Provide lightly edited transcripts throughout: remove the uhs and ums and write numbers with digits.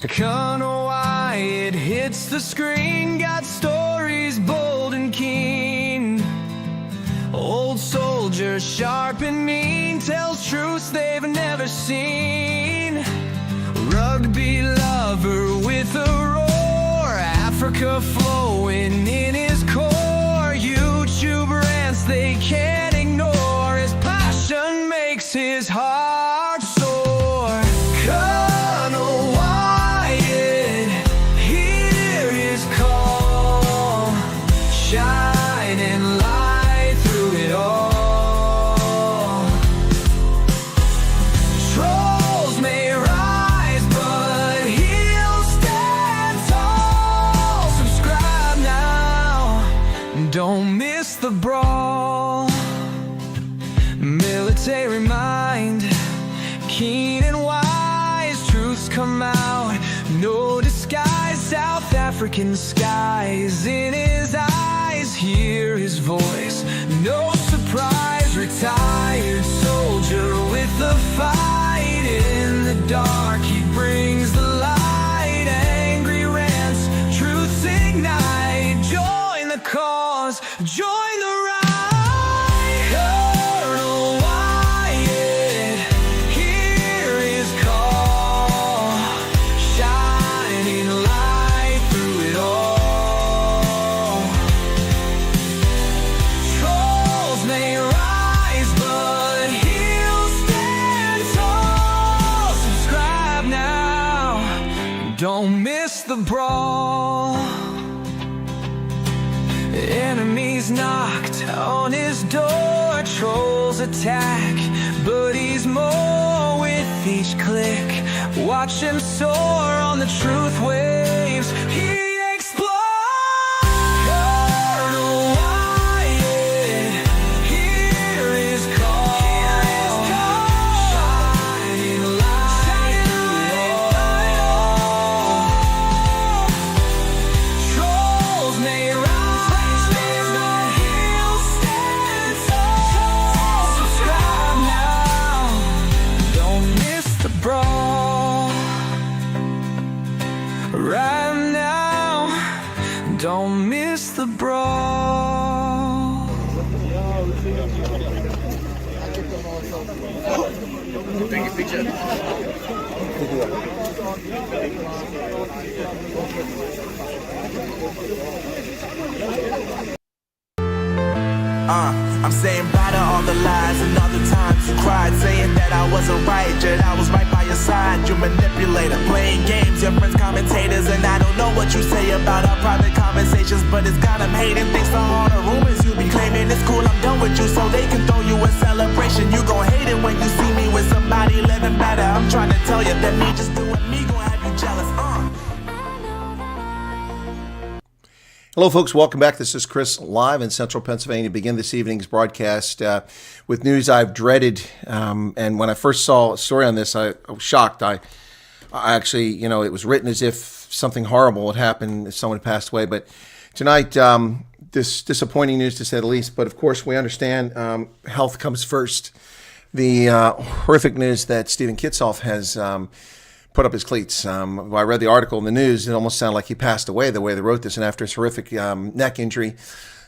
Colonel Wyatt hits the screen, got stories bold and keen. Old soldier, sharp and mean, tells truths they've never seen. Rugby lover with a roar, Africa flowing in his core. YouTube rants they can't ignore, his passion makes his heart soar. Colonel Wyatt, hear his call, shining light through it all. Trolls may rise, but he'll stand tall. Subscribe now, don't miss the brawl. Military mind, keen and wise, truths come out, no disguise. South African skies, in his eyes, hear his voice, no surprise. Retired soldier with the fight, in the dark he brings the light. Angry rants, truths ignite, join the cause, join the ride. Colonel Wyatt, hear his call, shining light through it all. Trolls may rise, but he'll stand tall. Subscribe now, don't miss the brawl. Enemies knocked on his door, trolls attack, but he's more with each click. Watch him soar on the truth waves, he explodes. Colonel Wyatt, hear his call, shining light through it all. Trolls may rise, but he'll stand tall. Subscribe now, don't miss the brawl. Right now, don't miss the brawl. Take a picture. I'm saying bye to all the lies and all the times you cried, saying that I wasn't right, yet I was right by your side. You manipulator, playing games, your friends commentators, and I don't know what you say about our private conversations, but it's got them hating. Thanks to all the rumors you be claiming, it's cool, I'm done with you, so they can throw you a celebration. You gon' hate it when you see me with somebody living better. I'm trying to tell you that me just doing me gon' have you jealous. Hello, folks. Welcome back. This is Chris live in Central Pennsylvania. Begin this evening's broadcast with news I've dreaded. And when I first saw a story on this, I was shocked. I actually, you know, it was written as if something horrible had happened, if someone had passed away. But tonight, this disappointing news to say the least. But of course, we understand health comes first. The horrific news that Stephen Kitsoff has put up his cleats. When I read the article in the news, it almost sounded like he passed away the way they wrote this. And after his horrific neck injury,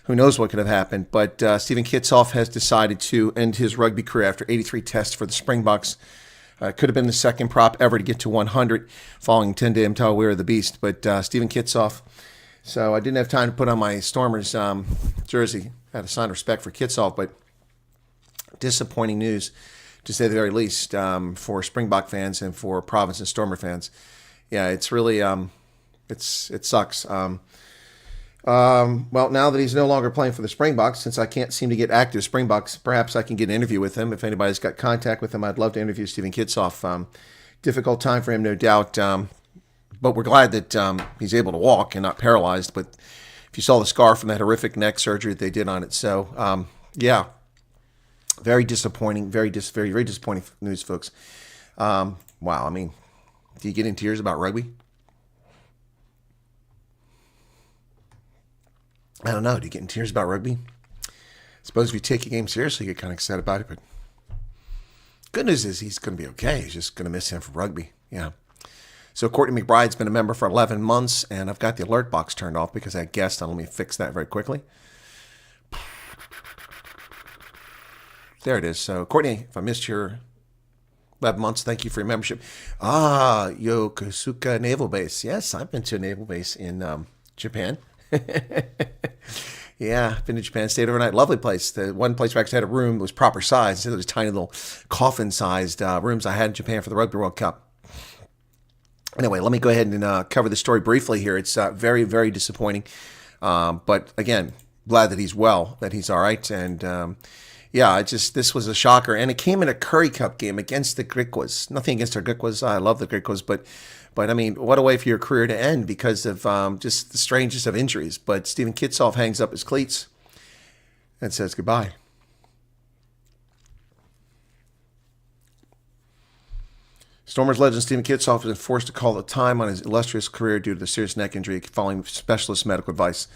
who knows what could have happened. But Stephen Kitsoff has decided to end his rugby career after 83 tests for the Springboks. Could have been the second prop ever to get to 100 following 10-day Mtawarira the Beast. But Stephen Kitsoff. So I didn't have time to put on my Stormers jersey. I had a sign of respect for Kitsoff, but disappointing news, to say the very least, for Springbok fans and for Province and Stormer fans. Yeah, it's really, it sucks. Well, now that he's no longer playing for the Springboks, since I can't seem to get active Springboks, perhaps I can get an interview with him. If anybody's got contact with him, I'd love to interview Stephen Kitsoff. Difficult time for him, no doubt, but we're glad that he's able to walk and not paralyzed. But if you saw the scar from that horrific neck surgery that they did on it. So, yeah. Very disappointing, very disappointing news, folks. Wow, I mean, do you get in tears about rugby? I don't know. Do you get in tears about rugby? I suppose if you take your game seriously, you get kind of excited about it. But good news is he's going to be okay. He's just going to miss him for rugby. Yeah. So Courtney McBride's been a member for 11 months, and I've got the alert box turned off because I guessed. Let me fix that very quickly. There it is. So Courtney, if I missed your 11 months, thank you for your membership. Yokosuka Naval Base. Yes, I've been to a naval base in Japan. Yeah, I've been to Japan, stayed overnight. Lovely place. The one place where I actually had a room that was proper size. Instead of those tiny little coffin-sized rooms I had in Japan for the Rugby World Cup. Anyway, let me go ahead and cover the story briefly here. It's very, very disappointing. But again, glad that he's well, that he's all right. And yeah, this was a shocker. And it came in a Currie Cup game against the Griquas. Nothing against our Griquas. I love the Griquas. But I mean, what a way for your career to end because of just the strangest of injuries. But Stephen Kitsoff hangs up his cleats and says goodbye. Stormers legend Stephen Kitsoff has been forced to call it time on his illustrious career due to the serious neck injury following specialist medical advice.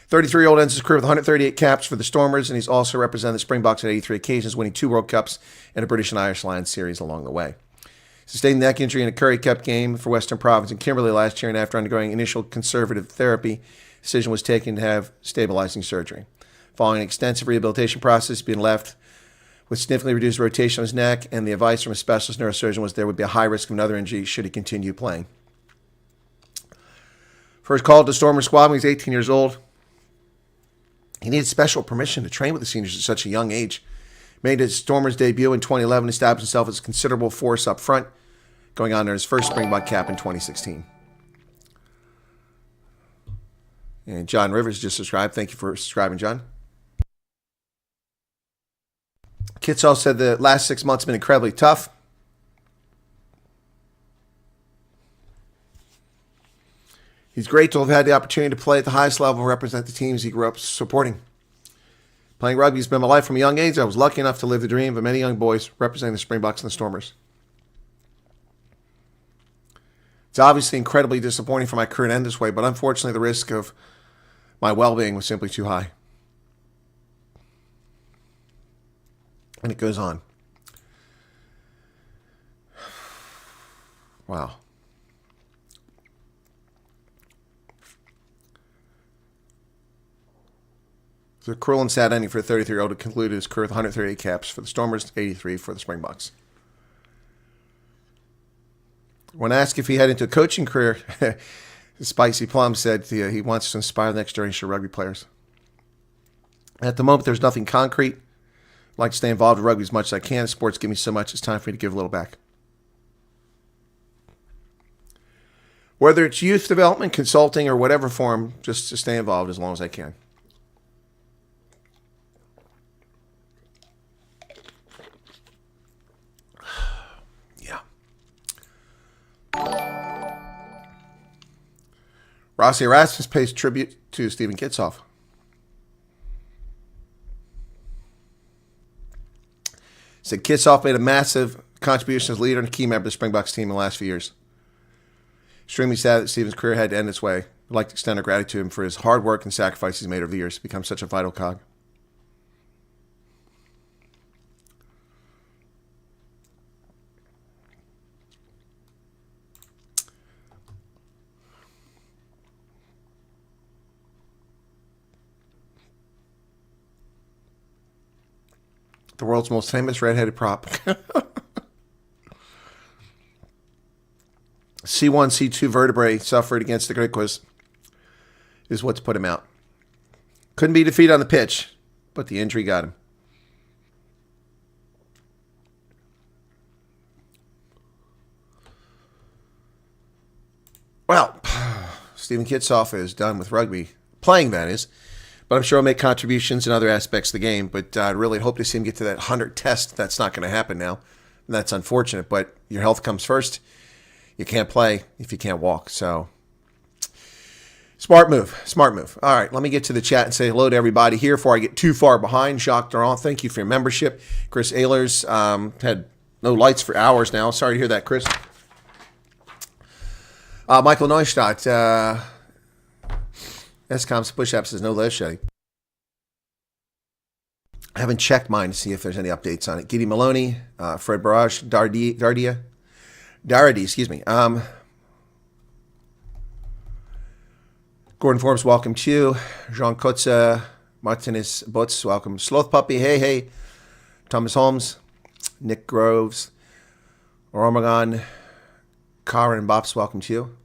33-year-old ends his career with 138 caps for the Stormers, and he's also represented the Springboks at 83 occasions, winning 2 World Cups and a British and Irish Lions series along the way. Sustained neck injury in a Currie Cup game for Western Province in Kimberley last year, and after undergoing initial conservative therapy, the decision was taken to have stabilizing surgery. Following an extensive rehabilitation process, being left with significantly reduced rotation on his neck, and the advice from a specialist neurosurgeon was there would be a high risk of another injury should he continue playing. First called to Stormer squad when he was 18 years old. He needed special permission to train with the seniors at such a young age. Made his Stormers debut in 2011, established himself as a considerable force up front, going on to his first Springbok cap in 2016. And John Rivers just subscribed. Thank you for subscribing, John. Kitsoff said the last 6 months have been incredibly tough. He's great to have had the opportunity to play at the highest level and represent the teams he grew up supporting. Playing rugby has been my life from a young age. I was lucky enough to live the dream of many young boys representing the Springboks and the Stormers. It's obviously incredibly disappointing for my career to end this way, but unfortunately the risk of my well-being was simply too high. And it goes on. Wow. It's a cruel and sad ending for a 33-year-old to conclude his career with 138 caps for the Stormers, 83 for the Springboks. When asked if he had into a coaching career, Spicy Plum said he wants to inspire the next generation of rugby players. At the moment, there's nothing concrete. I'd like to stay involved with rugby as much as I can. Sports give me so much, it's time for me to give a little back. Whether it's youth development, consulting, or whatever form, just to stay involved as long as I can. Yeah. Rossi Erasmus pays tribute to Stephen Kitsoff. Said Kitsoff made a massive contribution as leader and a key member of the Springboks team in the last few years. Extremely sad that Stephen's career had to end this way. I'd like to extend our gratitude to him for his hard work and sacrifices he's made over the years to become such a vital cog. The world's most famous redheaded prop. C1, C2 vertebrae suffered against the Griquas is what's put him out. Couldn't be defeated on the pitch, but the injury got him. Well, Stephen Kitsoff is done with rugby, playing that is. But I'm sure he'll make contributions in other aspects of the game. But I really hope to see him get to that 100 test. That's not going to happen now. And that's unfortunate. But your health comes first. You can't play if you can't walk. So, smart move. Smart move. All right, let me get to the chat and say hello to everybody here before I get too far behind. Jacques Durand, thank you for your membership. Chris Ehlers had no lights for hours now. Sorry to hear that, Chris. Michael Neustadt. SCOM's push-up says no lead shedding. I haven't checked mine to see if there's any updates on it. Giddy Maloney, Fred Barrage, Dardy, excuse me. Gordon Forbes, welcome to you. Jean Kotze, Martinez Butz, welcome. Sloth Puppy, hey. Thomas Holmes, Nick Groves, Oromagan, Karen Bops, welcome to you.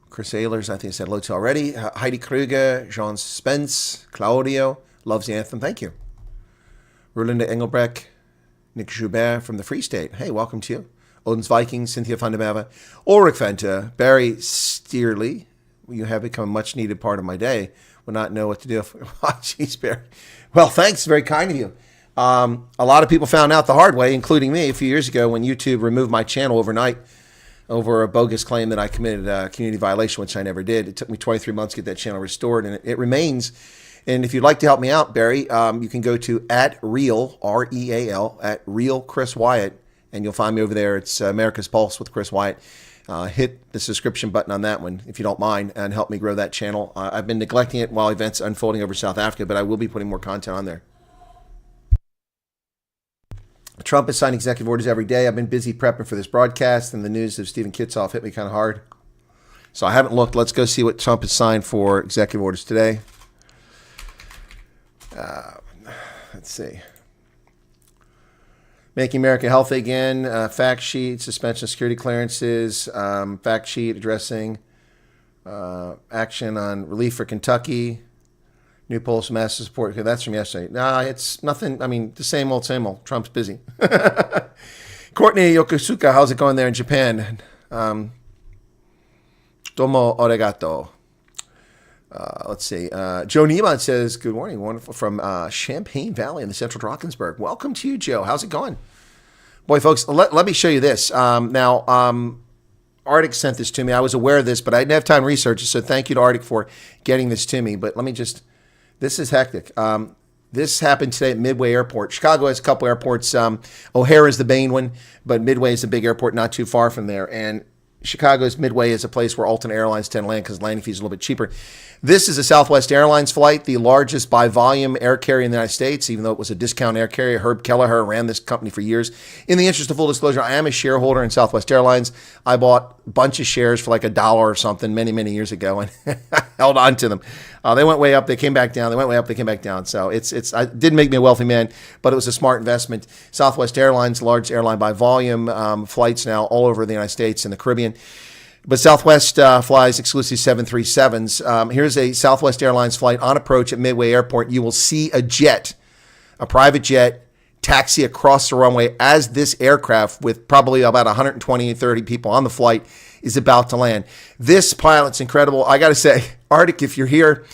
Chris Ehlers, I think I said hello to already. Heidi Kruger, Jean Spence, Claudio, loves the anthem, thank you. Rolinda Engelbrecht, Nick Joubert from the Free State, hey, welcome to you. Odin's Vikings, Cynthia van der Merwe, Ulrich Venta, Barry Steerley, you have become a much needed part of my day. Will not know what to do. Jeez, Barry. Well, thanks, very kind of you. A lot of people found out the hard way, including me, a few years ago when YouTube removed my channel overnight over a bogus claim that I committed a community violation, which I never did. It took me 23 months to get that channel restored, and it remains. And if you'd like to help me out, Barry, you can go to @real, R-E-A-L, @real Chris Wyatt, and you'll find me over there. It's America's Pulse with Chris Wyatt. Hit the subscription button on that one, if you don't mind, and help me grow that channel. I've been neglecting it while events are unfolding over South Africa, but I will be putting more content on there. Trump is signing executive orders every day. I've been busy prepping for this broadcast, and the news of Stephen Kitsoff hit me kind of hard. So I haven't looked. Let's go see what Trump has signed for executive orders today. Let's see. Making America Healthy Again, fact sheet, suspension of security clearances, fact sheet addressing action on relief for Kentucky, new polls, massive support. Okay, that's from yesterday. Nah, it's nothing. I mean, the same old, same old. Trump's busy. Courtney Yokosuka, how's it going there in Japan? Domo arigato. Let's see. Joe Niemann says, good morning, wonderful, from Champaign Valley in the Central Drakensberg. Welcome to you, Joe. How's it going? Boy, folks, let me show you this. Arctic sent this to me. I was aware of this, but I didn't have time to research it, so thank you to Arctic for getting this to me. But let me just, this is hectic. This happened today at Midway Airport. Chicago has a couple airports. O'Hare is the main one, but Midway is a big airport not too far from there. And Chicago's Midway is a place where alternate airlines tend to land because landing fees are a little bit cheaper. This is a Southwest Airlines flight, the largest by volume air carrier in the United States, even though it was a discount air carrier. Herb Kelleher ran this company for years. In the interest of full disclosure, I am a shareholder in Southwest Airlines. I bought a bunch of shares for like $1 or something many, many years ago and held on to them. They went way up, they came back down. They went way up, they came back down. So it didn't make me a wealthy man, but it was a smart investment. Southwest Airlines, largest airline by volume, flights now all over the United States and the Caribbean. But Southwest flies exclusively 737s. Here's a Southwest Airlines flight on approach at Midway Airport. You will see a jet, a private jet, taxi across the runway as this aircraft with probably about 120 and 30 people on the flight is about to land. This pilot's incredible. I got to say, Arctic, if you're here,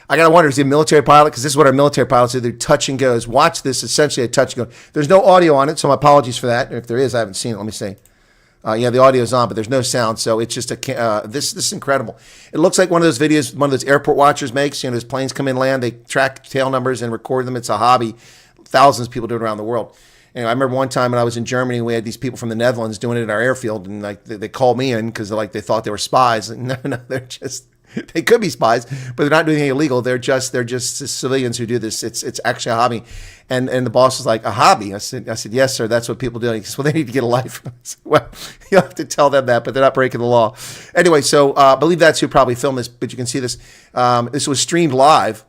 I got to wonder, is he a military pilot? Because this is what our military pilots do. They're touch and goes. Watch this, essentially a touch and go. There's no audio on it, so my apologies for that. If there is, I haven't seen it. Let me see. Yeah, the audio's on, but there's no sound, so it's just this is incredible. It looks like one of those videos one of those airport watchers makes. You know, those planes come in, land, they track tail numbers and record them. It's a hobby. Thousands of people do it around the world. Anyway, I remember one time when I was in Germany, we had these people from the Netherlands doing it at our airfield, and like they called me in because they thought they were spies. No, they're just. They could be spies, but they're not doing anything illegal. They're just civilians who do this. It's actually a hobby. And the boss was like, a hobby? I said, yes, sir, that's what people do. He says, well, they need to get a life. I said, well, you'll have to tell them that, but they're not breaking the law. Anyway, so I believe that's who probably filmed this, but you can see this. This was streamed live.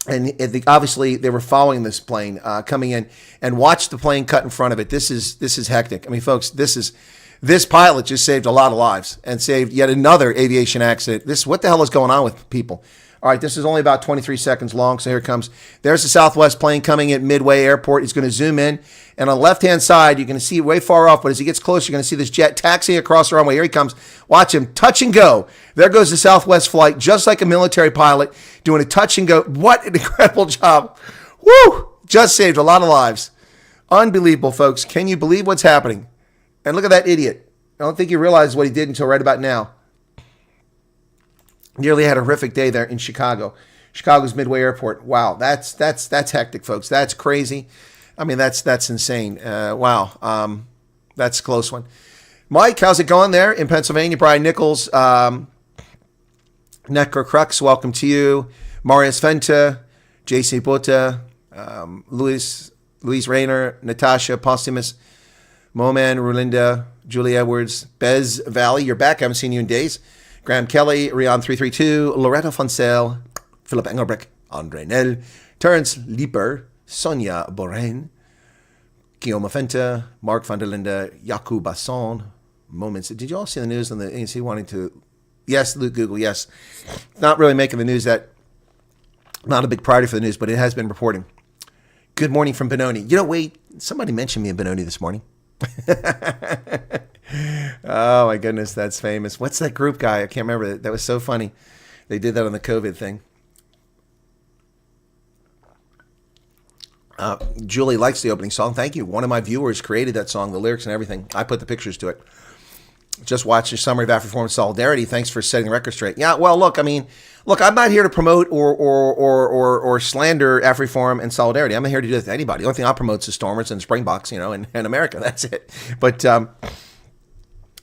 And obviously they were following this plane coming in, and watch the plane cut in front of it. This is hectic. I mean, folks, this pilot just saved a lot of lives and saved yet another aviation accident. What the hell is going on with people? All right, this is only about 23 seconds long, so here it comes. There's the Southwest plane coming at Midway Airport. He's going to zoom in, and on the left-hand side, you're going to see way far off, but as he gets closer, you're going to see this jet taxiing across the runway. Here he comes. Watch him. Touch and go. There goes the Southwest flight, just like a military pilot, doing a touch and go. What an incredible job. Woo! Just saved a lot of lives. Unbelievable, folks. Can you believe what's happening? And look at that idiot. I don't think he realized what he did until right about now. Nearly had a horrific day there in Chicago. Chicago's Midway Airport. Wow, that's hectic, folks. That's crazy. I mean, that's insane. Wow, that's a close one. Mike, how's it going there in Pennsylvania? Brian Nichols, Necro Crux, welcome to you. Marius Fenta, J.C. Buta, Louise Rayner, Natasha Postumus, Moman, Rulinda, Julie Edwards, Bez Valley, you're back. I haven't seen you in days. Graham Kelly, Rion332, Loretta Fonsell, Philip Engelbrecht, Andre Nell, Terrence Lieper, Sonia Borain, Guillaume Fenta, Mark van der Linde, Jakub Basson. Moments. Did you all see the news on the ANC wanting to... Yes, Luke Google, yes. Not really making the news that... Not a big priority for the news, but it has been reporting. Good morning from Benoni. You know, wait, somebody mentioned me in Benoni this morning. Oh, my goodness, that's famous. What's that group guy? I can't remember. That was so funny. They did that on the COVID thing. Julie likes the opening song. Thank you. One of my viewers created that song, the lyrics and everything. I put the pictures to it. Just watched your summary of AfriForum Solidarity. Thanks for setting the record straight. Yeah, well, look, I'm not here to promote or slander AfriForum and Solidarity. I'm not here to do that to anybody. The only thing I promote is Stormers and Springboks, and America. That's it.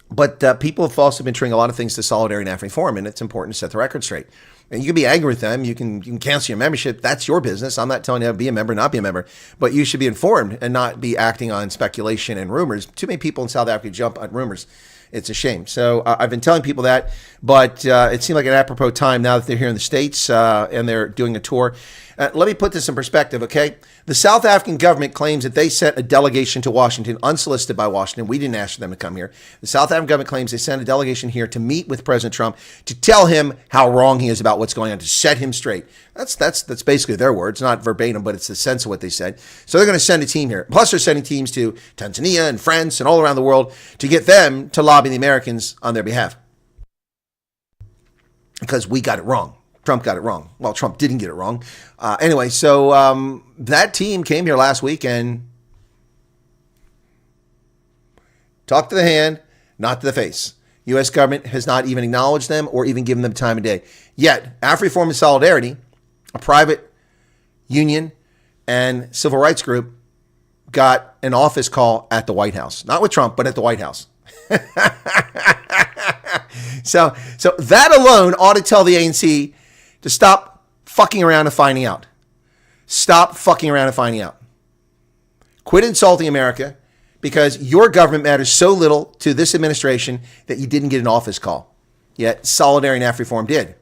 But people have also been triggering a lot of things to Solidarity and AfriForum, and it's important to set the record straight. And you can be angry with them. You can cancel your membership. That's your business. I'm not telling you to be a member, not be a member. But you should be informed and not be acting on speculation and rumors. Too many people in South Africa jump on rumors. It's a shame. So I've been telling people that, but it seemed like an apropos time now that they're here in the States and they're doing a tour. Let me put this in perspective, okay? The South African government claims that they sent a delegation to Washington, unsolicited by Washington. We didn't ask for them to come here. The South African government claims they sent a delegation here to meet with President Trump to tell him how wrong he is about what's going on, to set him straight. That's basically their words, not verbatim, but it's the sense of what they said. So they're going to send a team here. Plus, they're sending teams to Tanzania and France and all around the world to get them to lobby the Americans on their behalf. Because we got it wrong. Trump got it wrong. Well, Trump didn't get it wrong. Anyway, so that team came here last week and talked to the hand, not to the face. U.S. government has not even acknowledged them or even given them time of day. Yet, AfriForum and Solidarity, a private union and civil rights group, got an office call at the White House. Not with Trump, but at the White House. So that alone ought to tell the ANC to stop fucking around and finding out. Stop fucking around and finding out. Quit insulting America because your government matters so little to this administration that you didn't get an office call. Yet Solidarity and AfriForum did.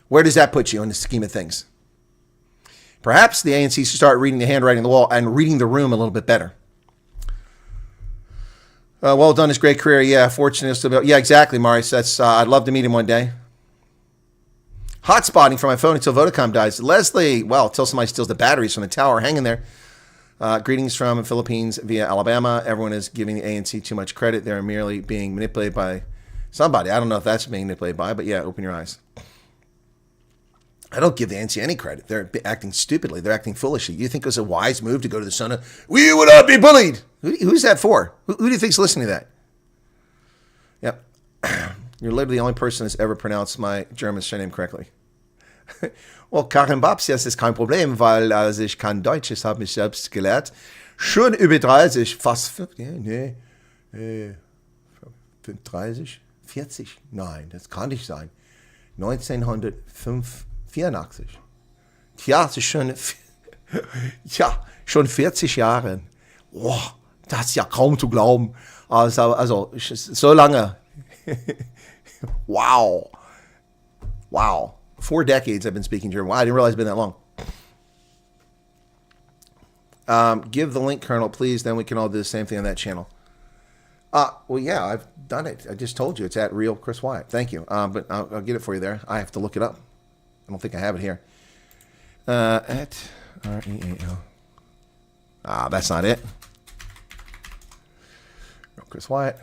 Where does that put you in the scheme of things? Perhaps the ANC should start reading the handwriting on the wall and reading the room a little bit better. Well done, his great career. Yeah, fortunate. Yeah, exactly, Maurice. That's. I'd love to meet him one day. Hotspotting from my phone until Vodacom dies. Leslie, well, until somebody steals the batteries from the tower. Hang in there. Greetings from the Philippines via Alabama. Everyone is giving the ANC too much credit. They're merely being manipulated by somebody. I don't know if that's being manipulated by, but yeah, open your eyes. I don't give the ANC any credit. They're acting stupidly. They're acting foolishly. You think it was a wise move to go to the Sun? We will not be bullied. Who's that for? Who do you think's listening to that? Yep. You're literally the only person that's ever pronounced my German surname correctly. Well, Karin Babs, das ist kein Problem, weil ich kann Deutsch, ich habe mich selbst gelehrt. Schon über 30, fast 40, 40? Nein, das kann nicht sein. 1984. Tja, es ist schon 40 Jahre. Wow, das ist ja kaum zu glauben. Also so lange. Wow. 4 decades I've been speaking German. Wow, I didn't realize it's been that long. Give the link, Colonel, please. Then we can all do the same thing on that channel. Well, yeah, I've done it. I just told you. It's at Real Chris Wyatt. Thank you. But I'll get it for you there. I have to look it up. I don't think I have it here. At REAL. That's not it. Real Chris Wyatt.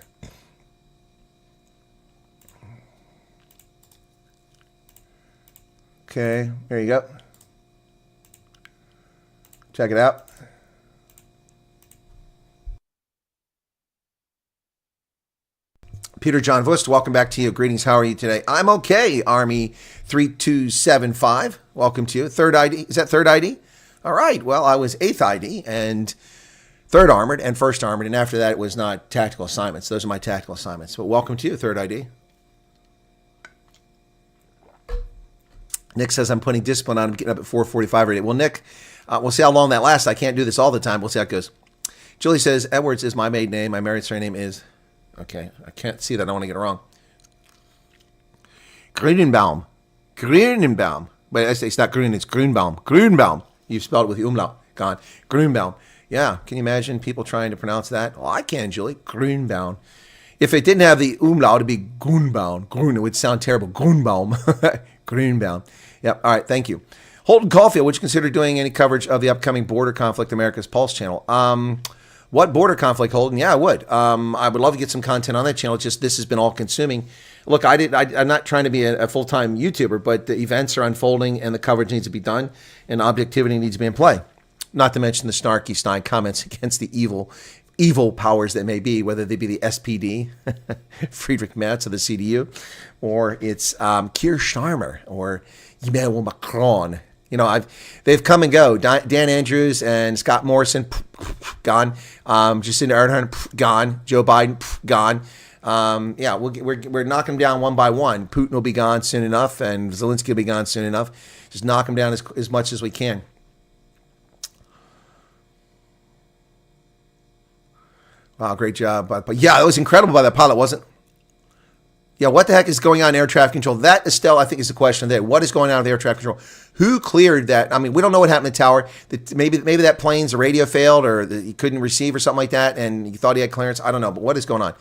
Okay, there you go. Check it out. Peter John Vust, welcome back to you. Greetings, how are you today? I'm okay, Army 3275. Welcome to you. Third ID, is that third ID? All right, well, I was 8th ID and 3rd Armored and 1st Armored, and after that it was not tactical assignments. Those are my tactical assignments. But welcome to you, third ID. Nick says I'm putting discipline on him, getting up at 4:45 every day. Well, Nick, we'll see how long that lasts. I can't do this all the time. We'll see how it goes. Julie says, Edwards is my maiden name. My married surname is... Okay, I can't see that. I don't want to get it wrong. Grunenbaum. Grunenbaum. But it's not Grun, it's Grunbaum. Grunbaum. You've spelled it with the umlaut. Gone. Grunbaum. Yeah, can you imagine people trying to pronounce that? Well, I can, Julie. Grunbaum. If it didn't have the umlaut, it'd be Grunbaum. Grun, it would sound terrible. Grunbaum. Grunbaum. Yep, all right, thank you. Holden Caulfield, would you consider doing any coverage of the upcoming border conflict, America's Pulse channel? What border conflict, Holden? Yeah, I would. I would love to get some content on that channel. It's just this has been all-consuming. Look, I'm not trying to be a full-time YouTuber, but the events are unfolding and the coverage needs to be done and objectivity needs to be in play. Not to mention the snarky snide comments against the evil powers that may be, whether they be the SPD, Friedrich Merz of the CDU, or it's Keir Starmer or Emmanuel Macron. You know, they've come and go. Dan Andrews and Scott Morrison, gone. Jacinda Ardern, gone. Joe Biden, gone. Yeah, we're knocking them down one by one. Putin will be gone soon enough, and Zelensky will be gone soon enough. Just knock them down as much as we can. Wow, great job. But yeah, it was incredible by that pilot, wasn't it? Yeah, what the heck is going on in air traffic control? That, Estelle, I think is the question there. What is going on with air traffic control? Who cleared that? I mean, we don't know what happened in the tower. Maybe that plane's radio failed or he couldn't receive or something like that, and he thought he had clearance. I don't know, but what is going on?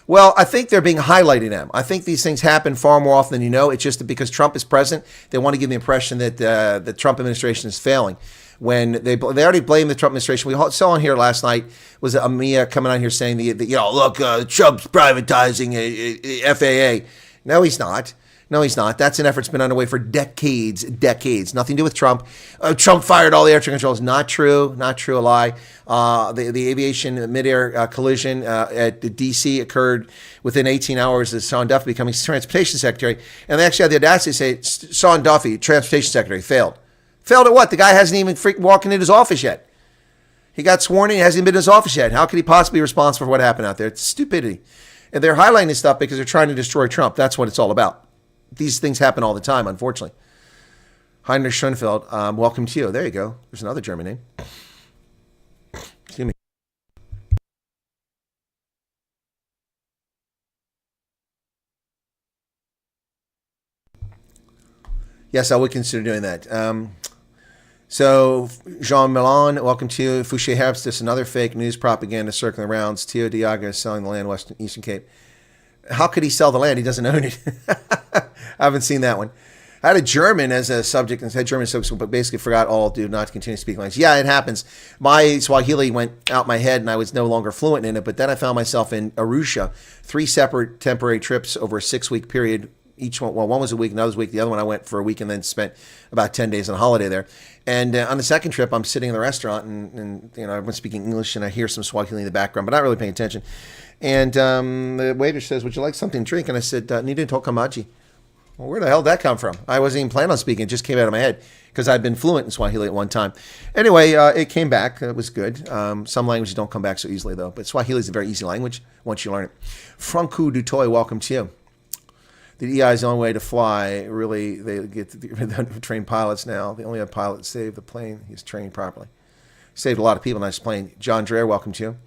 Well, I think they're being highlighted them. I think these things happen far more often than you know. It's just that because Trump is president, they want to give the impression that the Trump administration is failing. When they already blamed the Trump administration. We saw on here last night was Amia coming on here saying look, Trump's privatizing FAA. No, he's not. No, he's not. That's an effort that's been underway for decades. Nothing to do with Trump. Trump fired all the air traffic controls. Not true. Not true. A lie. The aviation mid-air collision at D.C. occurred within 18 hours of Sean Duffy becoming transportation secretary. And they actually had the audacity to say Sean Duffy, transportation secretary, failed. Failed at what? The guy hasn't even freaking walking in his office yet. He got sworn in. He hasn't even been in his office yet. How could he possibly be responsible for what happened out there? It's stupidity. And they're highlighting this stuff because they're trying to destroy Trump. That's what it's all about. These things happen all the time, unfortunately. Heinrich Schoenfeld, welcome to you. There you go. There's another German name. Excuse me. Yes, I would consider doing that. So, Jean Milan, welcome to you. Fouché Herbst, this another fake news propaganda circling around. Tio Diaga is selling the land Eastern Cape. How could he sell the land? He doesn't own it. I haven't seen that one. I had a German as a subject and said German subject, but basically forgot all due not to continue to speak language. Yeah, it happens. My Swahili went out my head and I was no longer fluent in it, but then I found myself in Arusha, 3 separate temporary trips over a 6-week period. Each one, well, one was a week, another was a week. The other one I went for a week and then spent about 10 days on a holiday there. And on the second trip, I'm sitting in the restaurant and everyone's speaking English and I hear some Swahili in the background, but not really paying attention. And the waiter says, "Would you like something to drink?" And I said, "Nida tokamaji." Well, where the hell did that come from? I wasn't even planning on speaking. It just came out of my head because I'd been fluent in Swahili at one time. Anyway, it came back. It was good. Some languages don't come back so easily, though. But Swahili is a very easy language once you learn it. Franco Dutoy, welcome to you. The EI is the only way to fly. Really, they get to train pilots now. The only pilot saved the plane. He's trained properly. Saved a lot of people, not just plane. John Dreher, welcome to you.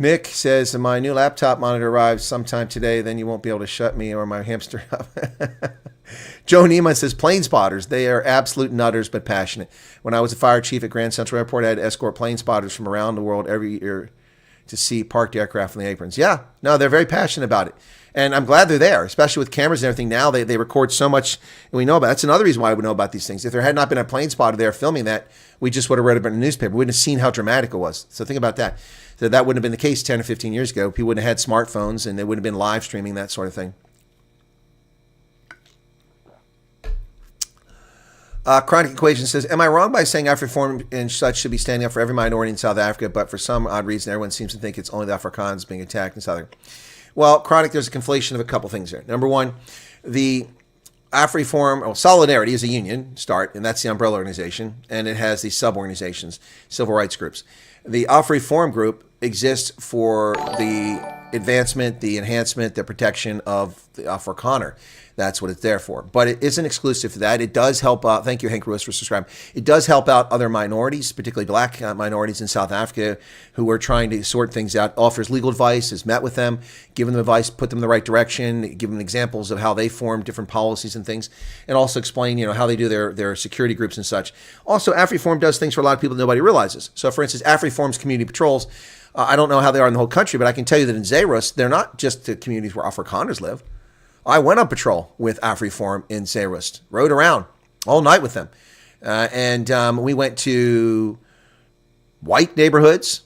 Nick says, my new laptop monitor arrives sometime today, then you won't be able to shut me or my hamster up. Joe Neiman says, plane spotters, they are absolute nutters but passionate. When I was a fire chief at Grand Central Airport, I had to escort plane spotters from around the world every year to see parked aircraft on the aprons. Yeah, no, they're very passionate about it. And I'm glad they're there, especially with cameras and everything now. They record so much, and we know about it. That's another reason why we know about these things. If there had not been a plane spotter there filming that, we just would have read about it in the newspaper. We wouldn't have seen how dramatic it was. So think about that. So that wouldn't have been the case 10 or 15 years ago. People wouldn't have had smartphones, and they wouldn't have been live streaming, that sort of thing. Chronic Equation says, am I wrong by saying Afriform and such should be standing up for every minority in South Africa, but for some odd reason, everyone seems to think it's only the Afrikaans being attacked in South Africa? Well, Chronic, there's a conflation of a couple things there. Number one, the Afriform, or Solidarity is a union, START, and that's the umbrella organization, and it has these sub-organizations, civil rights groups. The Afriform group exists for the advancement, the enhancement, the protection of the Afrikaner. That's what it's there for. But it isn't exclusive to that. It does help out. Thank you, Hank Lewis, for subscribing. It does help out other minorities, particularly black minorities in South Africa who are trying to sort things out. Offers legal advice, has met with them, given them advice, put them in the right direction, give them examples of how they form different policies and things, and also explain, how they do their security groups and such. Also, AfriForum does things for a lot of people that nobody realizes. So, for instance, AfriForum's community patrols, I don't know how they are in the whole country, but I can tell you that in Zeerust, they're not just the communities where Afrikaners live. I went on patrol with AfriForum in Zeerust, rode around all night with them. And we went to white neighborhoods,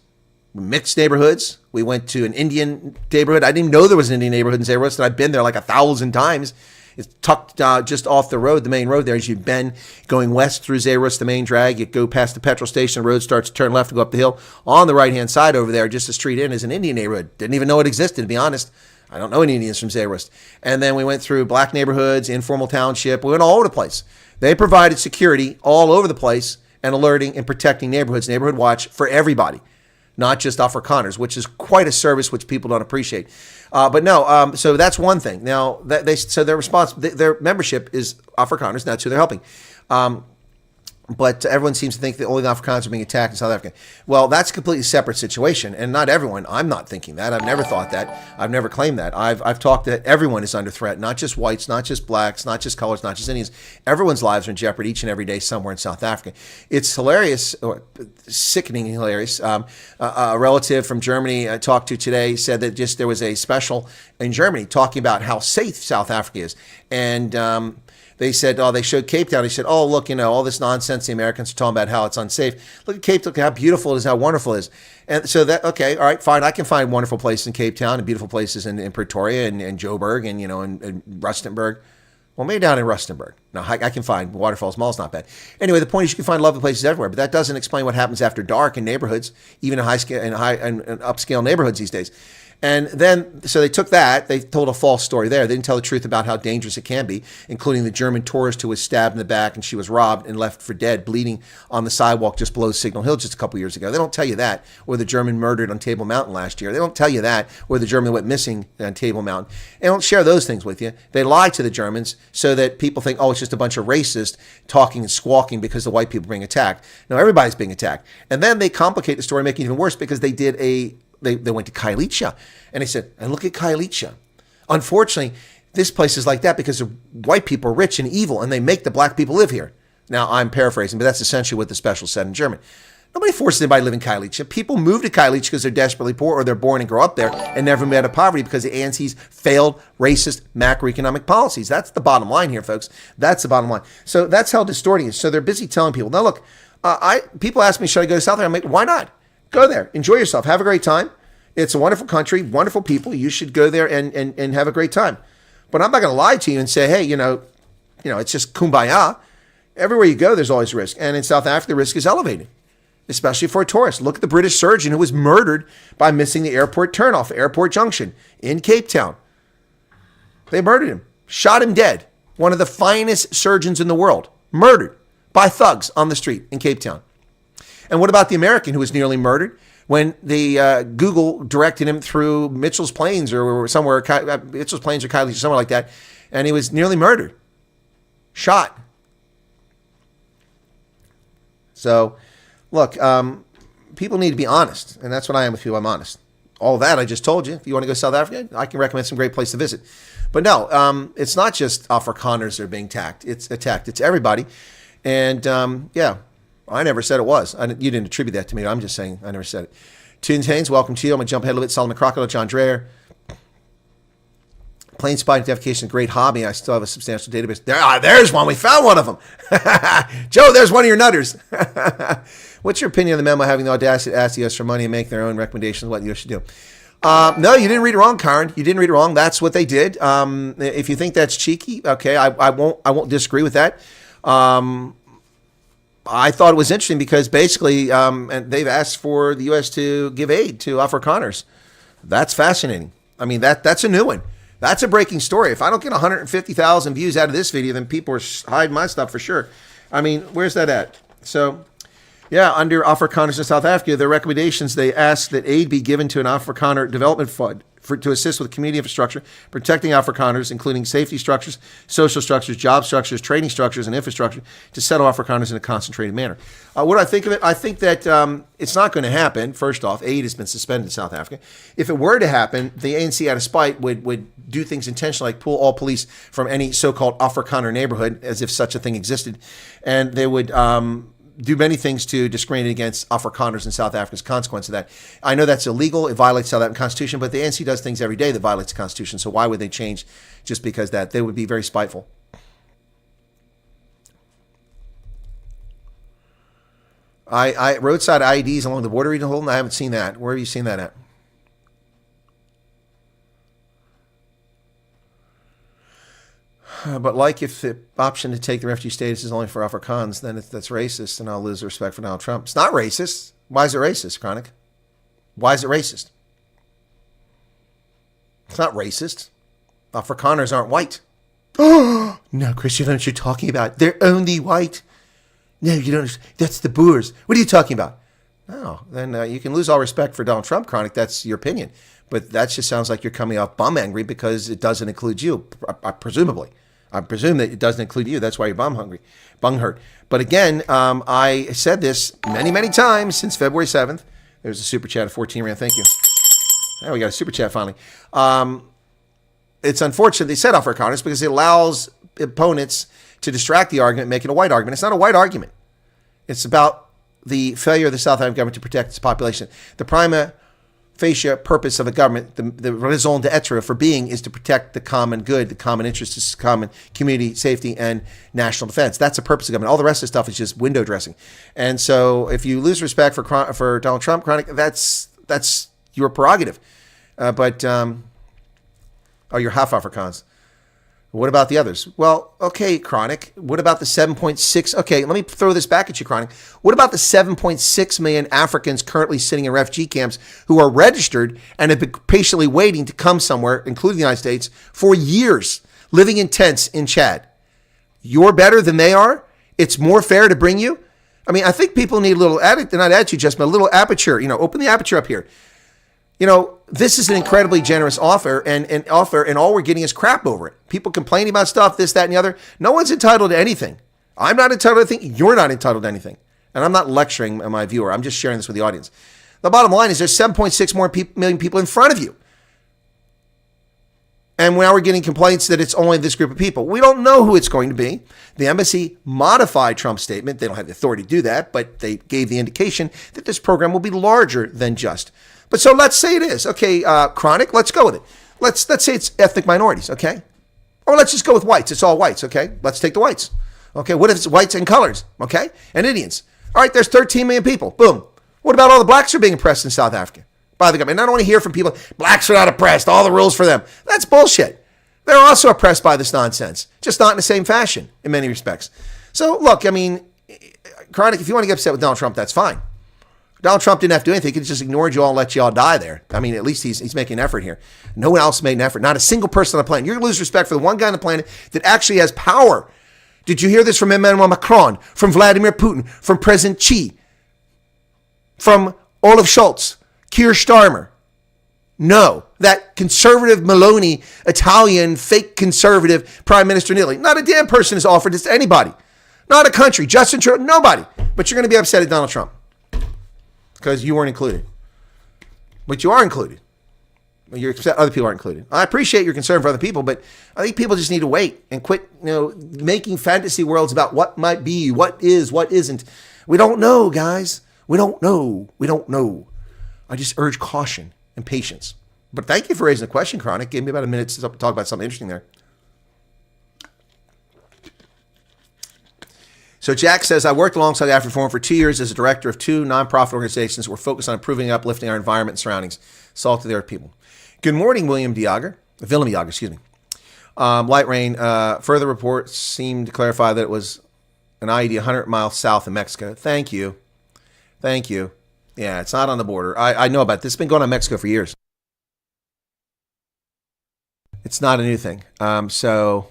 mixed neighborhoods. We went to an Indian neighborhood. I didn't even know there was an Indian neighborhood in Zeerust, and I've been there like 1,000 times. It's tucked just off the road, the main road there. As you've been going west through Zeerust, the main drag, you go past the petrol station, the road starts to turn left and go up the hill. On the right-hand side over there, just a street in, is an Indian neighborhood. Didn't even know it existed, to be honest. I don't know any Indians from Zeerust. And then we went through black neighborhoods, informal township. We went all over the place. They provided security all over the place and alerting and protecting neighborhoods, neighborhood watch for everybody, not just Afrikaners, which is quite a service which people don't appreciate. But no, so that's one thing. Now, their membership is Afrikaners. That's who they're helping. But everyone seems to think that only the Afrikaners are being attacked in South Africa. Well, that's a completely separate situation, and not everyone. I'm not thinking that. I've never thought that. I've never claimed that. I've talked that everyone is under threat, not just whites, not just blacks, not just colors, not just Indians. Everyone's lives are in jeopardy each and every day somewhere in South Africa. It's hilarious, or sickening hilarious. A relative from Germany I talked to today said that just there was a special in Germany talking about how safe South Africa is, and they said, they showed Cape Town. He said, look, all this nonsense the Americans are talking about how it's unsafe. Look at Cape Town, look how beautiful it is, how wonderful it is. And so okay, all right, fine. I can find wonderful places in Cape Town and beautiful places in Pretoria and Joburg and, and Rustenburg. Well, maybe down in Rustenburg. Now, I can find Waterfalls Mall is not bad. Anyway, the point is you can find lovely places everywhere, but that doesn't explain what happens after dark in neighborhoods, even in upscale neighborhoods these days. And then, so they took that, they told a false story there. They didn't tell the truth about how dangerous it can be, including the German tourist who was stabbed in the back and she was robbed and left for dead, bleeding on the sidewalk just below Signal Hill just a couple years ago. They don't tell you that. Or the German murdered on Table Mountain last year. They don't tell you that. Or the German went missing on Table Mountain. They don't share those things with you. They lie to the Germans so that people think, it's just a bunch of racists talking and squawking because the white people are being attacked. No, everybody's being attacked. And then they complicate the story, making it even worse because they did They went to Kailicha, and they said, and look at Kailicha. Unfortunately, this place is like that because the white people are rich and evil, and they make the black people live here. Now, I'm paraphrasing, but that's essentially what the special said in German. Nobody forces anybody to live in Kailicha. People move to Kailicha because they're desperately poor or they're born and grow up there and never met out of poverty because the ANC's failed racist macroeconomic policies. That's the bottom line here, folks. That's the bottom line. So that's how distorting it is. So they're busy telling people. Now, look, people ask me, should I go to South Africa? I'm like, why not? Go there. Enjoy yourself. Have a great time. It's a wonderful country, wonderful people. You should go there and have a great time. But I'm not going to lie to you and say, hey, it's just kumbaya. Everywhere you go, there's always risk. And in South Africa, the risk is elevated, especially for a tourist. Look at the British surgeon who was murdered by missing the airport turnoff, Airport Junction in Cape Town. They murdered him, shot him dead. One of the finest surgeons in the world, murdered by thugs on the street in Cape Town. And what about the American who was nearly murdered when the Google directed him through Mitchell's Plains or somewhere, Mitchell's Plains or Kylie, somewhere like that, and he was nearly murdered, shot. So, look, people need to be honest, and that's what I am with you. I'm honest. All that I just told you. If you want to go to South Africa, I can recommend some great places to visit. But no, it's not just Afrikaners that are being attacked. It's everybody. And I never said it was. You didn't attribute that to me. I'm just saying I never said it. Tunes Haynes, welcome to you. I'm going to jump ahead a little bit. Solomon Crocodile, John Dreher. Plane spotting identification, great hobby. I still have a substantial database. There's one. We found one of them. Joe, there's one of your nutters. What's your opinion on the memo having the audacity to ask the US for money and make their own recommendations on what the US should do? No, you didn't read it wrong, Karen. You didn't read it wrong. That's what they did. If you think that's cheeky, okay, I won't disagree with that. I thought it was interesting because basically and they've asked for the U.S. to give aid to Afrikaners. That's fascinating. I mean, that's a new one. That's a breaking story. If I don't get 150,000 views out of this video, then people are hiding my stuff for sure. I mean, where's that at? So, yeah, under Afrikaners in South Africa, their recommendations, they ask that aid be given to an Afrikaner development to assist with community infrastructure, protecting Afrikaners, including safety structures, social structures, job structures, training structures, and infrastructure to settle Afrikaners in a concentrated manner. What do I think of it? I think that it's not going to happen. First off, aid has been suspended in South Africa. If it were to happen, the ANC, out of spite, would do things intentionally, like pull all police from any so-called Afrikaner neighborhood, as if such a thing existed, and they would do many things to discriminate against Afrikaners in South Africa as a consequence of that. I know that's illegal. It violates the South African Constitution, but the ANC does things every day that violates the Constitution. So why would they change just because that? They would be very spiteful. Roadside IEDs along the border region, Holden, I haven't seen that. Where have you seen that at? But like if the option to take the refugee status is only for Afrikaans, then that's racist, and I'll lose respect for Donald Trump. It's not racist. Why is it racist, Chronic? Why is it racist? It's not racist. Afrikaners aren't white. Oh, no, Chris, you don't know what you're talking about. They're only white. No, you don't. That's the Boers. What are you talking about? No, then you can lose all respect for Donald Trump, Chronic. That's your opinion. But that just sounds like you're coming off bum angry because it doesn't include you, presumably. I presume that it doesn't include you. That's why you're bung hurt. But again, I said this many, many times since February 7th. There's a super chat of 14 Rand. Thank you. Now we got a super chat finally. It's unfortunate they said Afrikaners because it allows opponents to distract the argument, make it a white argument. It's not a white argument. It's about the failure of the South African government to protect its population. The prima facie purpose of the government, the raison d'etre for being, is to protect the common good, the common interest, the common community safety and national defense. That's the purpose of government. All the rest of the stuff is just window dressing. And so if you lose respect for Donald Trump, Chronic, that's your prerogative. You're half Afrikaans. What about the others? Well, okay, Chronic. What about the 7.6? Okay, let me throw this back at you, Chronic. What about the 7.6 million Africans currently sitting in refugee camps who are registered and have been patiently waiting to come somewhere, including the United States, for years, living in tents in Chad? You're better than they are? It's more fair to bring you? I mean, I think people need a little, not attitude adjustment, a little aperture. Open the aperture up here. This is an incredibly generous offer, and all we're getting is crap over it. People complaining about stuff, this, that, and the other. No one's entitled to anything. I'm not entitled to anything. You're not entitled to anything. And I'm not lecturing my viewer. I'm just sharing this with the audience. The bottom line is there's 7.6 million people in front of you. And now we're getting complaints that it's only this group of people. We don't know who it's going to be. The embassy modified Trump's statement. They don't have the authority to do that, but they gave the indication that this program will be larger than just. But so let's say it is. Okay, Chronic, let's go with it. Let's say it's ethnic minorities, okay? Or let's just go with whites. It's all whites, okay? Let's take the whites. Okay, what if it's whites and colors, okay? And Indians. All right, there's 13 million people. Boom. What about all the blacks who are being oppressed in South Africa by the government? And I don't want to hear from people, blacks are not oppressed, all the rules for them. That's bullshit. They're also oppressed by this nonsense, just not in the same fashion in many respects. So look, I mean, Chronic, if you want to get upset with Donald Trump, that's fine. Donald Trump didn't have to do anything. He just ignored you all and let you all die there. I mean, at least he's making an effort here. No one else made an effort. Not a single person on the planet. You're going to lose respect for the one guy on the planet that actually has power. Did you hear this from Emmanuel Macron, from Vladimir Putin, from President Xi, from Olaf Scholz, Keir Starmer? No. That conservative Meloni, Italian, fake conservative prime minister in Italy. Not a damn person has offered this to anybody. Not a country. Justin Trudeau, nobody. But you're going to be upset at Donald Trump because you weren't included. But you are included. You're upset other people aren't included. I appreciate your concern for other people, but I think people just need to wait and quit, making fantasy worlds about what might be, what is, what isn't. We don't know, guys. We don't know. We don't know. I just urge caution and patience. But thank you for raising the question, Chronic. Gave me about a minute to talk about something interesting there. So Jack says, I worked alongside AfriForum for 2 years as a director of 2 nonprofit organizations that were focused on improving and uplifting our environment and surroundings. Salt of the earth people. Good morning, Willem Diager, excuse me. Light rain. Further reports seem to clarify that it was an IED 100 miles south of Mexico. Thank you. Thank you. Yeah, it's not on the border. I know about this. It's been going on in Mexico for years. It's not a new thing. So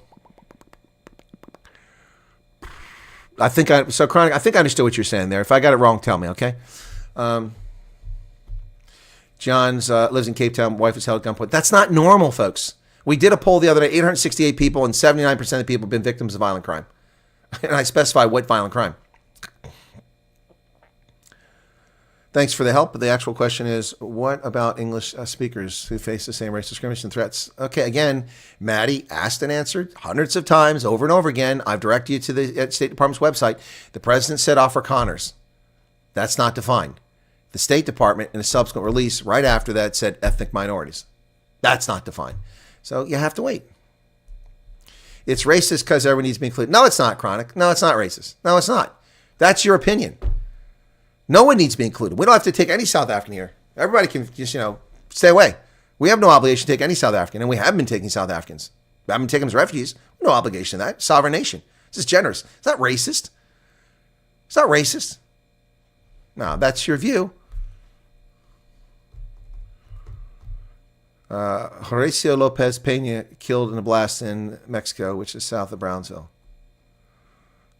Chronic, I think I understood what you're saying there. If I got it wrong, tell me, okay? John's lives in Cape Town. Wife was held at gunpoint. That's not normal, folks. We did a poll the other day. 868 people, and 79% of the people have been victims of violent crime. And I specify what violent crime. Thanks for the help. The actual question is, what about English speakers who face the same race discrimination threats? Okay, again, Maddie asked and answered hundreds of times over and over again. I've directed you to the State Department's website. The president said Afrikaners. That's not defined. The State Department, in a subsequent release right after that, said ethnic minorities. That's not defined. So you have to wait. It's racist because everyone needs to be included. No, it's not, Chronic. No, it's not racist. No, it's not. That's your opinion. No one needs to be included. We don't have to take any South African here. Everybody can just, stay away. We have no obligation to take any South African, and we have been taking South Africans. We haven't taken them as refugees. No obligation to that. Sovereign nation. This is generous. It's not racist. It's not racist. No, that's your view. Horacio Lopez Pena killed in a blast in Mexico, which is south of Brownsville.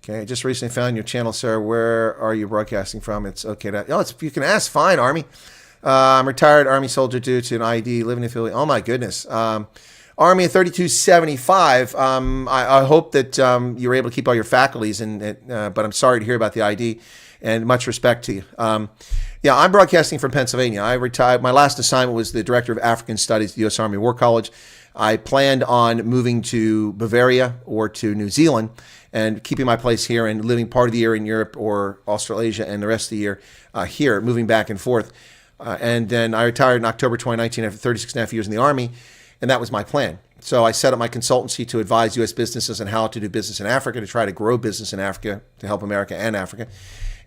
Okay, I just recently found your channel, sir. Where are you broadcasting from? It's okay to... you can ask. Fine, Army. I'm retired Army soldier due to an ID, living in Philly. Oh, my goodness. Army of 3275. I hope that you were able to keep all your faculties, but I'm sorry to hear about the ID, and much respect to you. Yeah, I'm broadcasting from Pennsylvania. I retired. My last assignment was the director of African Studies at the U.S. Army War College. I planned on moving to Bavaria or to New Zealand and keeping my place here and living part of the year in Europe or Australasia and the rest of the year here, moving back and forth. And then I retired in October 2019 after 36 and a half years in the Army, and that was my plan. So I set up my consultancy to advise U.S. businesses on how to do business in Africa, to try to grow business in Africa, to help America and Africa.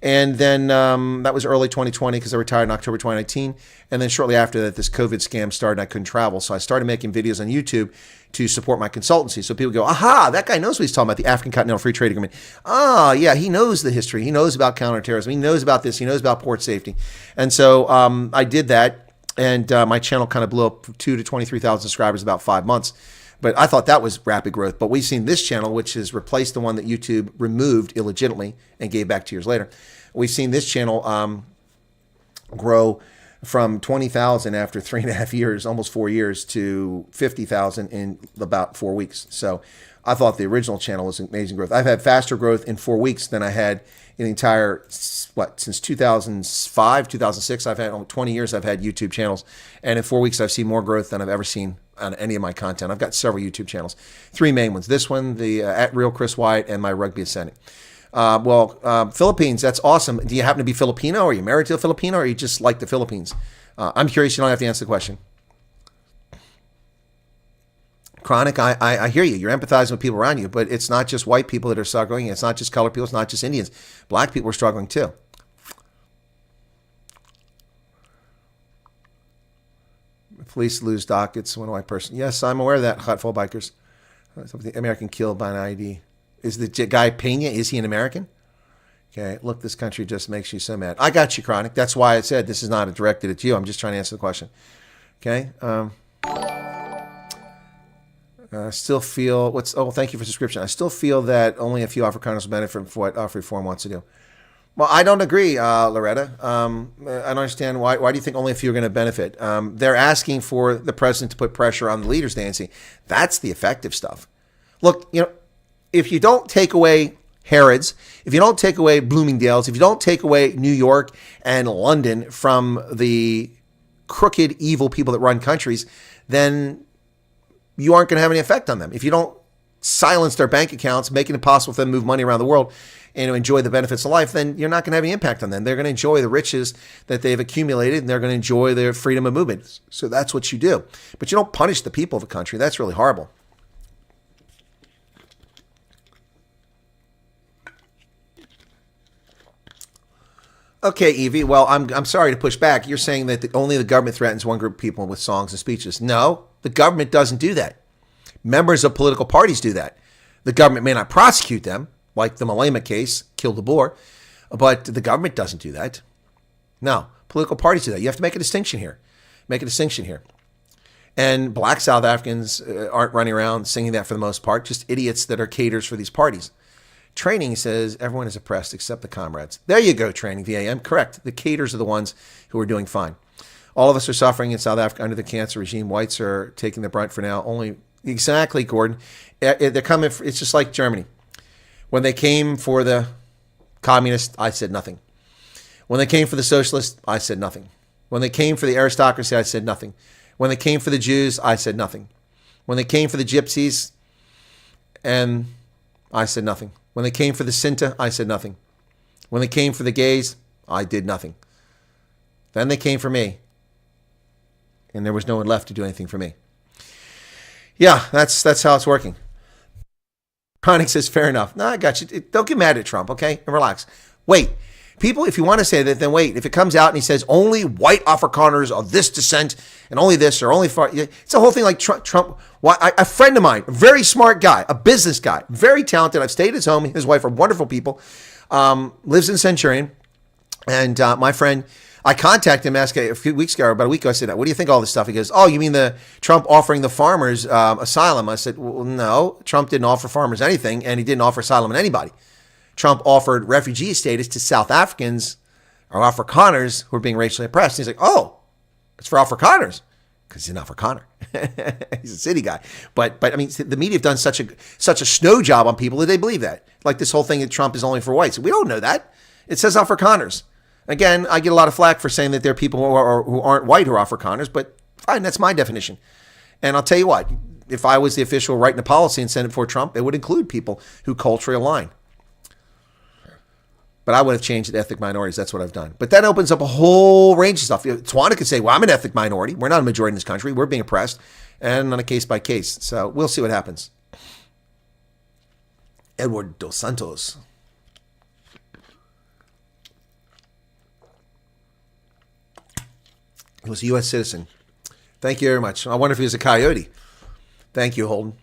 And then that was early 2020 because I retired in October 2019. And then shortly after that, this COVID scam started and I couldn't travel. So I started making videos on YouTube to support my consultancy. So people go, aha, that guy knows what he's talking about, the African Continental Free Trade Agreement. Ah, yeah, he knows the history. He knows about counterterrorism. He knows about this. He knows about port safety. And so I did that. And my channel kind of blew up from 2,000 to 23,000 subscribers in about 5 months. But I thought that was rapid growth. But we've seen this channel, which has replaced the one that YouTube removed illegitimately and gave back 2 years later. We've seen this channel grow from 20,000 after 3.5 years, almost 4 years, to 50,000 in about 4 weeks. So I thought the original channel was amazing growth. I've had faster growth in 4 weeks than I had in the entire, since 2005, 2006. I've had 20 years I've had YouTube channels. And in 4 weeks, I've seen more growth than I've ever seen on any of my content. I've got several YouTube channels. 3 main ones. This one, the at Real Chris Wyatt, and my Rugby Ascending. Philippines, that's awesome. Do you happen to be Filipino? Are you married to a Filipino, or you just like the Philippines? I'm curious. You don't have to answer the question. Chronic, I hear you. You're empathizing with people around you, but it's not just white people that are struggling. It's not just colored people. It's not just Indians. Black people are struggling too. Police lose dockets when a white person. Yes, I'm aware of that. Hotful bikers. The American killed by an ID. Is the guy Pena, is he an American? Okay, look, this country just makes you so mad. I got you, Chronic. That's why I said this is not directed at you. I'm just trying to answer the question. Okay. Still feel, thank you for subscription. I still feel that only a few Afrikaners will benefit from what Off Reform wants to do. Well, I don't agree, Loretta. I don't understand why do you think only a few are going to benefit? They're asking for the president to put pressure on the leaders, Nancy. That's the effective stuff. Look, if you don't take away Harrods, if you don't take away Bloomingdale's, if you don't take away New York and London from the crooked, evil people that run countries, then you aren't going to have any effect on them. If you don't silence their bank accounts, making it possible for them to move money around the world and to enjoy the benefits of life, then you're not going to have any impact on them. They're going to enjoy the riches that they've accumulated, and they're going to enjoy their freedom of movement. So that's what you do. But you don't punish the people of the country. That's really horrible. Okay, Evie. Well, I'm sorry to push back. You're saying that only the government threatens one group of people with songs and speeches. No, the government doesn't do that. Members of political parties do that. The government may not prosecute them, like the Malema case, Kill the Boer, but the government doesn't do that. No, political parties do that. You have to make a distinction here. And black South Africans aren't running around singing that for the most part, just idiots that are caters for these parties. Training says everyone is oppressed except the comrades. There you go, Training VAM. Correct. The caters are the ones who are doing fine. All of us are suffering in South Africa under the cancer regime. Whites are taking the brunt for now. Only exactly, Gordon. They're coming. It's just like Germany. When they came for the communists, I said nothing. When they came for the socialists, I said nothing. When they came for the aristocracy, I said nothing. When they came for the Jews, I said nothing. When they came for the gypsies, and I said nothing. When they came for the Sinti, I said nothing. When they came for the gays, I did nothing. Then they came for me, and there was no one left to do anything for me. Yeah, that's how it's working. Chronic says, fair enough. No, I got you. Don't get mad at Trump, okay? And relax. Wait. People, if you want to say that, then wait. If it comes out and he says only white Afrikaners of this descent and only this or only far, it's a whole thing like Trump. A friend of mine, a very smart guy, a business guy, very talented. I've stayed at his home. His wife are wonderful people. Lives in Centurion. And my friend, I contacted him, asked a few weeks ago, or about a week ago, I said, what do you think of all this stuff? He goes, oh, you mean the Trump offering the farmers asylum? I said, well, no, Trump didn't offer farmers anything, and he didn't offer asylum to anybody. Trump offered refugee status to South Africans or Afrikaners who are being racially oppressed. He's like, oh, it's for Afrikaners because he's an Afrikaner. He's a city guy. But I mean, the media have done such a snow job on people that they believe that. Like this whole thing that Trump is only for whites. We don't know that. It says Afrikaners. Again, I get a lot of flack for saying that there are people who aren't white who are Afrikaners, but fine, that's my definition. And I'll tell you what, if I was the official writing a policy and send it for Trump, it would include people who culturally align. But I would have changed it to ethnic minorities. That's what I've done. But that opens up a whole range of stuff. Tawana could say, well, I'm an ethnic minority. We're not a majority in this country. We're being oppressed. And on a case by case. So we'll see what happens. Edward Dos Santos. He was a U.S. citizen. Thank you very much. I wonder if he was a coyote. Thank you, Holden.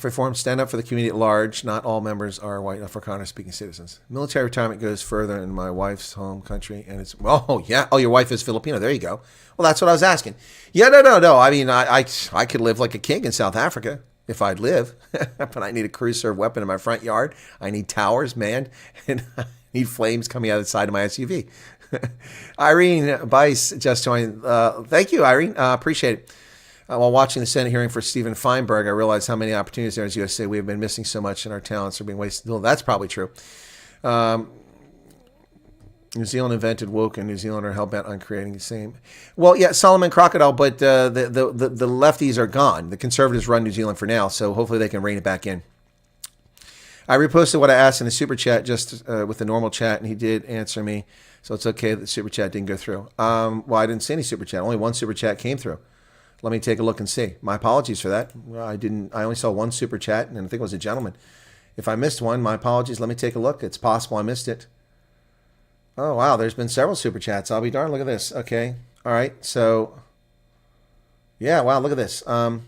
Reform, stand up for the community at large. Not all members are white Afrikaner-speaking citizens. Military retirement goes further in my wife's home country, and it's your wife is Filipino. There you go. Well, that's what I was asking. Yeah, no. I mean, I could live like a king in South Africa if I'd live, but I need a cruise-serve weapon in my front yard. I need towers manned, and I need flames coming out of the side of my SUV. Irene Bice just joined. Thank you, Irene. Appreciate it. While watching the Senate hearing for Stephen Feinberg, I realized how many opportunities there is USA. We have been missing so much, and our talents are being wasted. Well, that's probably true. New Zealand invented woke, and New Zealand are hell-bent on creating the same. Well, yeah, Solomon Crocodile, but the lefties are gone. The conservatives run New Zealand for now, so hopefully they can rein it back in. I reposted what I asked in the super chat just with the normal chat, and he did answer me, so it's okay that the super chat didn't go through. Well, I didn't see any super chat. Only one super chat came through. Let me take a look and see. My apologies for that. I only saw one super chat, and I think it was a gentleman. If I missed one, my apologies. Let me take a look. It's possible I missed it. Oh, wow. There's been several super chats. I'll be darned. Look at this. Okay. All right. So, yeah. Wow. Look at this. I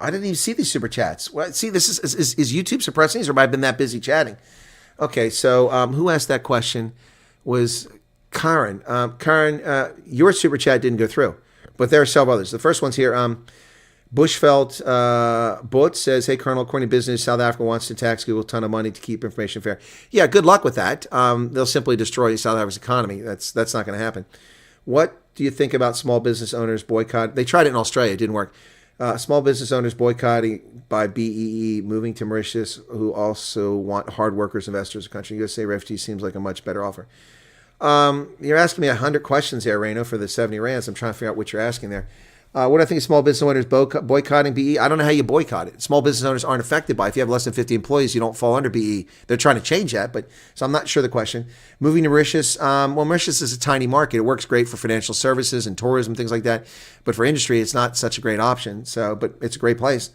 didn't even see these super chats. Well, see, this is YouTube suppressing these, or have I been that busy chatting? Okay. So, who asked that question was Karen. Karen, your super chat didn't go through. But there are several others. The first one's here. Bushfelt Boot says, hey, Colonel, according to business, South Africa wants to tax Google a ton of money to keep information fair. Yeah, good luck with that. They'll simply destroy South Africa's economy. That's not going to happen. What do you think about small business owners boycott? They tried it in Australia. It didn't work. Small business owners boycotting by BEE, moving to Mauritius, who also want hard workers, investors, a country. USA refugee seems like a much better offer. You're asking me 100 questions there, Reno, for the 70 rands. I'm trying to figure out what you're asking there. What do I think of small business owners boycotting BE? I don't know how you boycott it. Small business owners aren't affected by it. If you have less than 50 employees, you don't fall under BE. They're trying to change that, so I'm not sure the question. Moving to Mauritius, Mauritius is a tiny market. It works great for financial services and tourism, things like that. But for industry, it's not such a great option. But it's a great place.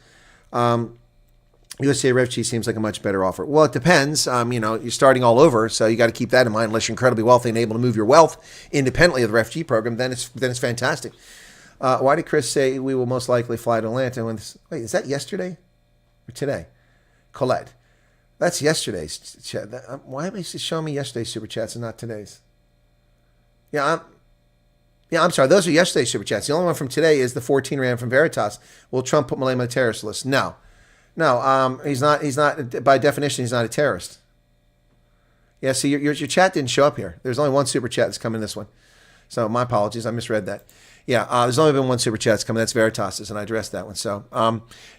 USA refugee seems like a much better offer. Well, it depends. You're starting all over, so you got to keep that in mind. Unless you're incredibly wealthy and able to move your wealth independently of the refugee program, then it's fantastic. Why did Chris say we will most likely fly to Atlanta? Wait, is that yesterday or today? Colette, that's yesterday's chat. Why am I showing me yesterday's super chats and not today's? I'm sorry. Those are yesterday's super chats. The only one from today is the 14 rand from Veritas. Will Trump put Malema on the terrorist list? No, he's not. By definition, he's not a terrorist. Yeah, see, your chat didn't show up here. There's only one super chat that's coming in this one. So my apologies. I misread that. Yeah, there's only been one super chat that's coming. That's Veritas's, and I addressed that one. So,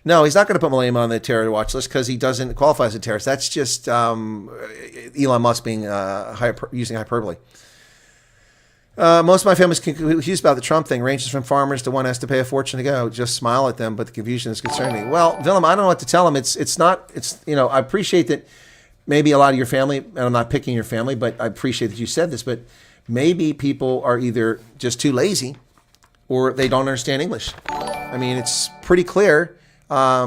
no, he's not going to put Millennium on the terror watch list because he doesn't qualify as a terrorist. That's just Elon Musk being using hyperbole. Most of my family's confused about the Trump thing. Ranges from farmers to one has to pay a fortune to go. Just smile at them, but the confusion is concerning me. Well, Willem, I don't know what to tell them. I appreciate that maybe a lot of your family, and I'm not picking your family, but I appreciate that you said this, but maybe people are either just too lazy or they don't understand English. I mean, it's pretty clear. I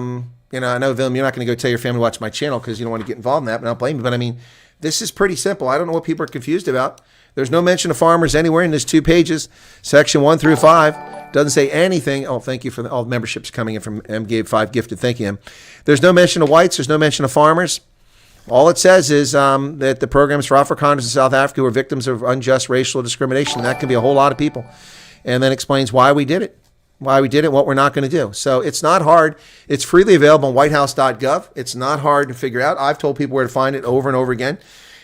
know, Willem, you're not going to go tell your family to watch my channel because you don't want to get involved in that, but I don't blame you. But I mean, this is pretty simple. I don't know what people are confused about. There's no mention of farmers anywhere in these 2 pages, section 1 through 5. Doesn't say anything. Oh, thank you for all the memberships coming in from M5 Gifted. Thank you, M. There's no mention of whites. There's no mention of farmers. All it says is that the programs for Afrikaners in South Africa were victims of unjust racial discrimination. That can be a whole lot of people. And then explains why we did it, what we're not going to do. So it's not hard. It's freely available on whitehouse.gov. It's not hard to figure out. I've told people where to find it over and over again.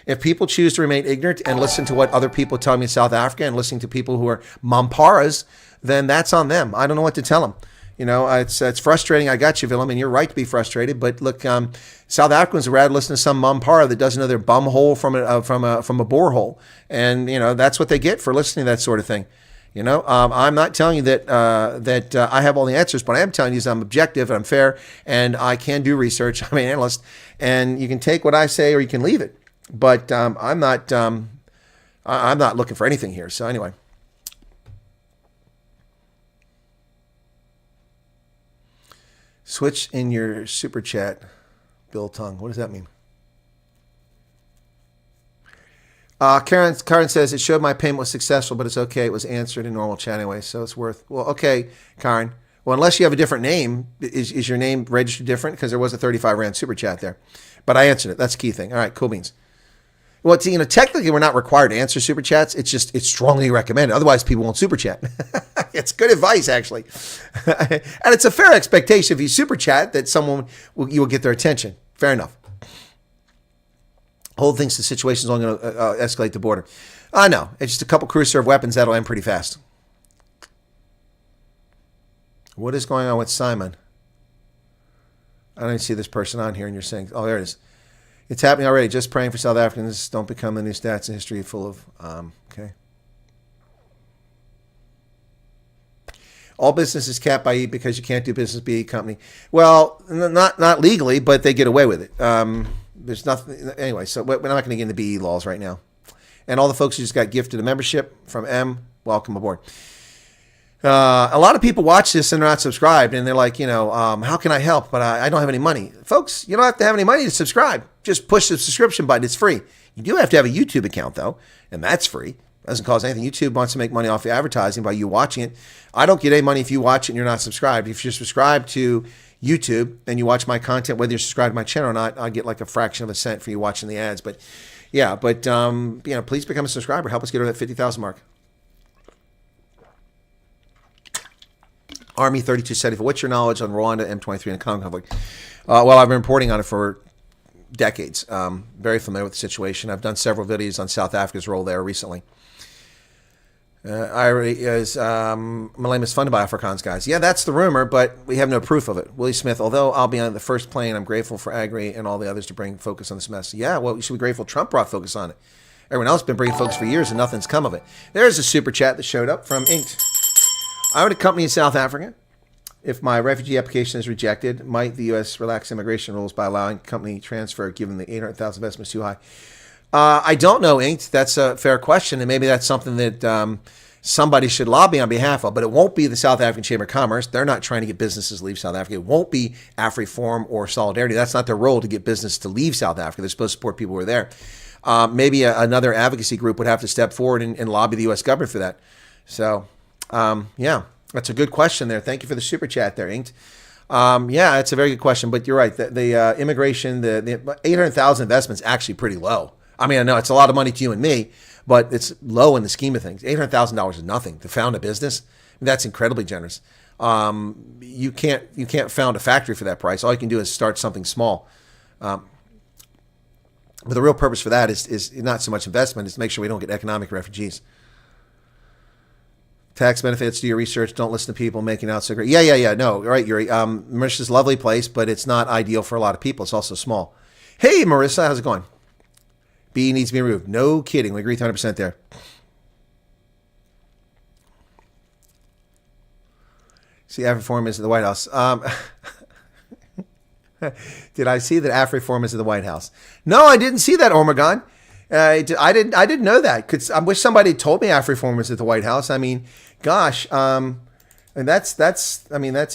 If people choose to remain ignorant and listen to what other people tell me in South Africa and listening to people who are mamparas, then that's on them. I don't know what to tell them. It's frustrating. I got you, Willem, and you're right to be frustrated. But look, South Africans would rather listen to some mampara that doesn't know their bum hole from a borehole, and that's what they get for listening to that sort of thing. I'm not telling you that I have all the answers, but I am telling you is I'm objective and I'm fair, and I can do research. I'm an analyst, and you can take what I say or you can leave it. But I'm not looking for anything here. So anyway. Switch in your super chat, Bill Tongue. What does that mean? Karen says, it showed my payment was successful, but it's okay. It was answered in normal chat anyway, so it's worth. Well, okay, Karen. Well, unless you have a different name, is your name registered different? Because there was a 35 Rand super chat there. But I answered it. That's the key thing. All right, cool beans. Well, technically we're not required to answer super chats. It's strongly recommended. Otherwise, people won't super chat. It's good advice, actually. And it's a fair expectation if you super chat that you will get their attention. Fair enough. Whole thinks the situation is only going to escalate the border. I know. It's just a couple crew serve weapons. That'll end pretty fast. What is going on with Simon? I don't even see this person on here, and you're saying, oh, there it is. It's happening already. Just praying for South Africans don't become the new stats in history full of, okay. All business is capped by E because you can't do business with BE company. Well, not legally, but they get away with it. There's nothing, anyway, so we're not going to get into BE laws right now. And all the folks who just got gifted a membership from M, welcome aboard. A lot of people watch this and they're not subscribed, and they're like, how can I help? But I don't have any money. Folks, you don't have to have any money to subscribe. Just push the subscription button. It's free. You do have to have a YouTube account, though, and that's free. Doesn't cost anything. YouTube wants to make money off the advertising by you watching it. I don't get any money if you watch it and you're not subscribed. If you're subscribed to YouTube and you watch my content, whether you're subscribed to my channel or not, I get like a fraction of a cent for you watching the ads. But yeah, please become a subscriber. Help us get over that 50,000 mark. Army 3274. What's your knowledge on Rwanda, M23, and the Congo conflict? Well, I've been reporting on it for decades. Very familiar with the situation. I've done several videos on South Africa's role there recently. Malema is funded by Afrikaans guys. Yeah, that's the rumor, but we have no proof of it. Willie Smith, although I'll be on the first plane, I'm grateful for Agri and all the others to bring focus on this mess. Yeah, well, you should be grateful Trump brought focus on it. Everyone else has been bringing focus for years and nothing's come of it. There's a super chat that showed up from Inked. I own a company in South Africa. If my refugee application is rejected, might the U.S. relax immigration rules by allowing company transfer given the 800,000 investment is too high? I don't know, Inked. That's a fair question, and maybe that's something that somebody should lobby on behalf of, but it won't be the South African Chamber of Commerce. They're not trying to get businesses to leave South Africa. It won't be AfriForum or Solidarity. That's not their role to get business to leave South Africa. They're supposed to support people who are there. Maybe another advocacy group would have to step forward and lobby the U.S. government for that. So, yeah, that's a good question there. Thank you for the super chat there, Inked. Yeah, it's a very good question, but you're right. The immigration, the 800,000 investment is actually pretty low. I mean, I know it's a lot of money to you and me, but it's low in the scheme of things. $800,000 is nothing to found a business. That's incredibly generous. You can't found a factory for that price. All you can do is start something small. But the real purpose for that is not so much investment, is to make sure we don't get economic refugees. Tax benefits, do your research, don't listen to people making out so great. Yeah. No, right, Yuri. Mauritius is a lovely place, but it's not ideal for a lot of people. It's also small. Hey, Marissa, how's it going? B needs to be removed. No kidding. We agree 100% there. See, AfriForum is in the White House. Did I see that AfriForum is in the White House? No, I didn't see that, Ormagon. I didn't know that. I wish somebody had told me AfriForum was at the White House. I mean, gosh, and that's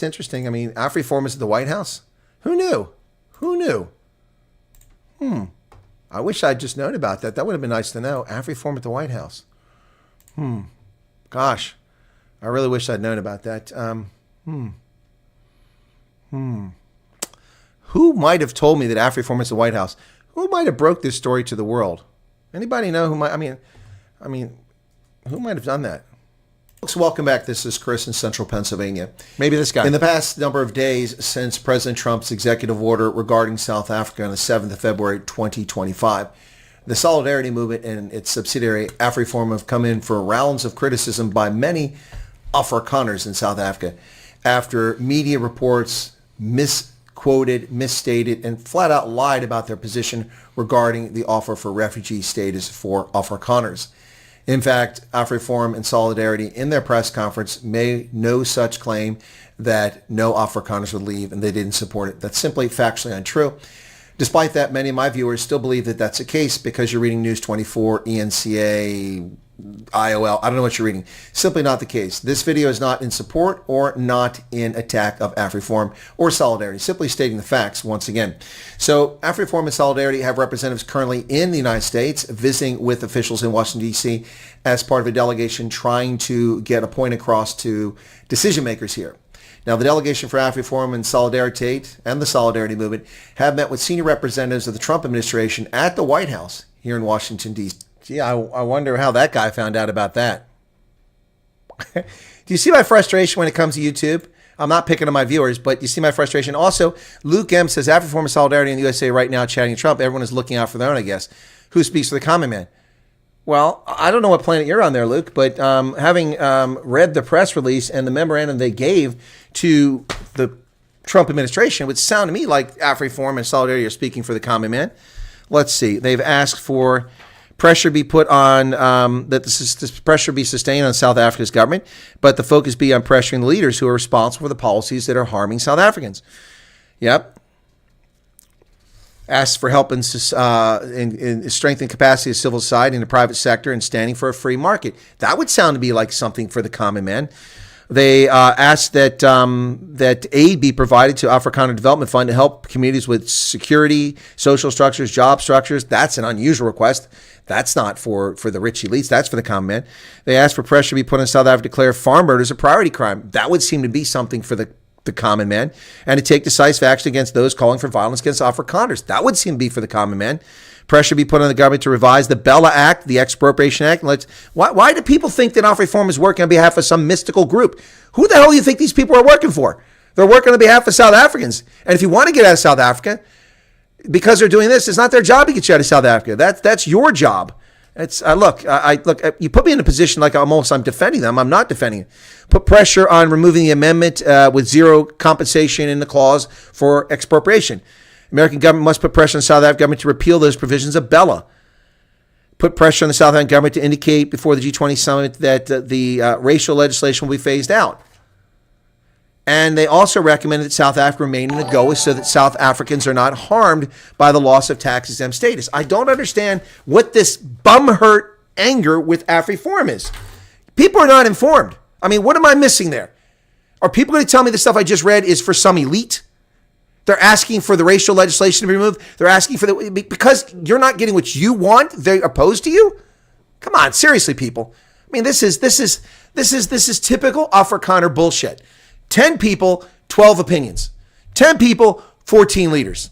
interesting. I mean, AfriForum is at the White House. Who knew? I wish I'd just known about that. That would have been nice to know. AfriForum at the White House. Gosh, I really wish I'd known about that. Who might have told me that AfriForum is the White House? Who might have broke this story to the world? Anybody know who might? I mean, who might have done that? Folks, welcome back. This is Chris in Central Pennsylvania. Maybe this guy. In the past number of days since President Trump's executive order regarding South Africa on the 7th of February, 2025, the Solidarity Movement and its subsidiary AfriForum have come in for rounds of criticism by many Afrikaners in South Africa after media reports misquoted, misstated, and flat out lied about their position regarding the offer for refugee status for Afrikaners. In fact, AfriForum and Solidarity in their press conference made no such claim that no Afrikaners would leave and they didn't support it. That's simply factually untrue. Despite that, many of my viewers still believe that that's the case because you're reading News 24, ENCA, IOL. I don't know what you're reading. Simply not the case. This video is not in support or not in attack of AfriForum or Solidarity, simply stating the facts once again. So AfriForum and Solidarity have representatives currently in the United States visiting with officials in Washington, D.C. as part of a delegation trying to get a point across to decision makers here. Now, the delegation for AfriForum and Solidarity and the Solidarity Movement have met with senior representatives of the Trump administration at the White House here in Washington, D.C. Gee, I wonder how that guy found out about that. Do you see my frustration when it comes to YouTube? I'm not picking on my viewers, but you see my frustration. Also, Luke M. says, AfriForum and Solidarity in the USA right now chatting Trump. Everyone is looking out for their own, I guess. Who speaks for the common man? Well, I don't know what planet you're on there, Luke, but having read the press release and the memorandum they gave to the Trump administration, it would sound to me like AfriForum and Solidarity are speaking for the common man. Let's see. They've asked for pressure be put on, that this pressure be sustained on South Africa's government, but the focus be on pressuring the leaders who are responsible for the policies that are harming South Africans. Yep. Asked for help in strengthening capacity of civil society in the private sector and standing for a free market. That would sound to be like something for the common man. They asked that aid be provided to Afrikaner Development Fund to help communities with security, social structures, job structures. That's an unusual request. That's not for the rich elites. That's for the common man. They asked for pressure to be put on South Africa to declare farm murder as a priority crime. That would seem to be something for the common man. And to take decisive action against those calling for violence against Afrikaners. That would seem to be for the common man. Pressure be put on the government to revise the Bella Act, the Expropriation Act. Why do people think that AfriForum is working on behalf of some mystical group? Who the hell do you think these people are working for? They're working on behalf of South Africans. And if you want to get out of South Africa, because they're doing this, it's not their job to get you out of South Africa. That's your job. It's look. You put me in a position like I'm defending them. I'm not defending it. Put pressure on removing the amendment with zero compensation in the clause for expropriation. American government must put pressure on the South African government to repeal those provisions of Bella. Put pressure on the South African government to indicate before the G20 summit that the racial legislation will be phased out. And they also recommended that South Africa remain in the AGOA so that South Africans are not harmed by the loss of tax-exempt status. I don't understand what this bum-hurt anger with AfriForum is. People are not informed. I mean, what am I missing there? Are people going to tell me the stuff I just read is for some elite? They're asking for the racial legislation to be removed. They're asking for because you're not getting what you want, they're opposed to you? Come on, seriously, people. I mean, this is typical Afrikaner bullshit. 10 people, 12 opinions. 10 people, 14 leaders.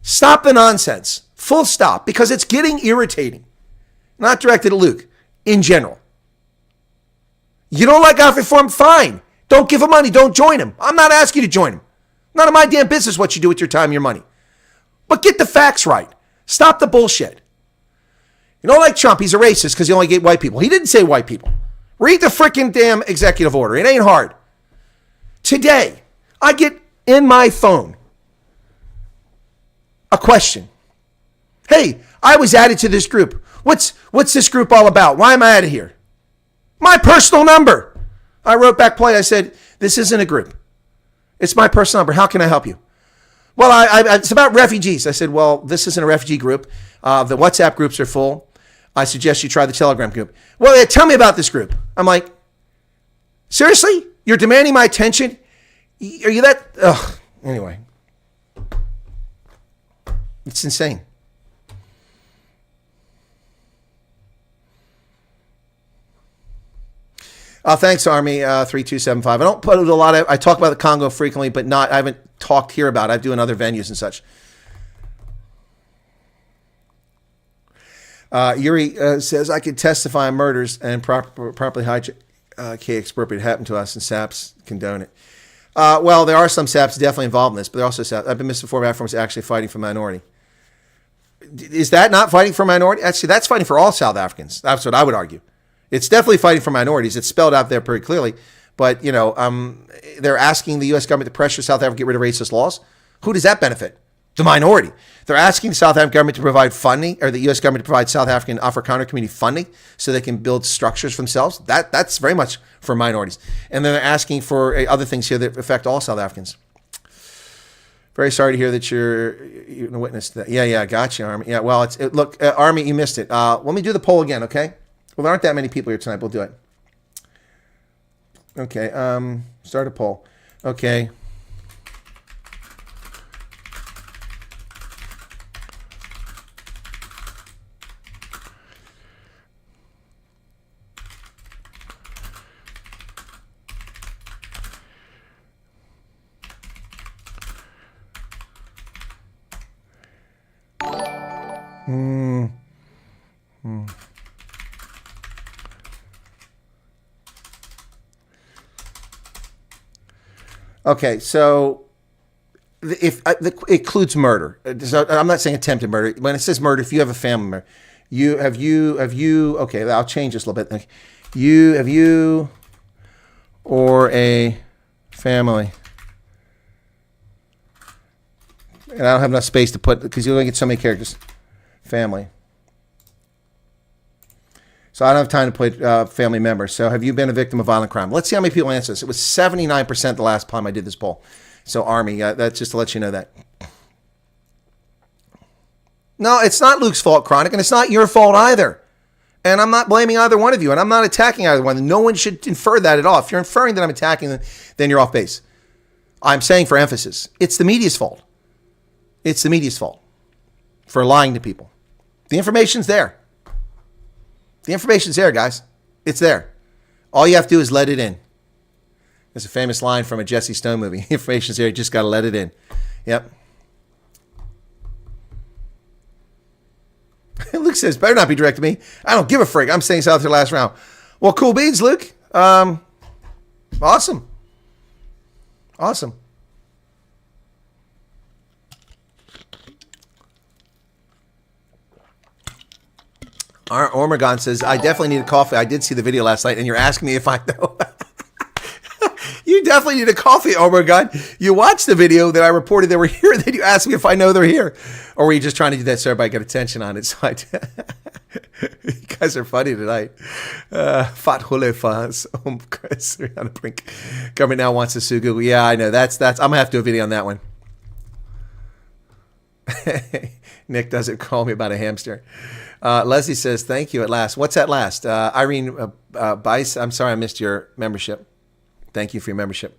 Stop the nonsense. Full stop. Because it's getting irritating. Not directed at Luke. In general. You don't like AfriForum? Fine. Don't give him money. Don't join him. I'm not asking you to join him. None of my damn business what you do with your time and your money. But get the facts right. Stop the bullshit. You don't like Trump. He's a racist because he only gave white people. He didn't say white people. Read the freaking damn executive order. It ain't hard. Today, I get in my phone a question. Hey, I was added to this group. What's this group all about? Why am I added here? My personal number. I wrote back polite. I said, this isn't a group. It's my personal number. How can I help you? Well, it's about refugees. I said, well, this isn't a refugee group. The WhatsApp groups are full. I suggest you try the Telegram group. Well, yeah, tell me about this group. I'm like, seriously? You're demanding my attention? Are you that? Ugh. Anyway. It's insane. Thanks, Army 3275. I don't put a lot of. I talk about the Congo frequently, but I haven't talked here about it. I do in other venues and such. Yuri says I could testify on murders and properly hijack expropriate happened to us, and SAPs condone it. Well, there are some SAPs definitely involved in this, but there are also SAPs. I've been misinformed. Africans actually fighting for minority. Is that not fighting for minority? Actually, that's fighting for all South Africans. That's what I would argue. It's definitely fighting for minorities. It's spelled out there pretty clearly. But, they're asking the U.S. government to pressure South Africa to get rid of racist laws. Who does that benefit? The minority. They're asking the South African government to provide funding, or the U.S. government to provide South African Afrikaner community funding so they can build structures for themselves. That's very much for minorities. And then they're asking for other things here that affect all South Africans. Very sorry to hear that you're a witness to that. Yeah, gotcha, Army. Yeah, well, look, Army, you missed it. Let me do the poll again, okay? Well, there aren't that many people here tonight. We'll do it. Okay, start a poll. Okay. Okay, so if it includes murder, so I'm not saying attempted murder. When it says murder, if you have a family member, have you? Okay, I'll change this a little bit. Have you or a family? And I don't have enough space to put because you only get so many characters. Family. So I don't have time to put family members. So have you been a victim of violent crime? Let's see how many people answer this. It was 79% the last time I did this poll. So Army, that's just to let you know that. No, it's not Luke's fault, Chronic, and it's not your fault either. And I'm not blaming either one of you, and I'm not attacking either one. No one should infer that at all. If you're inferring that I'm attacking them, then you're off base. I'm saying for emphasis, it's the media's fault. It's the media's fault for lying to people. The information's there. The information's there, guys. It's there. All you have to do is let it in. There's a famous line from a Jesse Stone movie. The information's there. You just got to let it in. Yep. Luke says, better not be direct to me. I don't give a frig. I'm staying south to the last round. Well, cool beans, Luke. Awesome. Awesome. Ormagon says, I definitely need a coffee. I did see the video last night, and you're asking me if I know. You definitely need a coffee, Ormagon. You watched the video that I reported they were here, then you asked me if I know they're here. Or were you just trying to do that so everybody got attention on it? So you guys are funny tonight. Fat hule fans. Chris, on the brink. Government now wants to sue Google. Yeah, I know. That's. I'm going to have to do a video on that one. Nick doesn't call me about a hamster. Leslie says, thank you at last. What's at last? Irene Bice, I'm sorry I missed your membership. Thank you for your membership.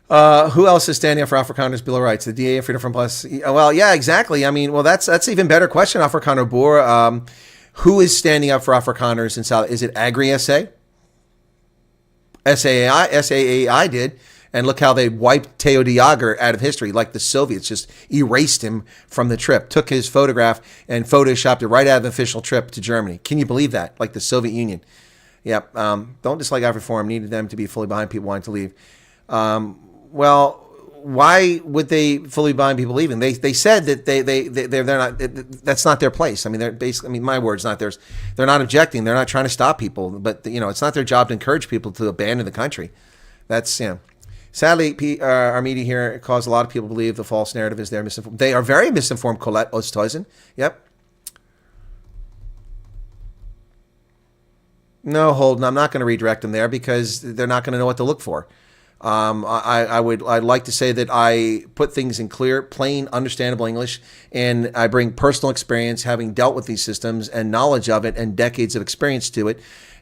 Who else is standing up for Afrikaners' Bill of Rights? The DA, Freedom from Plus? Well, yeah, exactly. I mean, well, that's an even better question, Afrikaner Boer. Who is standing up for Afrikaners in South? Is it Agri-SA? SAAI did. And look how they wiped Theo de Jager out of history, like the Soviets just erased him from the trip, took his photograph and photoshopped it right out of the official trip to Germany. Can you believe that? Like the Soviet Union. Yep. Don't dislike AfriForum. Needed them to be fully behind people wanting to leave. Well, why would they fully blind people leaving? They said that they're not. That's not their place. I mean, they're basically. I mean, my words, not theirs. They're not objecting. They're not trying to stop people. But it's not their job to encourage people to abandon the country. That's Sadly, our media here caused a lot of people to believe the false narrative is they're misinformed. They are very misinformed. Colette Oosthuizen. Yep. No, Holden, I'm not going to redirect them there because they're not going to know what to look for. I'd like to say that I put things in clear, plain, understandable English, and I bring personal experience, having dealt with these systems and knowledge of it and decades of experience to it.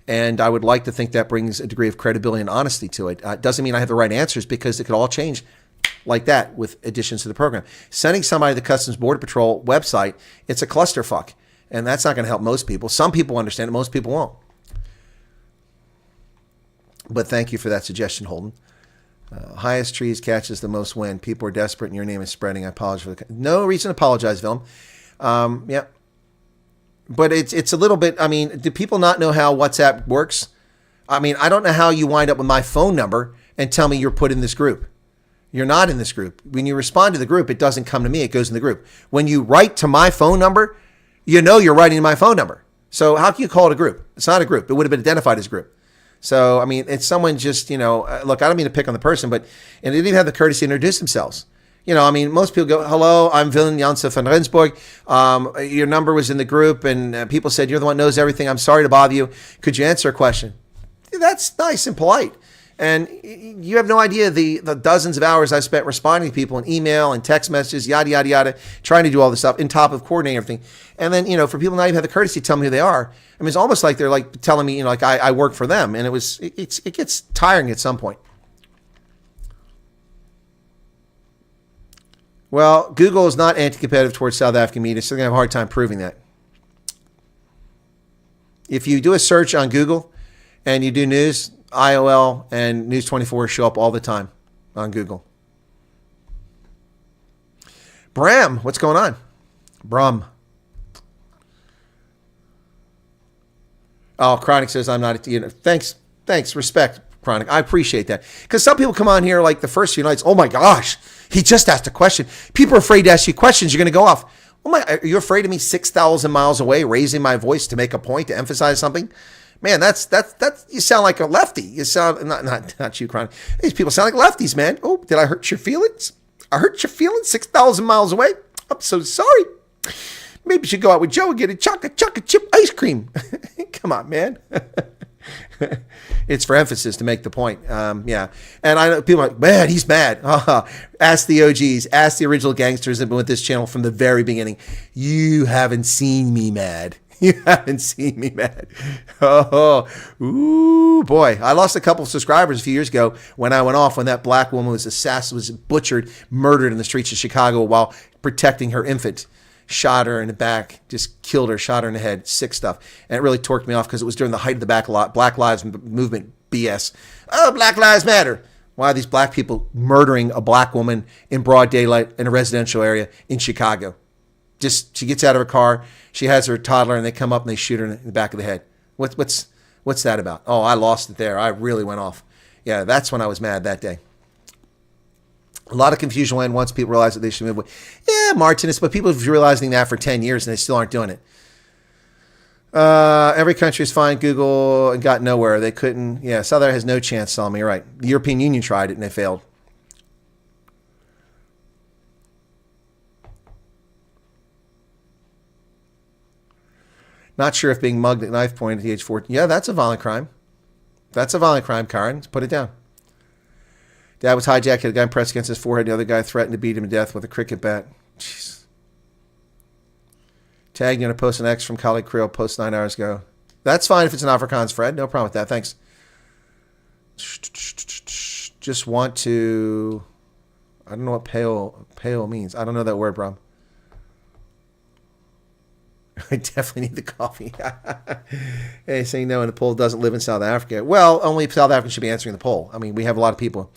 And I would like to think that brings a degree of credibility and honesty to it. It doesn't mean I have the right answers because it could all change like that with additions to the program. Sending somebody to the Customs Border Patrol website, it's a clusterfuck. And that's not going to help most people. Some people understand it, most people won't. But thank you for that suggestion, Holden. Highest trees catches the most wind. People are desperate and your name is spreading. I apologize for the... No reason to apologize, Willem. Yeah. But it's a little bit... I mean, do people not know how WhatsApp works? I mean, I don't know how you wind up with my phone number and tell me you're put in this group. You're not in this group. When you respond to the group, it doesn't come to me. It goes in the group. When you write to my phone number, you know you're writing to my phone number. So how can you call it a group? It's not a group. It would have been identified as a group. So, I mean, it's someone just, look, I don't mean to pick on the person, but and they didn't even have the courtesy to introduce themselves. I mean, most people go, hello, I'm Willem Janssen van Rensburg. Your number was in the group and people said, you're the one who knows everything. I'm sorry to bother you. Could you answer a question? That's nice and polite. And you have no idea the dozens of hours I spent responding to people in email and text messages, yada, yada, yada, trying to do all this stuff, on top of coordinating everything. And then, for people not even have the courtesy to tell me who they are, I mean, it's almost like they're like telling me, like I work for them. And it gets tiring at some point. Well, Google is not anti-competitive towards South African media, so they're going to have a hard time proving that. If you do a search on Google and you do news, IOL and News 24 show up all the time on Google. Bram, what's going on? Brum. Oh, Chronic says I'm not, thanks, respect, Chronic. I appreciate that. Because some people come on here like the first few nights, oh my gosh, he just asked a question. People are afraid to ask you questions. You're going to go off. Oh my, are you afraid of me 6,000 miles away, raising my voice to make a point, to emphasize something? Man, that's you sound like a lefty. You sound not you, Chronic. These people sound like lefties, man. Oh, did I hurt your feelings? I hurt your feelings 6,000 miles away. I'm so sorry. Maybe you should go out with Joe and get a chocolate chip ice cream. Come on, man. It's for emphasis to make the point. Yeah. And I know people are like, man, he's mad. Ask the OGs, ask the original gangsters that have been with this channel from the very beginning. You haven't seen me mad. You haven't seen me mad. Oh, ooh, boy. I lost a couple of subscribers a few years ago when I went off when that black woman was butchered, murdered in the streets of Chicago while protecting her infant. Shot her in the back, just killed her, shot her in the head, sick stuff. And it really torqued me off because it was during the height of the Black Lives Movement BS. Oh, Black Lives Matter. Why are these black people murdering a black woman in broad daylight in a residential area in Chicago? Just, she gets out of her car, she has her toddler, and they come up and they shoot her in the back of the head. What's that about? Oh, I lost it there. I really went off. Yeah, that's when I was mad that day. A lot of confusion when once people realize that they should move away. Yeah, Martinez, but people have been realizing that for 10 years and they still aren't doing it. Every country is fine. Google got nowhere. They couldn't. Yeah, South Africa has no chance, Salmi. You're right. The European Union tried it and they failed. Not sure if being mugged at knife point at the age of 14. Yeah, that's a violent crime. That's a violent crime, Karen. Put it down. Dad was hijacked, had a gun pressed against his forehead. The other guy threatened to beat him to death with a cricket bat. Jeez. Tagged in a post an X from colleague Creole post 9 hours ago. That's fine if it's an Afrikaans, Fred. No problem with that. Thanks. Just want to... I don't know what pale means. I don't know that word, bro. I definitely need the coffee. Hey, saying no, and the poll doesn't live in South Africa. Well, only South Africans should be answering the poll. I mean, we have a lot of people.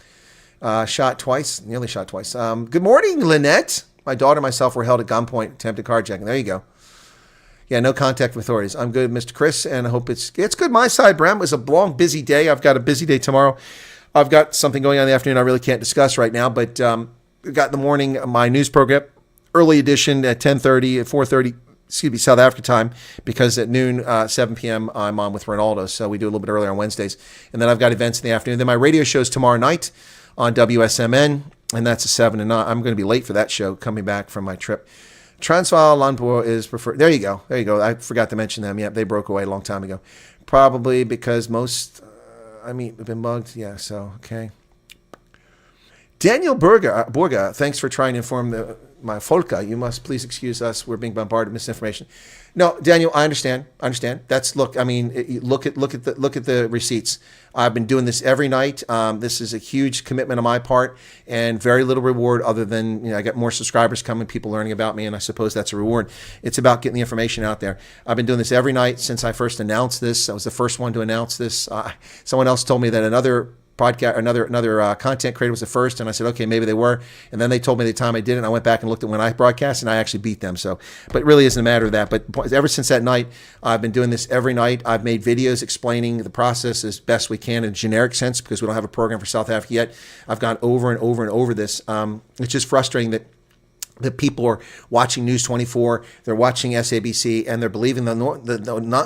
Shot twice, nearly shot twice. Good morning, Lynette. My daughter and myself were held at gunpoint, attempted carjacking. There you go. Yeah, no contact with authorities. I'm good, Mr. Chris, and I hope it's good. My side, Bram. It was a long, busy day. I've got a busy day tomorrow. I've got something going on in the afternoon I really can't discuss right now, but we've got in the morning my news program, early edition at 10:30, at 4:30, South Africa time, because at noon, 7 p.m., I'm on with Ronaldo, so we do a little bit earlier on Wednesdays. And then I've got events in the afternoon. Then my radio show's tomorrow night on WSMN, and that's a 7 to 9. I'm going to be late for that show, coming back from my trip. Transvaal Landboer is preferred. There you go. I forgot to mention them. Yeah, they broke away a long time ago. Probably because most... have been mugged. Yeah, so, okay. Daniel Borga, thanks for trying to inform my Folka. You must please excuse us. We're being bombarded with misinformation. No, Daniel, I understand. Look at the receipts. I've been doing this every night. This is a huge commitment on my part and very little reward other than, I get more subscribers coming, people learning about me, and I suppose that's a reward. It's about getting the information out there. I've been doing this every night since I first announced this. I was the first one to announce this. Someone else told me that another podcast, another content creator was the first, and I said, okay, maybe they were. And then they told me the time I did it, and I went back and looked at when I broadcast, and I actually beat them. So, but it really isn't a matter of that. But ever since that night, I've been doing this every night. I've made videos explaining the process as best we can in a generic sense because we don't have a program for South Africa yet. I've gone over and over and over this. It's just frustrating that people are watching News 24, they're watching SABC, and they're believing the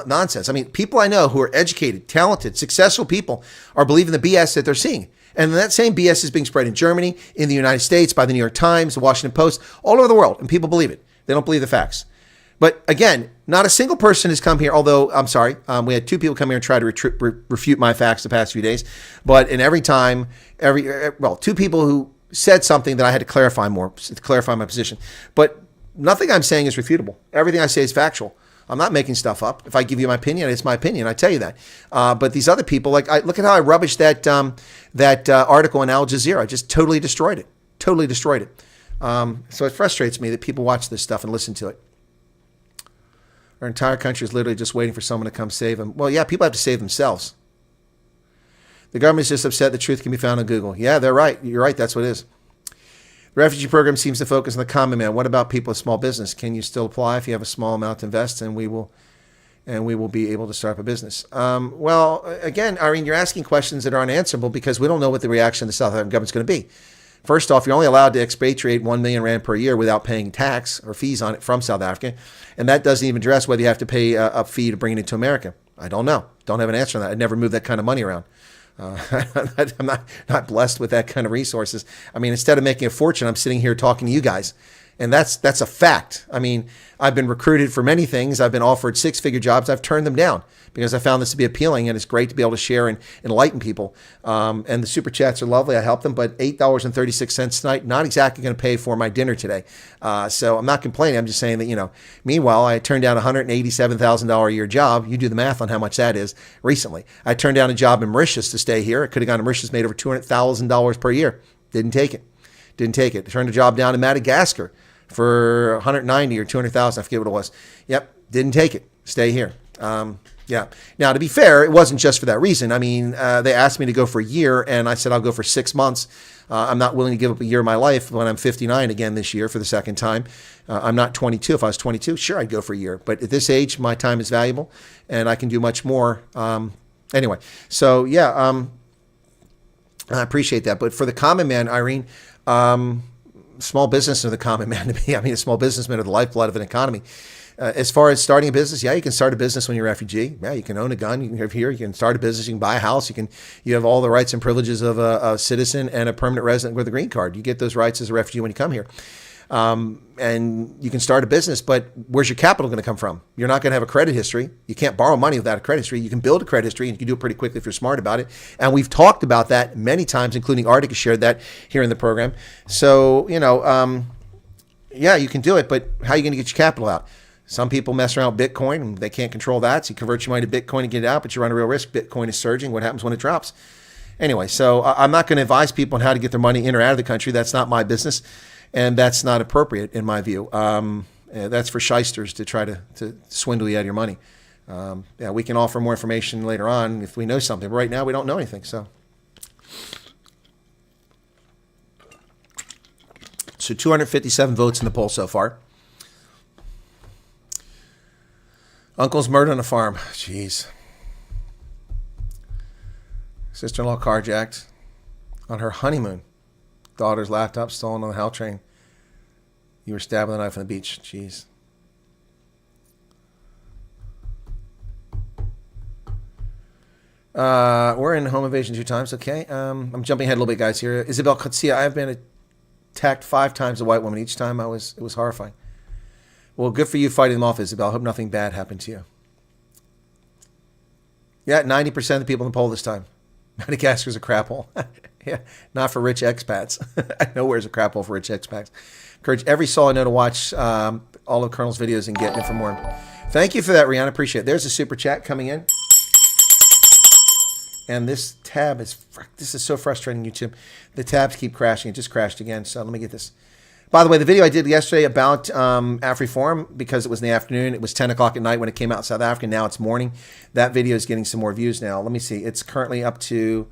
nonsense. I mean, people I know who are educated, talented, successful people are believing the BS that they're seeing. And that same BS is being spread in Germany, in the United States, by the New York Times, the Washington Post, all over the world, and people believe it. They don't believe the facts. But again, not a single person has come here, although, I'm sorry, we had 2 people come here and try to refute my facts the past few days. But in every time, 2 people who said something that I had to clarify more, to clarify my position. But nothing I'm saying is refutable. Everything I say is factual. I'm not making stuff up. If I give you my opinion, it's my opinion. I tell you that. But these other people, look at how I rubbished that article in Al Jazeera. I just totally destroyed it. So it frustrates me that people watch this stuff and listen to it. Our entire country is literally just waiting for someone to come save them. Well, yeah, people have to save themselves. The government's just upset the truth can be found on Google. Yeah, they're right. You're right. That's what it is. The refugee program seems to focus on the common man. What about people with small business? Can you still apply if you have a small amount to invest, and we will be able to start up a business? Well, again, Irene, you're asking questions that are unanswerable because we don't know what the reaction of the South African government's going to be. First off, you're only allowed to expatriate 1 million rand per year without paying tax or fees on it from South Africa, and that doesn't even address whether you have to pay a fee to bring it into America. I don't know. Don't have an answer on that. I'd never moved that kind of money around. I'm not blessed with that kind of resources. I mean, instead of making a fortune, I'm sitting here talking to you guys. And that's a fact. I mean, I've been recruited for many things. I've been offered 6-figure jobs. I've turned them down because I found this to be appealing, and it's great to be able to share and enlighten people. And the super chats are lovely. I help them, but $8.36 tonight, not exactly going to pay for my dinner today. So I'm not complaining. I'm just saying that, meanwhile, I turned down a $187,000 a year job. You do the math on how much that is recently. I turned down a job in Mauritius to stay here. I could have gone to Mauritius, made over $200,000 per year. Didn't take it. I turned a job down in Madagascar for 190 or 200,000. I forget what it was. Yep. Didn't take it. Stay here. Yeah. Now, to be fair, it wasn't just for that reason. I mean, they asked me to go for a year, and I said I'll go for 6 months. I'm not willing to give up a year of my life when I'm 59 again this year for the second time. I'm not 22. If I was 22, sure, I'd go for a year. But at this age, my time is valuable, and I can do much more. Anyway, so yeah, I appreciate that. But for the common man, Irene, small business are the common man to me. I mean, a small businessmen are the lifeblood of an economy. As far as starting a business, yeah, you can start a business when you're a refugee. Yeah, you can own a gun. You can live here. You can start a business. You can buy a house. You have all the rights and privileges of a citizen and a permanent resident with a green card. You get those rights as a refugee when you come here. And you can start a business, but where's your capital going to come from? You're not going to have a credit history. You can't borrow money without a credit history. You can build a credit history, and you can do it pretty quickly if you're smart about it. And we've talked about that many times, including Arctic has shared that here in the program. So, yeah, you can do it, but how are you going to get your capital out? Some people mess around with Bitcoin, and they can't control that. So you convert your money to Bitcoin and get it out, but you run a real risk. Bitcoin is surging. What happens when it drops? Anyway, so I'm not going to advise people on how to get their money in or out of the country. That's not my business. And that's not appropriate in my view. That's for shysters to try to swindle you out of your money. Yeah, we can offer more information later on if we know something. But right now, we don't know anything. So 257 votes in the poll so far. Uncle's murdered on a farm. Jeez. Sister-in-law carjacked. On her honeymoon. Daughter's laptop stolen on the Hell train. You were stabbed with a knife on the beach. Jeez. We're in home invasion 2 times. Okay. I'm jumping ahead a little bit, guys, here. Isabel Kotsia, I've been attacked 5 times, a white woman. Each time it was horrifying. Well, good for you fighting them off, Isabel. I hope nothing bad happened to you. Yeah, 90% of the people in the poll this time. Madagascar's a crap hole. Yeah, not for rich expats. Nowhere's a crap hole for rich expats. Encourage every soul I know to watch all of Colonel's videos and get informed. Thank you for that, Rihanna. Appreciate it. There's a super chat coming in. And this tab is so frustrating, YouTube. The tabs keep crashing. It just crashed again. So let me get this. By the way, the video I did yesterday about AfriForum, because it was in the afternoon, it was 10 o'clock at night when it came out in South Africa. Now it's morning. That video is getting some more views now. Let me see. It's currently up to,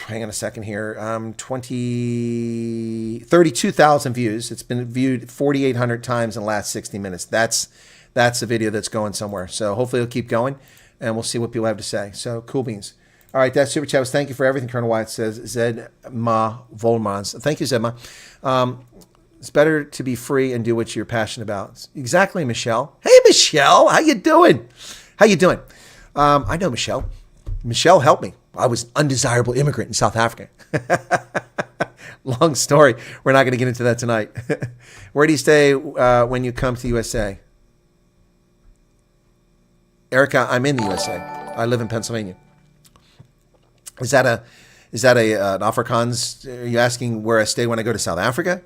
hang on a second here, 32,000 views. It's been viewed 4,800 times in the last 60 minutes. That's a video that's going somewhere. So hopefully it'll keep going, and we'll see what people have to say. So cool beans. All right, that super chat was thank you for everything, Colonel Wyatt says. Zedma Volmans. Thank you, Zedma. It's better to be free and do what you're passionate about. Exactly, Michelle. Hey, Michelle. How you doing? How you doing? I know Michelle. Michelle helped me. I was an undesirable immigrant in South Africa. Long story. We're not going to get into that tonight. Where do you stay when you come to the USA? Erica, I'm in the USA. I live in Pennsylvania. Is that an Afrikaans? Are you asking where I stay when I go to South Africa?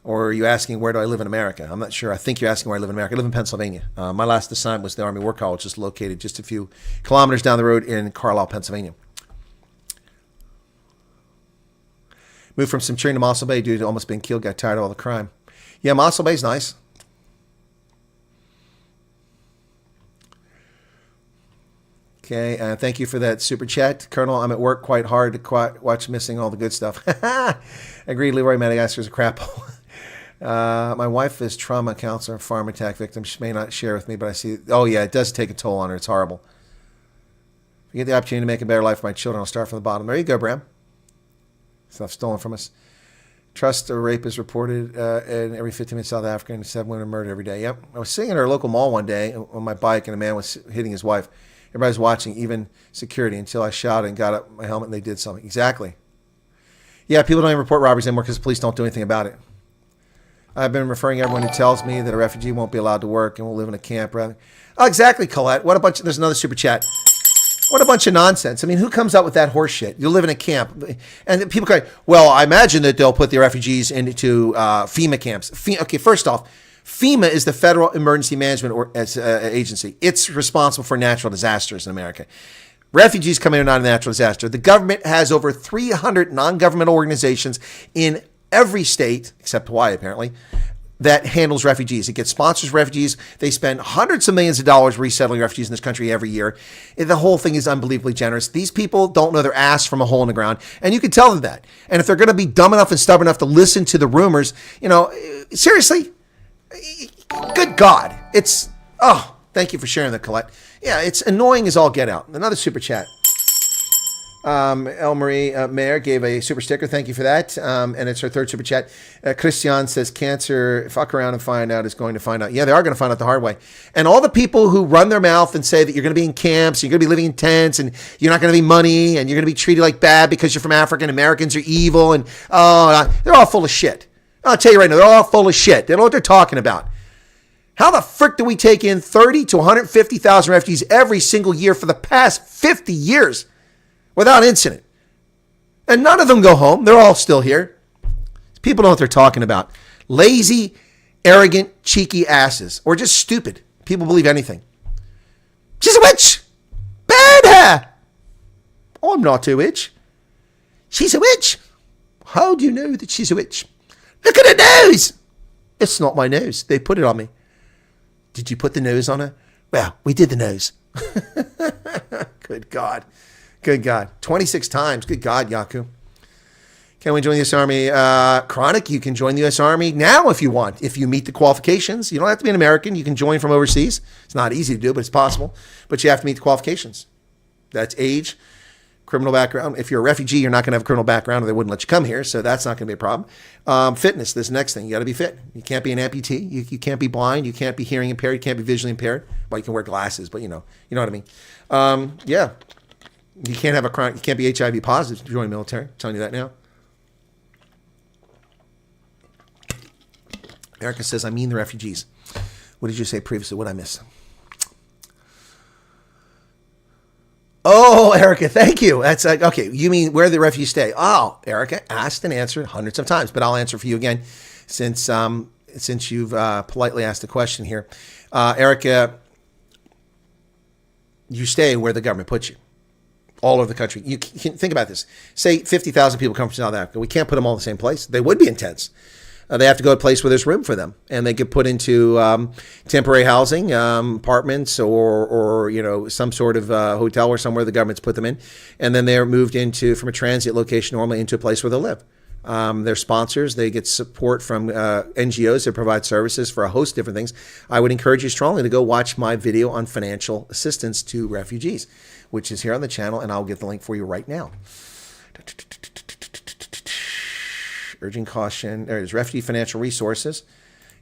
Or are you asking where do I live in America? I'm not sure. I think you're asking where I live in America. I live in Pennsylvania. My last assignment was the Army War College, just located just a few kilometers down the road in Carlisle, Pennsylvania. Moved from Centurion to Mossel Bay due to almost being killed, got tired of all the crime. Yeah, Mossel Bay's nice. Okay, thank you for that super chat. Colonel, I'm at work quite hard to watch missing all the good stuff. Agreed, Leroy Madagascar's a crap hole. My wife is trauma counselor, farm attack victim. She may not share with me, but I see, oh yeah, it does take a toll on her. It's horrible. If I get the opportunity to make a better life for my children, I'll start from the bottom. There you go, Bram. Stuff stolen from us. Trust a rape is reported in every 15 minutes in South Africa, and 7 women are murdered every day. Yep. I was sitting at our local mall one day on my bike, and a man was hitting his wife. Everybody's watching, even security, until I shouted and got up my helmet and they did something. Exactly. Yeah, people don't even report robberies anymore because the police don't do anything about it. I've been referring everyone who tells me that a refugee won't be allowed to work and will live in a camp. Rather. Oh, exactly, Colette. What a bunch. There's another super chat. What a bunch of nonsense. I mean, who comes up with that horse shit? You live in a camp. And people go, well, I imagine that they'll put the refugees into FEMA camps. Okay, first off, FEMA is the Federal Emergency Management Agency. It's responsible for natural disasters in America. Refugees come in are not a natural disaster. The government has over 300 non-governmental organizations in every state, except Hawaii apparently, that handles refugees. It gets sponsors refugees. They spend hundreds of millions of dollars resettling refugees in this country every year. The whole thing is unbelievably generous. These people don't know their ass from a hole in the ground, and you can tell them that. And if they're going to be dumb enough and stubborn enough to listen to the rumors, seriously, good God. It's, thank you for sharing that, Colette. Yeah, it's annoying as all get out. Another super chat. El Marie Mayer gave a super sticker. Thank you for that. And it's her third super chat. Christian says, cancer, fuck around and find out, is going to find out. Yeah, they are going to find out the hard way. And all the people who run their mouth and say that you're going to be in camps, you're going to be living in tents, and you're not going to be money, and you're going to be treated like bad because you're from Africa and Americans are evil, and they're all full of shit. I'll tell you right now, they're all full of shit. They don't know what they're talking about. How the frick do we take in 30 to 150,000 refugees every single year for the past 50 years without incident? And none of them go home. They're all still here. People know what they're talking about. Lazy, arrogant, cheeky asses. Or just stupid. People believe anything. She's a witch. Bad hair. I'm not a witch. She's a witch. How do you know that she's a witch? Look at her nose. It's not my nose. They put it on me. Did you put the nose on her? Well, we did the nose. Good God. Good God. 26 times. Good God, Yaku. Can we join the U.S. Army? Chronic, you can join the U.S. Army now if you want. If you meet the qualifications. You don't have to be an American. You can join from overseas. It's not easy to do, but it's possible. But you have to meet the qualifications. That's age, criminal background. If you're a refugee, you're not going to have a criminal background, or they wouldn't let you come here. So that's not going to be a problem. Fitness, this next thing. You got to be fit. You can't be an amputee. You can't be blind. You can't be hearing impaired. You can't be visually impaired. Well, you can wear glasses, but you know what I mean. Yeah. You can't have a crime. You can't be HIV positive to join the military. I'm telling you that now. Erica says, I mean the refugees. What did you say previously? What did I miss? Oh, Erica, thank you. That's okay. You mean where the refugees stay? Oh, Erica asked and answered hundreds of times, but I'll answer for you again since you've politely asked the question here. Erica, you stay where the government puts you. All over the country. You can think about this. Say 50,000 people come from South Africa. We can't put them all in the same place. They would be intense. They have to go to a place where there's room for them, and they get put into temporary housing, apartments, or some sort of hotel or somewhere the government's put them in, and then they're moved from a transient location normally into a place where they'll live. They're sponsors. They get support from NGOs that provide services for a host of different things. I would encourage you strongly to go watch my video on financial assistance to refugees, which is here on the channel, and I'll get the link for you right now. Urging caution. There's Refugee Financial Resources.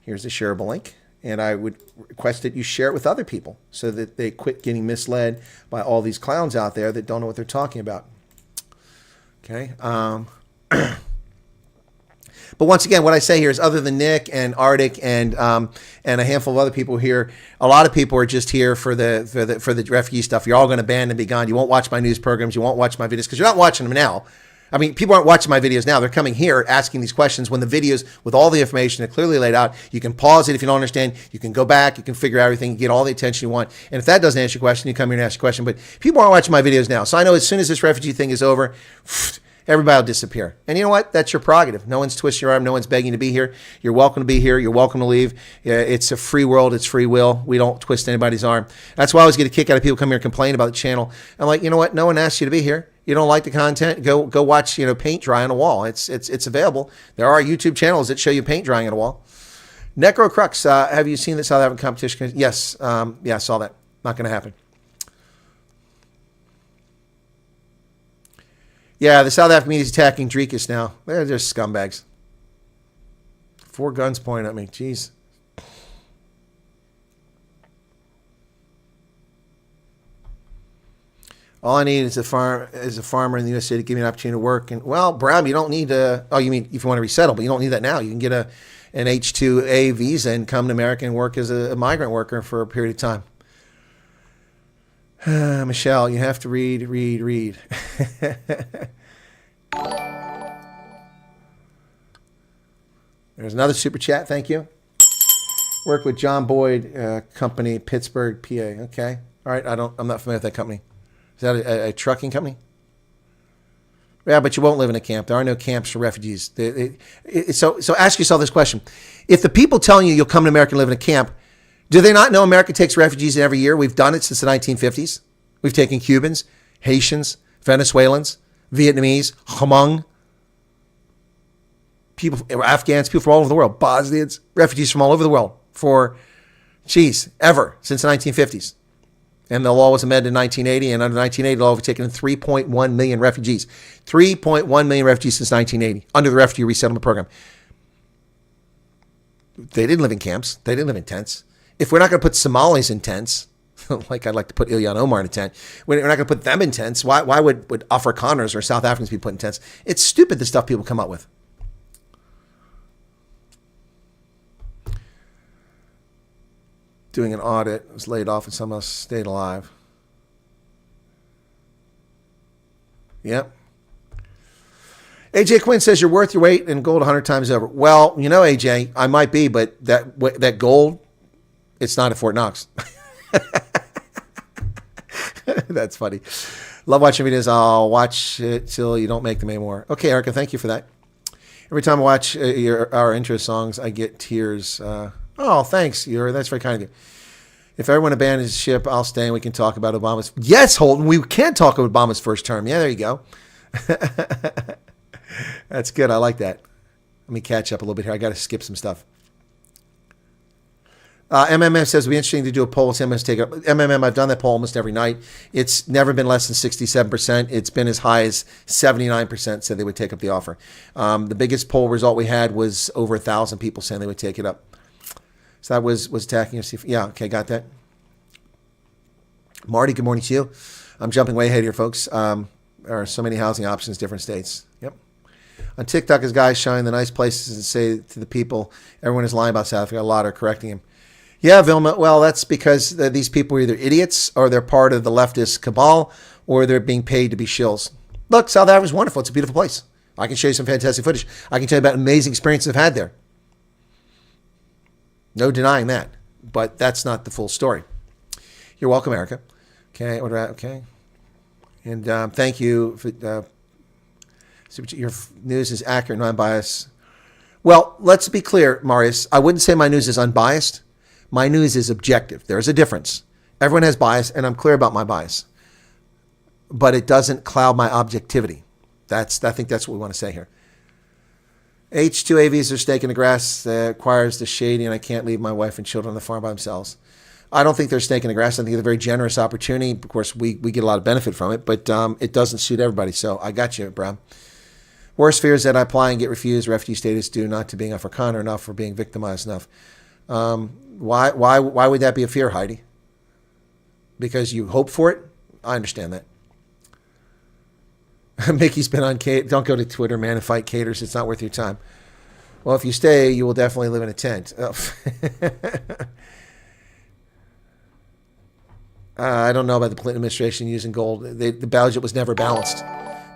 Here's the shareable link. And I would request that you share it with other people so that they quit getting misled by all these clowns out there that don't know what they're talking about. Okay. But once again, what I say here is, other than Nick and Arctic and a handful of other people here, a lot of people are just here for the refugee stuff. You're all going to ban and be gone. You won't watch my news programs. You won't watch my videos because you're not watching them now. I mean, people aren't watching my videos now. They're coming here asking these questions when the videos with all the information are clearly laid out. You can pause it if you don't understand. You can go back. You can figure out everything. You get all the attention you want. And if that doesn't answer your question, you come here and ask a question. But people aren't watching my videos now. So I know as soon as this refugee thing is over, everybody will disappear. And you know what? That's your prerogative. No one's twisting your arm. No one's begging you to be here. You're welcome to be here. You're welcome to leave. It's a free world. It's free will. We don't twist anybody's arm. That's why I always get a kick out of people come here and complain about the channel. I'm like, you know what? No one asked you to be here. You don't like the content? Go watch paint dry on a wall. It's available. There are YouTube channels that show you paint drying on a wall. Necro Crux, have you seen the South African competition? Yes. Yeah, I saw that. Not going to happen. Yeah, the South African media is attacking Dreekus now. They're just scumbags. 4 guns pointing at me. Jeez. All I need is a farmer in the USA to give me an opportunity to work. And well, Bram, you don't need to. Oh, you mean if you want to resettle, but you don't need that now. You can get an H-2A visa and come to America and work as a migrant worker for a period of time. Michelle, you have to read. There's another super chat. Thank you. Work with John Boyd Company, Pittsburgh, PA. Okay. All right. I'm not familiar with that company. Is that a trucking company? Yeah, but you won't live in a camp. There are no camps for refugees. So ask yourself this question. If the people telling you you'll come to America and live in a camp, do they not know America takes refugees in every year? We've done it since the 1950s. We've taken Cubans, Haitians, Venezuelans, Vietnamese, Hmong, people, Afghans, people from all over the world, Bosnians, refugees from all over the world ever since the 1950s. And the law was amended in 1980, and under 1980, the law was taken in 3.1 million refugees. 3.1 million refugees since 1980 under the Refugee Resettlement Program. They didn't live in camps. They didn't live in tents. If we're not going to put Somalis in tents, like I'd like to put Ilhan Omar in a tent, we're not going to put them in tents. Why would Afrikaners or South Africans be put in tents? It's stupid, the stuff people come up with. Doing an audit, was laid off and somehow stayed alive. Yep. AJ Quinn says you're worth your weight in gold 100 times over. Well, AJ, I might be, but that gold, it's not at Fort Knox. That's funny. Love watching videos. I'll watch it till you don't make them anymore. Okay, Erica, thank you for that. Every time I watch our intro songs, I get tears. Oh, thanks. That's very kind of you. If everyone abandons the ship, I'll stay and we can talk about Obama's. Yes, Holden, we can talk about Obama's first term. Yeah, there you go. That's good. I like that. Let me catch up a little bit here. I got to skip some stuff. MMM says it'd be interesting to do a poll. MMM's take up. MMM, I've done that poll almost every night. It's never been less than 67%. It's been as high as 79% said they would take up the offer. The biggest poll result we had was over 1,000 people saying they would take it up. So that was attacking us. Yeah, okay, got that. Marty, good morning to you. I'm jumping way ahead here, folks. There are so many housing options, different states. Yep. On TikTok, his guys showing the nice places and say to the people, everyone is lying about South Africa. A lot are correcting him. Yeah, Vilma. Well, that's because these people are either idiots or they're part of the leftist cabal or they're being paid to be shills. Look, South Africa's wonderful. It's a beautiful place. I can show you some fantastic footage. I can tell you about amazing experiences I've had there. No denying that. But that's not the full story. You're welcome, Erica. Okay. Okay. And thank you. For, your news is accurate, non-biased. Well, let's be clear, Marius. I wouldn't say my news is unbiased. My news is objective. There's a difference. Everyone has bias, and I'm clear about my bias. But it doesn't cloud my objectivity. I think that's what we want to say here. H-2A visas are snake in the grass that requires the shady, and I can't leave my wife and children on the farm by themselves. I don't think they're snake in the grass. I think it's a very generous opportunity. Of course, we get a lot of benefit from it, but it doesn't suit everybody. So I got you, bro. Worst fear is that I apply and get refused refugee status due not to being Afrikaner enough or being victimized enough. Why would that be a fear, Heidi? Because you hope for it? I understand that. Mickey's been on Kate. Don't go to Twitter, man, and fight caters. It's not worth your time. Well, if you stay, you will definitely live in a tent. Oh. I don't know about the Clinton administration using gold. The budget was never balanced.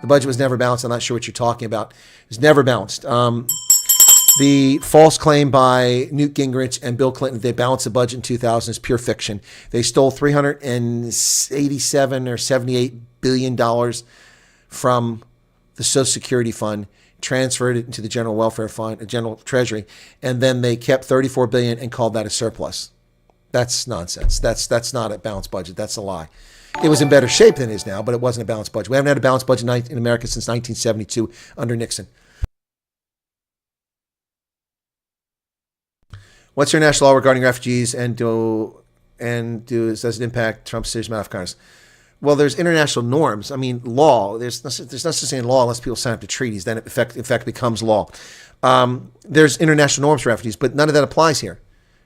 The budget was never balanced. I'm not sure what you're talking about. It was never balanced. The false claim by Newt Gingrich and Bill Clinton, they balanced the budget in 2000 is pure fiction. They stole $387 or $78 billion from the Social Security Fund, transferred it into the General Welfare Fund, General Treasury, and then they kept $34 billion and called that a surplus. That's nonsense. That's not a balanced budget. That's a lie. It was in better shape than it is now, but it wasn't a balanced budget. We haven't had a balanced budget in America since 1972 under Nixon. What's your national law regarding refugees and does it impact Trump's decision about Afghanistan? Well, there's international norms. I mean, law. There's no such thing in law unless people sign up to treaties. Then it in fact becomes law. There's international norms for refugees, but none of that applies here.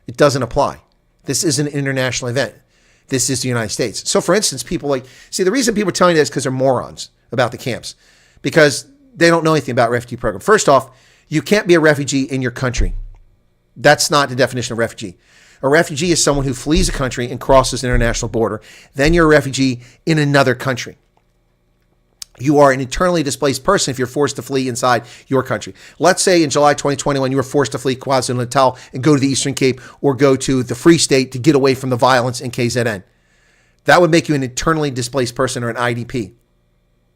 It doesn't apply. This is an international event. This is the United States. So, for instance, the reason people are telling you this is because they're morons about the camps, because they don't know anything about refugee program. First off, you can't be a refugee in your country. That's not the definition of refugee. A refugee is someone who flees a country and crosses an international border. Then you're a refugee in another country. You are an internally displaced person if you're forced to flee inside your country. Let's say in July 2021, you were forced to flee KwaZulu-Natal and go to the Eastern Cape or go to the Free State to get away from the violence in KZN. That would make you an internally displaced person or an IDP.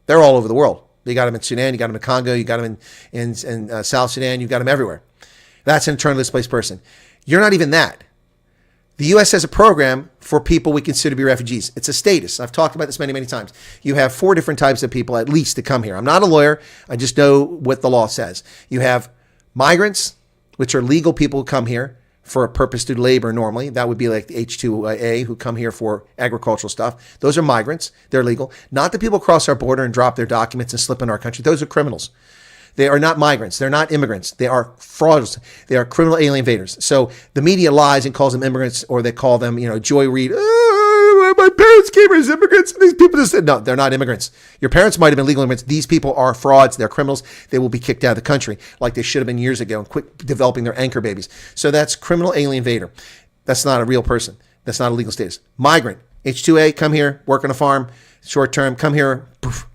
They're all over the world. You got them in Sudan, you got them in Congo, you got them in South Sudan, you got them everywhere. That's an internally displaced person. You're not even that. The U.S. has a program for people we consider to be refugees. It's a status. I've talked about this many, many times. You have 4 different types of people, at least, to come here. I'm not a lawyer. I just know what the law says. You have migrants, which are legal people who come here for a purpose to labor normally. That would be like the H-2A who come here for agricultural stuff. Those are migrants. They're legal. Not the people cross our border and drop their documents and slip in our country. Those are criminals. They are not migrants. They're not immigrants. They are frauds. They are criminal alien invaders. So the media lies and calls them immigrants, or they call them, Joy Reid. Oh, my parents came as immigrants. These people just said, no, they're not immigrants. Your parents might have been legal immigrants. These people are frauds. They're criminals. They will be kicked out of the country like they should have been years ago and quit developing their anchor babies. So that's criminal alien invader. That's not a real person. That's not a legal status. Migrant. H-2A, come here, work on a farm, short term, come here, poof.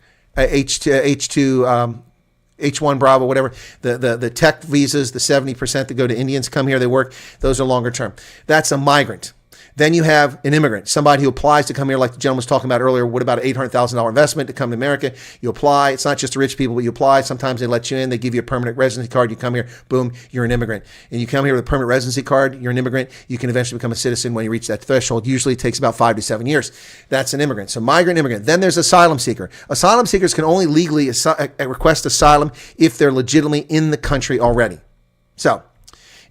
H1 Bravo, whatever, the tech visas, the 70% that go to Indians come here, they work. Those are longer term. That's a migrant. Then you have an immigrant, somebody who applies to come here, like the gentleman was talking about earlier. What about an $800,000 investment to come to America? You apply. It's not just the rich people, but you apply. Sometimes they let you in. They give you a permanent residency card. You come here, boom, you're an immigrant. And you come here with a permanent residency card, you're an immigrant. You can eventually become a citizen when you reach that threshold. Usually it takes about 5 to 7 years. That's an immigrant. So migrant, immigrant. Then there's asylum seeker. Asylum seekers can only legally request asylum if they're legitimately in the country already. So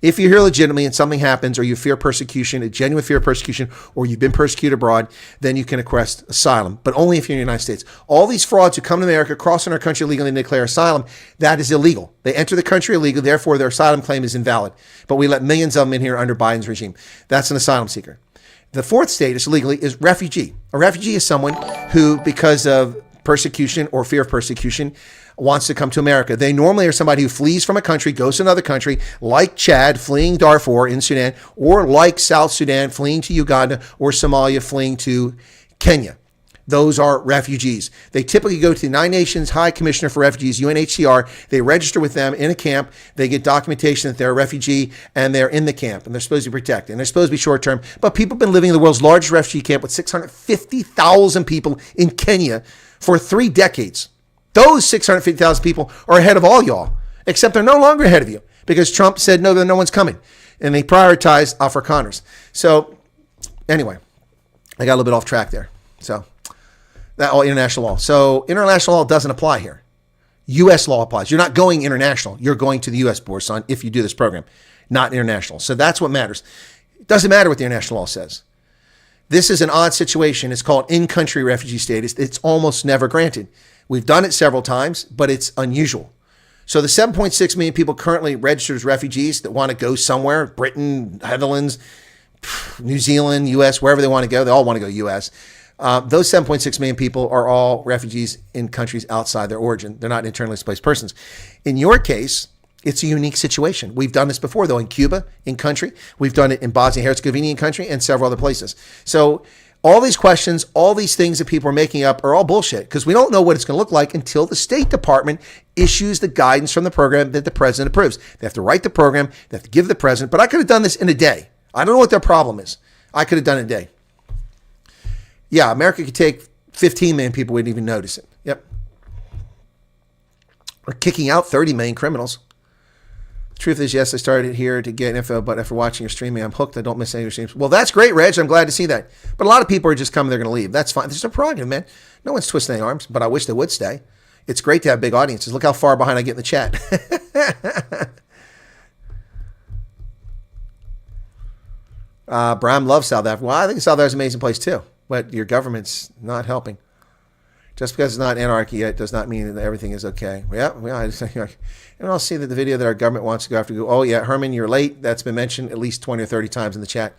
If you're here legitimately and something happens, or you fear persecution, a genuine fear of persecution, or you've been persecuted abroad, then you can request asylum, but only if you're in the United States. All these frauds who come to America, cross in our country illegally, and declare asylum, that is illegal. They enter the country illegally, therefore their asylum claim is invalid. But we let millions of them in here under Biden's regime. That's an asylum seeker. The fourth status legally is refugee. A refugee is someone who, because of persecution or fear of persecution, wants to come to America. They normally are somebody who flees from a country, goes to another country, like Chad fleeing Darfur in Sudan, or like South Sudan fleeing to Uganda, or Somalia fleeing to Kenya. Those are refugees. They typically go to the United Nations High Commissioner for Refugees, UNHCR. They register with them in a camp. They get documentation that they're a refugee and they're in the camp and they're supposed to be protected and they're supposed to be short term. But people have been living in the world's largest refugee camp with 650,000 people in Kenya for 3 decades. Those 650,000 people are ahead of all y'all, except they're no longer ahead of you because Trump said, no one's coming. And they prioritized Afrikaners. So anyway, I got a little bit off track there. So that all international law. So international law doesn't apply here. U.S. law applies. You're not going international. You're going to the U.S. board, son, if you do this program, not international. So that's what matters. It doesn't matter what the international law says. This is an odd situation. It's called in-country refugee status. It's almost never granted. We've done it several times, but it's unusual. So the 7.6 million people currently registered as refugees that want to go somewhere, Britain, Netherlands, New Zealand, U.S., wherever they want to go, they all want to go U.S. Those 7.6 million people are all refugees in countries outside their origin. They're not internally displaced persons. In your case, it's a unique situation. We've done this before, though, in Cuba, in country. We've done it in Bosnia and Herzegovina, in country, and several other places. So all these questions, all these things that people are making up are all bullshit because we don't know what it's going to look like until the State Department issues the guidance from the program that the president approves. They have to write the program. They have to give the president. But I could have done this in a day. I don't know what their problem is. I could have done it in a day. Yeah, America could take 15 million people, wouldn't even notice it. Yep. We're kicking out 30 million criminals. The truth is, yes, I started here to get info, but after watching your streaming, I'm hooked. I don't miss any of your streams. Well, that's great, Reg. I'm glad to see that. But a lot of people are just coming. They're going to leave. That's fine. There's no prerogative, man. No one's twisting their arms, but I wish they would stay. It's great to have big audiences. Look how far behind I get in the chat. Bram loves South Africa. Well, I think South Africa's an amazing place, too. But your government's not helping. Just because it's not anarchy yet does not mean that everything is okay. Yeah, and I'll see that the video that our government wants to go after. Oh, yeah, Herman, you're late. That's been mentioned at least 20 or 30 times in the chat.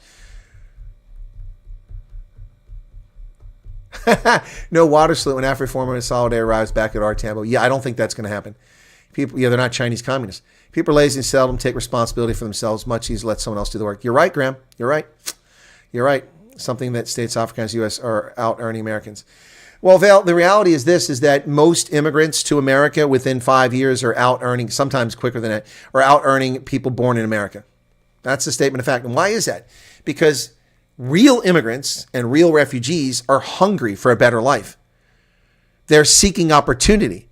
No water salute when Afro Reformer and Solidarity arrives back at our Tambo. Yeah, I don't think that's going to happen. People, they're not Chinese communists. People are lazy and seldom take responsibility for themselves. Much easier to let someone else do the work. You're right, Graham. You're right. You're right. Something that states Africans, U.S. are out earning Americans. Well, Val, the reality is this, is that most immigrants to America within 5 years are out earning, sometimes quicker than that, are out earning people born in America. That's the statement of fact. And why is that? Because real immigrants and real refugees are hungry for a better life. They're seeking opportunity.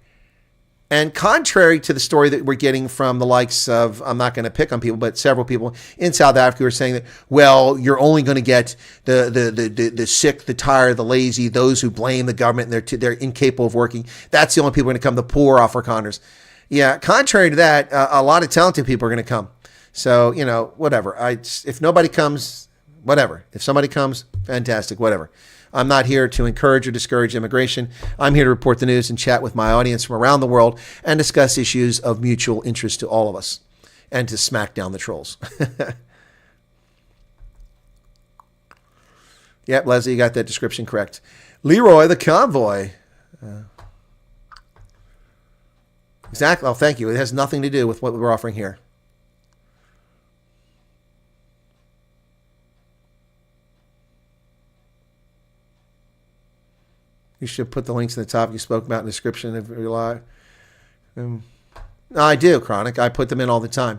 And contrary to the story that we're getting from the likes of, I'm not going to pick on people, but several people in South Africa who are saying that, well, you're only going to get the sick, the tired, the lazy, those who blame the government and they're incapable of working. That's the only people who are going to come, the poor Afrikaners. Yeah, contrary to that, a lot of talented people are going to come. So, whatever. If nobody comes, whatever. If somebody comes, fantastic, whatever. I'm not here to encourage or discourage immigration. I'm here to report the news and chat with my audience from around the world and discuss issues of mutual interest to all of us and to smack down the trolls. Yep, Leslie, you got that description correct. Leroy the Convoy. Exactly. Oh, thank you. It has nothing to do with what we're offering here. You should put the links in the top you spoke about in the description of your live. No, I do, Chronic. I put them in all the time.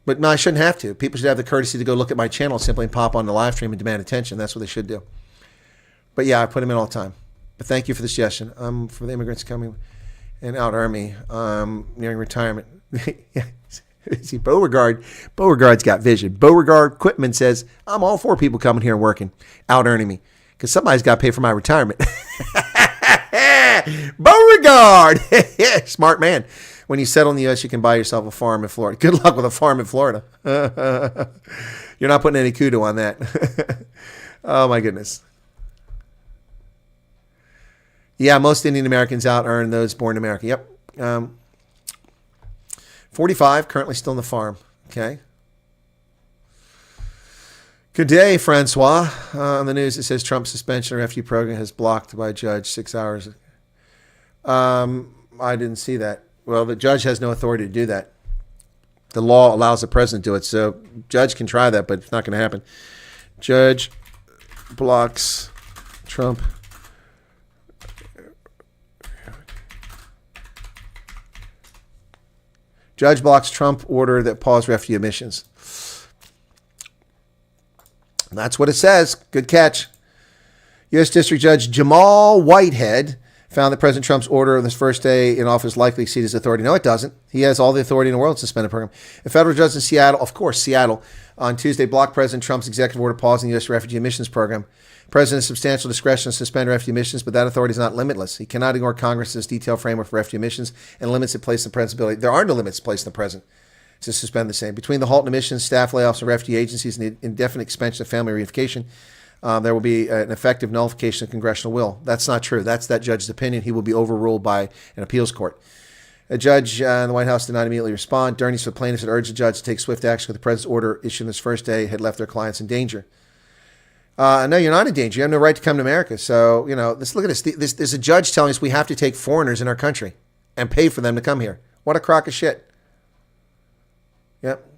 But no, I shouldn't have to. People should have the courtesy to go look at my channel simply and pop on the live stream and demand attention. That's what they should do. But yeah, I put them in all the time. But thank you for the suggestion. For the immigrants coming and out army, nearing retirement. See, Beauregard's got vision. Beauregard Quitman says, I'm all for people coming here and working, out earning me. Because somebody's got to pay for my retirement. Beauregard! Smart man. when you settle in the U.S., you can buy yourself a farm in Florida. Good luck with a farm in Florida. You're not putting any kudo on that. Oh, my goodness. Yeah, most Indian Americans out earn those born in America. Yep. 45, currently still in the farm. Okay. Good day, Francois. On the news, it says Trump's suspension of refugee program has blocked by a judge 6 hours. I didn't see that. Well, the judge has no authority to do that. The law allows the president to do it, so judge can try that, but it's not going to happen. Judge blocks Trump. Judge blocks Trump order that paused refugee admissions. That's what it says. Good catch. U.S. District Judge Jamal Whitehead found that President Trump's order on his first day in office likely exceeded his authority. No, it doesn't. He has all the authority in the world to suspend a program. A federal judge in Seattle, of course, Seattle, on Tuesday blocked President Trump's executive order pausing the U.S. refugee admissions program. The president has substantial discretion to suspend refugee admissions, but that authority is not limitless. He cannot ignore Congress's detailed framework for refugee admissions and limits it placed on the president's ability. There are no limits placed on the president to suspend the same. Between the halt in admissions, staff layoffs, and refugee agencies, and the indefinite expansion of family reunification, there will be an effective nullification of congressional will. That's not true. That's that judge's opinion. He will be overruled by an appeals court. A judge in the White House did not immediately respond. Attorneys for plaintiffs had urged the judge to take swift action because the president's order issued this first day had left their clients in danger. No, you're not in danger. You have no right to come to America. So, let's look at this. There's a judge telling us we have to take foreigners in our country and pay for them to come here. What a crock of shit. Yep.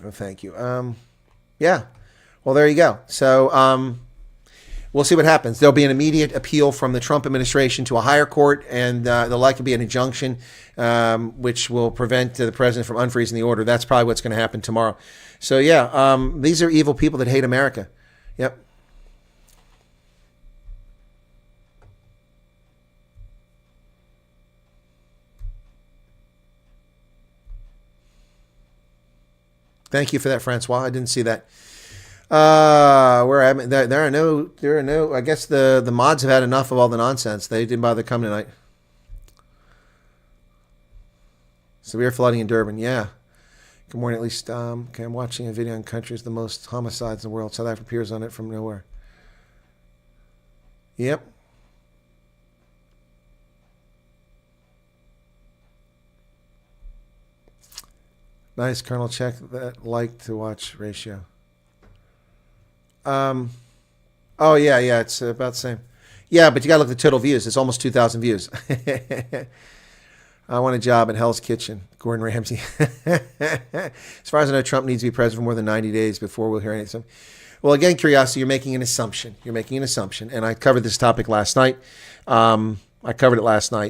Oh, thank you. Yeah. Well, there you go. So we'll see what happens. There'll be an immediate appeal from the Trump administration to a higher court, and there'll likely be an injunction which will prevent the president from unfreezing the order. That's probably what's going to happen tomorrow. So, yeah, these are evil people that hate America. Yep. Thank you for that, Francois. I didn't see that. Where am I? There are no. I guess the mods have had enough of all the nonsense. They didn't bother to come tonight. Severe flooding in Durban. Yeah. Good morning. At least. Okay, I'm watching a video on countries with the most homicides in the world. South Africa appears on it from nowhere. Yep. Nice, Colonel. Check that like to watch ratio. Oh, yeah, it's about the same. Yeah, but you got to look at the total views. It's almost 2,000 views. I want a job at Hell's Kitchen, Gordon Ramsay. As far as I know, Trump needs to be president for more than 90 days before we'll hear anything. Well, again, curiosity, you're making an assumption. And I covered this topic last night.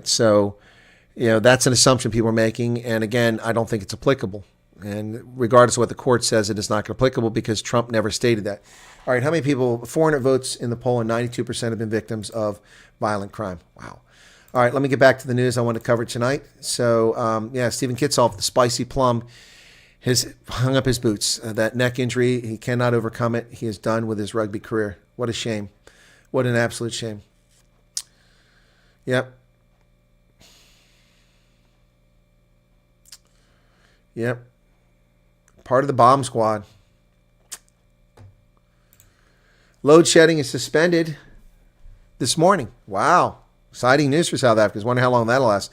So, that's an assumption people are making. And again, I don't think it's applicable. And regardless of what the court says, it is not applicable because Trump never stated that. All right, how many people? 400 votes in the poll, and 92% have been victims of violent crime. Wow. All right, let me get back to the news I want to cover tonight. So, Stephen Kitsoff, the spicy plum, has hung up his boots. That neck injury, he cannot overcome it. He is done with his rugby career. What a shame. What an absolute shame. Yep. Part of the bomb squad. Load shedding is suspended this morning. Wow. Exciting news for South Africa. I wonder how long that'll last.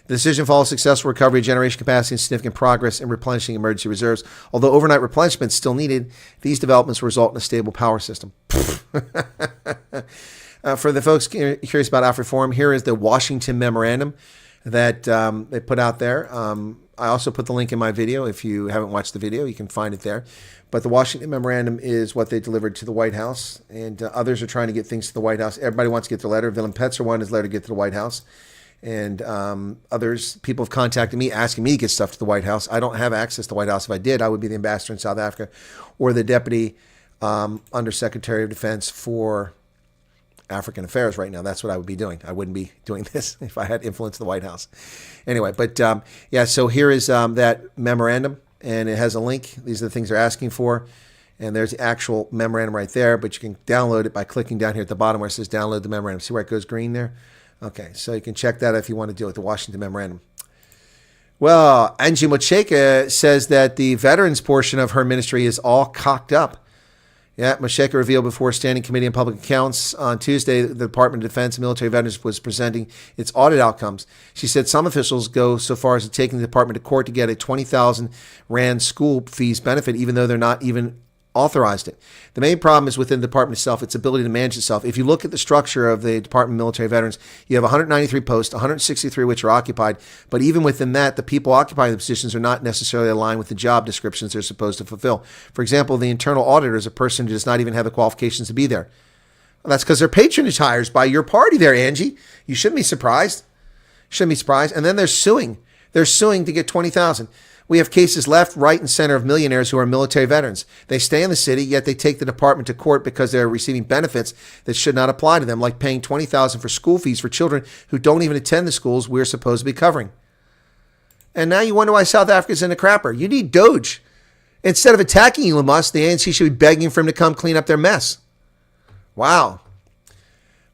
The decision follows successful recovery of generation capacity and significant progress in replenishing emergency reserves. Although overnight replenishment is still needed, these developments will result in a stable power system. For the folks curious about AfriForum, here is the Washington memorandum that they put out there. I also put the link in my video. If you haven't watched the video, you can find it there. But the Washington memorandum is what they delivered to the White House, and others are trying to get things to the White House. Everybody wants to get their letter. Willem Petzer wanted his letter to get to the White House. And people have contacted me asking me to get stuff to the White House. I don't have access to the White House. If I did, I would be the ambassador in South Africa or the deputy undersecretary of defense for African affairs right now. That's what I would be doing. I wouldn't be doing this if I had influence in the White House. Anyway, but so here is that memorandum, and it has a link. These are the things they're asking for. And there's the actual memorandum right there, but you can download it by clicking down here at the bottom where it says download the memorandum. See where it goes green there? Okay, so you can check that if you want to deal with the Washington memorandum. Well, Angie Mocheka says that the veterans portion of her ministry is all cocked up. Yeah, Mocheka revealed before a standing committee on public accounts on Tuesday the Department of Defense and Military Veterans was presenting its audit outcomes. She said some officials go so far as to taking the department to court to get a 20,000 Rand school fees benefit, even though they're not even authorized it. The main problem is within the department itself, its ability to manage itself. If you look at the structure of the Department of Military Veterans, you have 193 posts, 163 which are occupied, but even within that, the people occupying the positions are not necessarily aligned with the job descriptions they're supposed to fulfill. For example, the internal auditor is a person who does not even have the qualifications to be there. Well, that's because they're patronage hires by your party there, Angie. You shouldn't be surprised. And then they're suing. They're suing to get 20,000. We have cases left, right, and center of millionaires who are military veterans. They stay in the city, yet they take the department to court because they're receiving benefits that should not apply to them, like paying $20,000 for school fees for children who don't even attend the schools we're supposed to be covering. And now you wonder why South Africa's in a crapper. You need Doge. Instead of attacking Elon Musk, the ANC should be begging for him to come clean up their mess. Wow,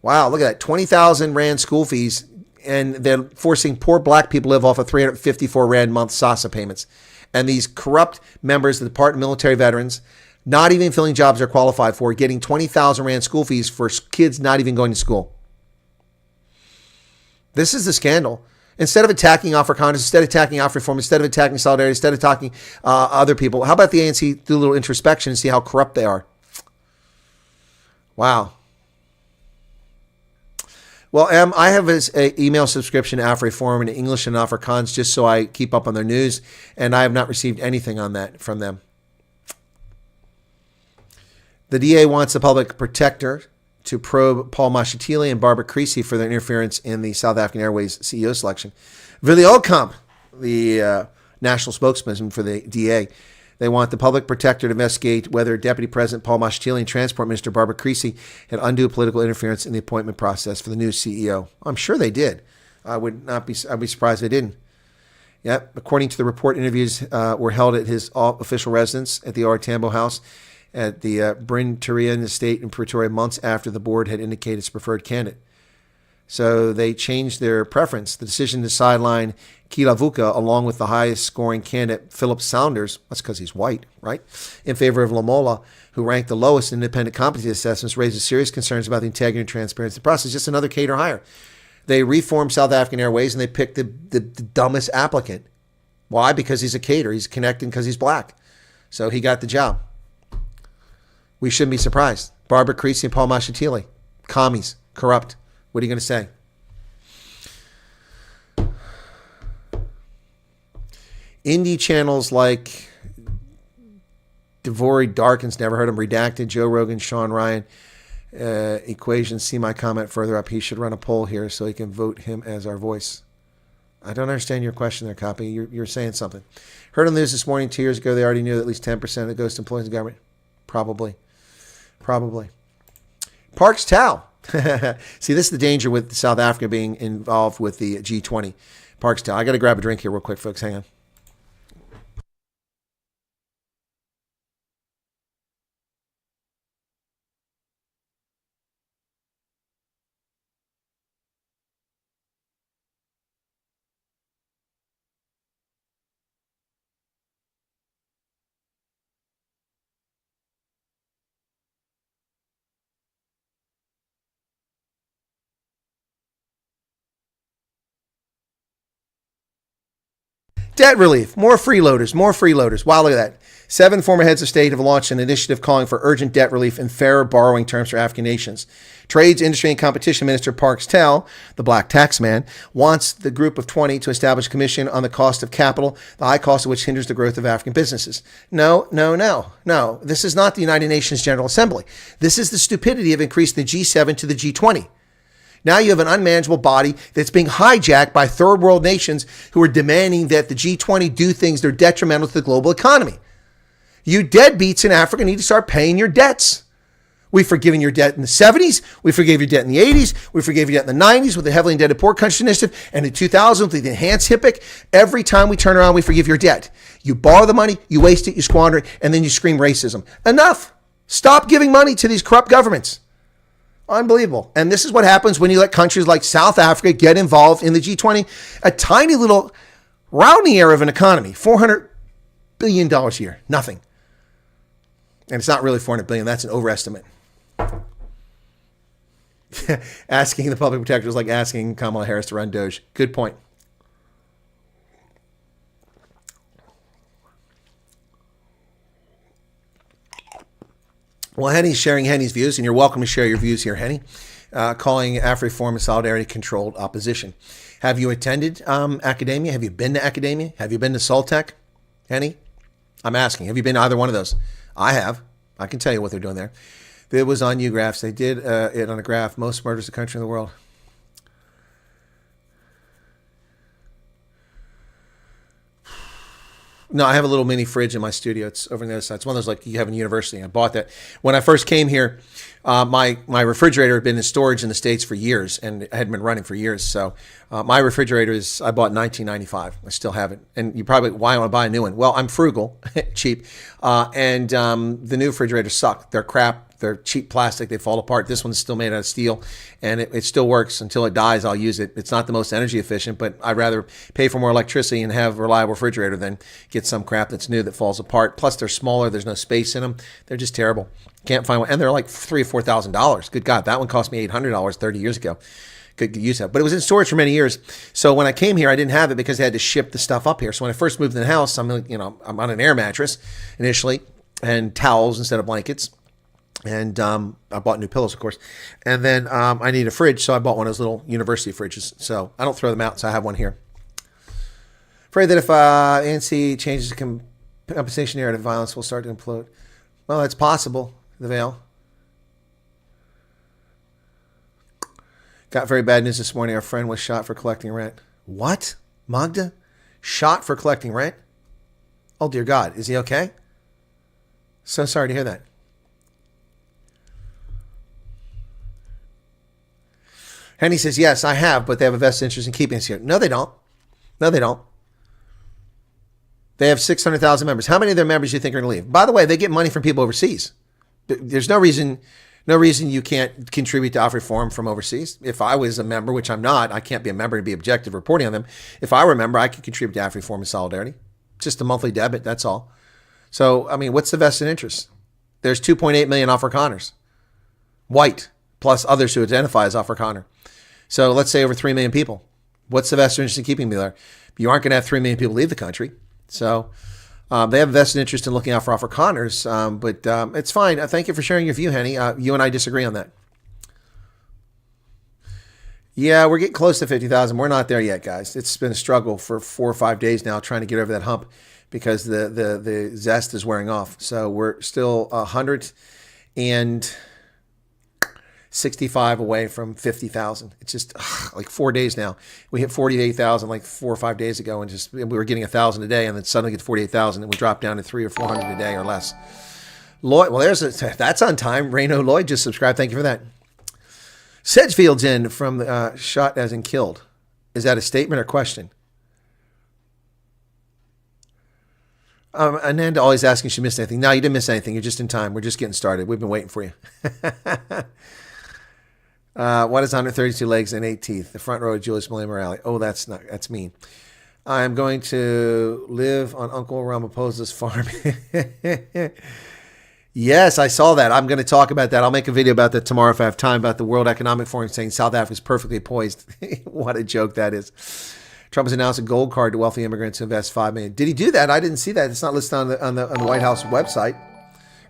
look at that. 20,000 Rand school fees. And they're forcing poor black people to live off of 354 Rand a month SASA payments. And these corrupt members of the Department of Military Veterans, not even filling jobs they're qualified for, getting 20,000 Rand school fees for kids not even going to school. This is the scandal. Instead of attacking Afrikaners, instead of attacking Afroreform, instead of attacking Solidarity, instead of attacking other people, how about the ANC do a little introspection and see how corrupt they are? Wow. Well, I have an email subscription to Afroreform in English and Afrikaans just so I keep up on their news, and I have not received anything on that from them. The DA wants the public protector to probe Paul Mashatile and Barbara Creasy for their interference in the South African Airways CEO selection. Willie Okamp, the national spokesman for the DA, they want the public protector to investigate whether Deputy President Paul Mashatile and Transport Minister Barbara Creasy had undue political interference in the appointment process for the new CEO. I'm sure they did. I'd be surprised if they didn't. Yep. According to the report, interviews were held at his official residence at the R. Tambo House at the Bryn Turian estate in Pretoria months after the board had indicated its preferred candidate. So they changed their preference. The decision to sideline Kilavuka, along with the highest scoring candidate, Philip Saunders, that's because he's white, right, in favor of Lamola, who ranked the lowest in independent competency assessments, raises serious concerns about the integrity and transparency of the process. Just another cater hire. They reformed South African Airways and they picked the dumbest applicant. Why? Because he's a cater. He's connecting because he's black. So he got the job. We shouldn't be surprised. Barbara Creasy and Paul Mashatile, commies, corrupt. What are you going to say? Indie channels like Devory Darkins, never heard him, Redacted, Joe Rogan, Sean Ryan, Equation, see my comment further up. He should run a poll here so he can vote him as our voice. I don't understand your question there, Copy. You're saying something. Heard on the news this morning, 2 years ago, they already knew that at least 10% of the ghost employees in government. Probably. Parks Tao. See, this is the danger with South Africa being involved with the G20. Parks Tao. I got to grab a drink here real quick, folks. Hang on. Debt relief, more freeloaders. Wow, look at that. 7 former heads of state have launched an initiative calling for urgent debt relief and fairer borrowing terms for African nations. Trades, Industry, and Competition Minister Parks Tao, the black tax man, wants the group of 20 to establish a commission on the cost of capital, the high cost of which hinders the growth of African businesses. No. This is not the United Nations General Assembly. This is the stupidity of increasing the G7 to the G20. Now you have an unmanageable body that's being hijacked by third world nations who are demanding that the G20 do things that are detrimental to the global economy. You deadbeats in Africa need to start paying your debts. We've forgiven your debt in the 70s. We forgave your debt in the 80s. We forgave your debt in the 90s with the heavily indebted poor country initiative. And in 2000 with the enhanced HIPAA. Every time we turn around, we forgive your debt. You borrow the money, you waste it, you squander it, and then you scream racism. Enough. Stop giving money to these corrupt governments. Unbelievable. And this is what happens when you let countries like South Africa get involved in the G20. A tiny little rounding error of an economy. $400 billion a year. Nothing. And it's not really $400 billion. That's an overestimate. Asking the public protector is like asking Kamala Harris to run Doge. Good point. Well, Henny's sharing Henny's views, and you're welcome to share your views here, Henny, calling AfriForum and Solidarity controlled opposition. Have you attended academia? Have you been to academia? Have you been to Soltech, Henny? I'm asking. Have you been to either one of those? I have. I can tell you what they're doing there. It was on UGraphs. They did it on a graph. Most murderous country in the world. No, I have a little mini fridge in my studio. It's over on the other side. It's one of those like you have in university. I bought that. When I first came here, my refrigerator had been in storage in the States for years and had been running for years. So my refrigerator I bought in 1995. I still have it. And you probably, why I want to buy a new one? Well, I'm frugal, cheap. And the new refrigerators suck. They're crap. They're cheap plastic. They fall apart. This one's still made out of steel, and it still works. Until it dies, I'll use it. It's not the most energy efficient, but I'd rather pay for more electricity and have a reliable refrigerator than get some crap that's new that falls apart. Plus, they're smaller. There's no space in them. They're just terrible. Can't find one. And they're like $3,000 or $4,000. Good God, that one cost me $800 30 years ago. Could use that. But it was in storage for many years. So when I came here, I didn't have it because they had to ship the stuff up here. So when I first moved in the house, I'm on an air mattress initially and towels instead of blankets. And I bought new pillows, of course. And then I need a fridge, so I bought one of those little university fridges. So I don't throw them out, so I have one here. Afraid that if ANC changes the compensation narrative, violence will start to implode. Well, that's possible, the veil. Got very bad news this morning. Our friend was shot for collecting rent. What? Magda? Shot for collecting rent? Oh, dear God. Is he okay? So sorry to hear that. Henny says, yes, I have, but they have a vested interest in keeping us here. No, they don't. No, they don't. They have 600,000 members. How many of their members do you think are going to leave? By the way, they get money from people overseas. There's no reason you can't contribute to AfriForum from overseas. If I was a member, which I'm not, I can't be a member to be objective reporting on them. If I were a member, I could contribute to AfriForum and Solidarity. Just a monthly debit, that's all. So, I mean, what's the vested interest? There's 2.8 million Afrikaners. White, plus others who identify as Afrikaner. So let's say over 3 million people. What's the vested interest in keeping me there? You aren't going to have 3 million people leave the country. So they have a vested interest in looking out for Afrikaners, but it's fine. Thank you for sharing your view, Henny. You and I disagree on that. Yeah, we're getting close to 50,000. We're not there yet, guys. It's been a struggle for 4 or 5 days now trying to get over that hump because the zest is wearing off. So we're still 165 away from 50,000. It's just like 4 days now. We hit 48,000 like 4 or 5 days ago, and we were getting 1,000 a day, and then suddenly get 48,000, and we dropped down to 300 or 400 a day or less. Lloyd, well, that's on time. Rayno Lloyd just subscribed. Thank you for that. Sedgefield's in from shot as in killed. Is that a statement or question? Ananda always asking if she missed anything. No, you didn't miss anything. You're just in time. We're just getting started. We've been waiting for you. What is 132 legs and 8 teeth? The front row of Julius Malema Rally. Oh, that's mean. I'm going to live on Uncle Ramaphosa's farm. Yes, I saw that. I'm going to talk about that. I'll make a video about that tomorrow if I have time, about the World Economic Forum saying South Africa is perfectly poised. What a joke that is. Trump has announced a gold card to wealthy immigrants to invest $5 million. Did he do that? I didn't see that. It's not listed on the White House website.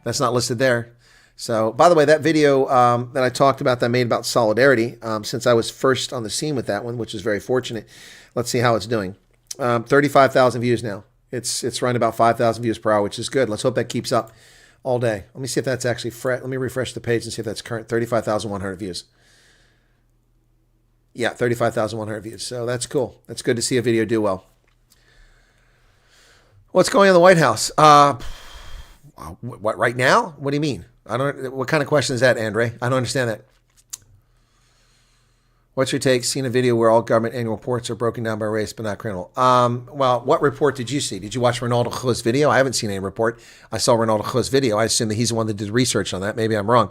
That's not listed there. So, by the way, that video that I talked about that I made about solidarity, since I was first on the scene with that one, which is very fortunate. Let's see how it's doing. 35,000 views now. It's running about 5,000 views per hour, which is good. Let's hope that keeps up all day. Let me see if that's actually fresh. Let me refresh the page and see if that's current. 35,100 views. Yeah, 35,100 views. So that's cool. That's good to see a video do well. What's going on in the White House? What right now? What do you mean? I don't. What kind of question is that, Andre? I don't understand that. What's your take? Seen a video where all government annual reports are broken down by race, but not criminal. Well, what report did you see? Did you watch Ronaldo Kho's video? I haven't seen any report. I saw Ronaldo Kho's video. I assume that he's the one that did research on that. Maybe I'm wrong.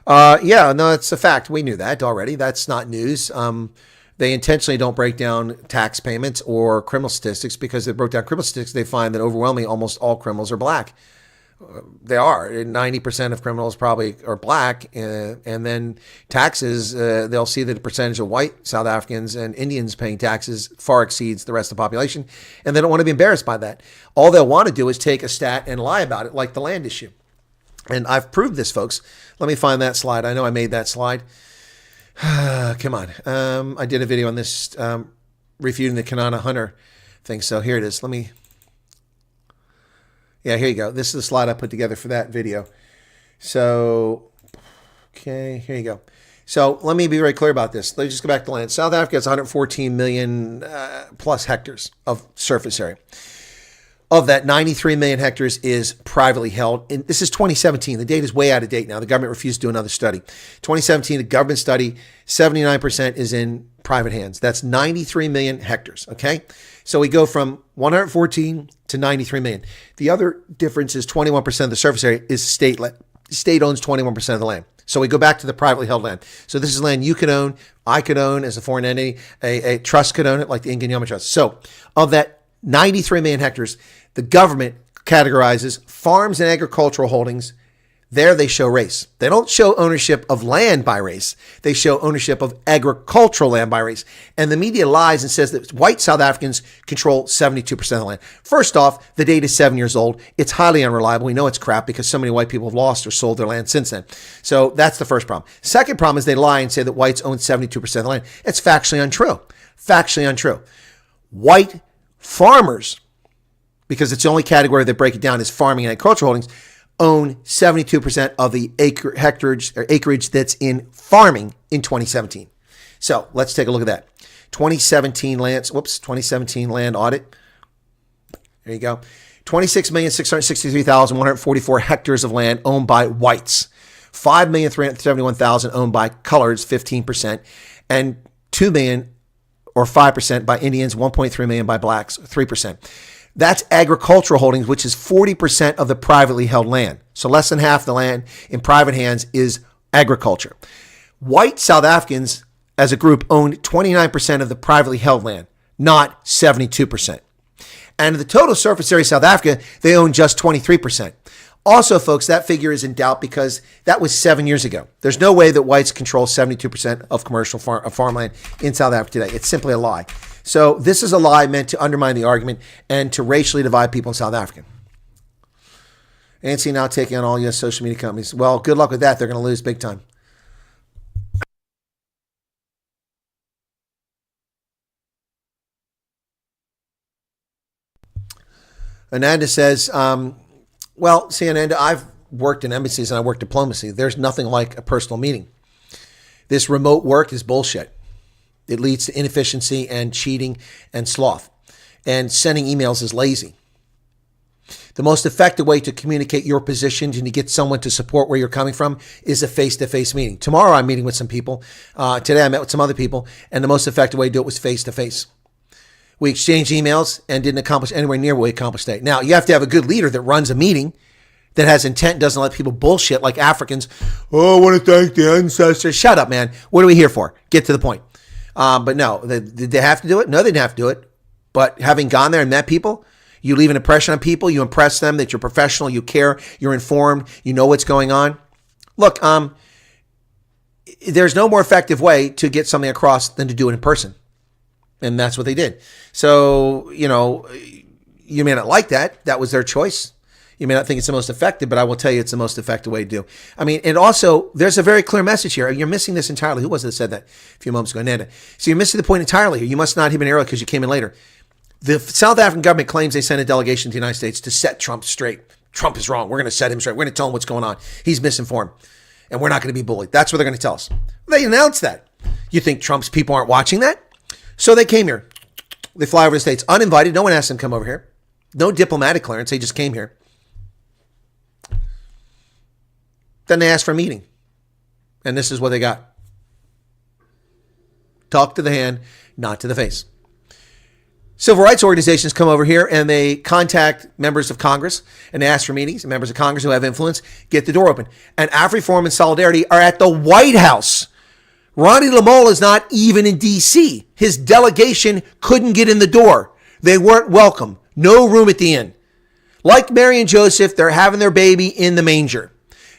Yeah, no, it's a fact. We knew that already. That's not news. They intentionally don't break down tax payments or criminal statistics because they broke down criminal statistics. They find that overwhelmingly almost all criminals are black. They are. 90% of criminals probably are black. And then taxes, they'll see that the percentage of white South Africans and Indians paying taxes far exceeds the rest of the population. And they don't want to be embarrassed by that. All they'll want to do is take a stat and lie about it, like the land issue. And I've proved this, folks. Let me find that slide. I know I made that slide. Come on. I did a video on this refuting the Kanana Hunter thing. So here it is. Yeah, here you go. This is the slide I put together for that video. So, okay, here you go. So let me be very clear about this. Let's just go back to land. South Africa has 114 million plus hectares of surface area. Of that, 93 million hectares is privately held. And this is 2017. The data is way out of date now. The government refused to do another study. 2017, the government study, 79% is in private hands. That's 93 million hectares, okay? So we go from 114 to 93 million. The other difference is 21% of the surface area is state land. The state owns 21% of the land. So we go back to the privately held land. So this is land you could own, I could own as a foreign entity, a trust could own it, like the Inganyama Trust. So of that 93 million hectares, the government categorizes farms and agricultural holdings. There they show race. They don't show ownership of land by race. They show ownership of agricultural land by race. And the media lies and says that white South Africans control 72% of the land. First off, the data is 7 years old. It's highly unreliable. We know it's crap because so many white people have lost or sold their land since then. So that's the first problem. Second problem is they lie and say that whites own 72% of the land. It's factually untrue. Factually untrue. White farmers, because it's the only category that break it down is farming and agricultural holdings, own 72% of the acreage that's in farming in 2017. So let's take a look at that. 2017 land audit. There you go. 26,663,144 hectares of land owned by whites. 5,371,000 owned by coloreds, 15%, and 2 million or 5% by Indians, 1.3 million by blacks, 3%. That's agricultural holdings, which is 40% of the privately held land. So less than half the land in private hands is agriculture. White South Africans as a group owned 29% of the privately held land, not 72%. And the total surface area of South Africa, they own just 23%. Also, folks, that figure is in doubt because that was 7 years ago. There's no way that whites control 72% of commercial farmland in South Africa today. It's simply a lie. So this is a lie meant to undermine the argument and to racially divide people in South Africa. ANC now taking on all U.S. social media companies. Well, good luck with that. They're going to lose big time. Ananda says, well, see, Ananda, I've worked in embassies and I worked diplomacy. There's nothing like a personal meeting. This remote work is bullshit. It leads to inefficiency and cheating and sloth. And sending emails is lazy. The most effective way to communicate your position and to get someone to support where you're coming from is a face-to-face meeting. Tomorrow I'm meeting with some people. Today I met with some other people, and the most effective way to do it was face-to-face. We exchanged emails and didn't accomplish anywhere near what we accomplished today. Now, you have to have a good leader that runs a meeting, that has intent, doesn't let people bullshit like Africans. Oh, I want to thank the ancestors. Shut up, man. What are we here for? Get to the point. But no, did they have to do it? No, they didn't have to do it. But having gone there and met people, you leave an impression on people. You impress them that you're professional, you care, you're informed, you know what's going on. Look, there's no more effective way to get something across than to do it in person. And that's what they did. So, you know, you may not like that. That was their choice. You may not think it's the most effective, but I will tell you it's the most effective way to do. I mean, and also, there's a very clear message here. You're missing this entirely. Who was it that said that a few moments ago? Nanda. So you're missing the point entirely here. You must not have been arrow because you came in later. The South African government claims they sent a delegation to the United States to set Trump straight. Trump is wrong. We're going to set him straight. We're going to tell him what's going on. He's misinformed. And we're not going to be bullied. That's what they're going to tell us. They announced that. You think Trump's people aren't watching that? So they came here. They fly over the States uninvited. No one asked them to come over here. No diplomatic clearance. They just came here. Then they asked for a meeting. And this is what they got. Talk to the hand, not to the face. Civil rights organizations come over here and they contact members of Congress and they ask for meetings. And members of Congress who have influence get the door open. And AfriForum and Solidarity are at the White House. Ronnie Lamolle is not even in D.C. His delegation couldn't get in the door. They weren't welcome. No room at the inn. Like Mary and Joseph, they're having their baby in the manger.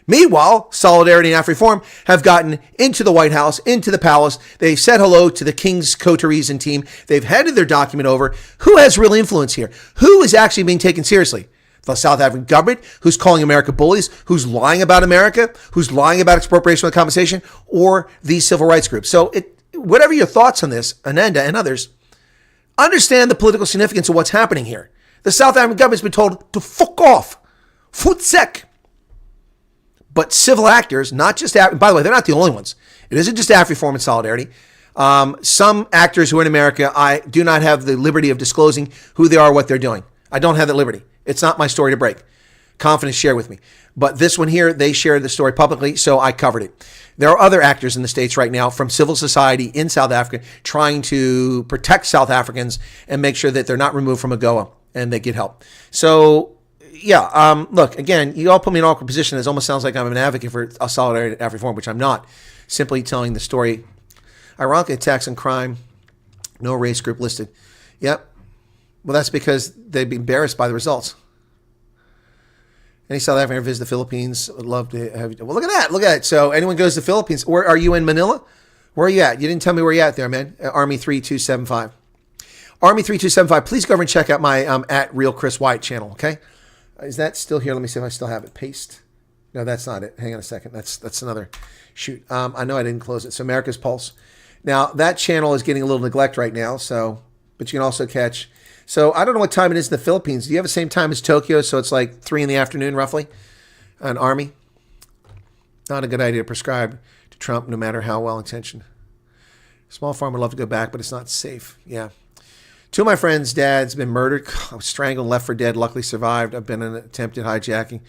Meanwhile, Solidarity and AfriForum have gotten into the White House, into the palace. They've said hello to the King's coteries and team. They've handed their document over. Who has real influence here? Who is actually being taken seriously? The South African government, who's calling America bullies, who's lying about America, who's lying about expropriation of compensation, or these civil rights groups. So whatever your thoughts on this, Ananda and others, understand the political significance of what's happening here. The South African government's been told to fuck off. Futsek. But civil actors, not just, by the way, they're not the only ones. It isn't just AfriForum and Solidarity. Some actors who are in America, I do not have the liberty of disclosing who they are, what they're doing. I don't have that liberty. It's not my story to break. Confidence share with me. But this one here, they shared the story publicly, so I covered it. There are other actors in the States right now from civil society in South Africa trying to protect South Africans and make sure that they're not removed from AGOA and they get help. So, yeah, look, again, you all put me in an awkward position. It almost sounds like I'm an advocate for a Solidarity AfriForum, which I'm not. Simply telling the story. Ironically, attacks on crime, no race group listed. Yep. Well, that's because they'd be embarrassed by the results. Any South African visit the Philippines would love to have you. Well, look at that. Look at it. So anyone goes to the Philippines. Where are you in Manila? Where are you at? You didn't tell me where you're at there, man. Army 3275. Army 3275. Please go over and check out my at Real Chris Wyatt channel, okay? Is that still here? Let me see if I still have it. Paste. No, that's not it. Hang on a second. That's another shoot. I know I didn't close it. So America's Pulse. Now, that channel is getting a little neglect right now. So, but you can also catch. So I don't know what time it is in the Philippines. Do you have the same time as Tokyo? So it's like 3 p.m, roughly, on Army. Not a good idea to prescribe to Trump, no matter how well-intentioned. Small farm would love to go back, but it's not safe. Yeah. 2 of my friends' dads been murdered. I was strangled, left for dead, luckily survived. I've been in an attempted hijacking.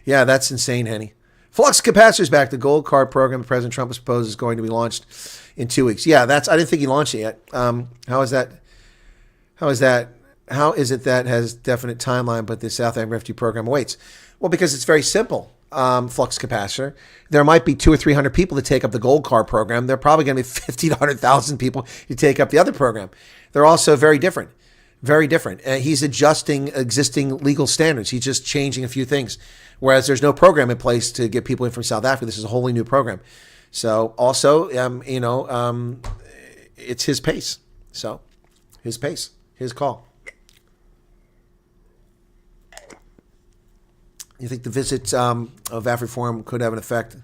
Yeah, that's insane, Henny. Flux capacitors back. The gold card program President Trump has proposed is going to be launched in 2 weeks. Yeah, I didn't think he launched it yet. How is that? How is it that has definite timeline, but the South African Refugee program awaits? Well, because it's very simple. Flux capacitor. There might be 200 or 300 people to take up the gold card program. There are probably going to be 50 to 100,000 people to take up the other program. They're also very different. Very different. He's adjusting existing legal standards. He's just changing a few things. Whereas there's no program in place to get people in from South Africa. This is a wholly new program. So also, it's his pace. So his pace, his call. You think the visits of AfriForum could have an effect?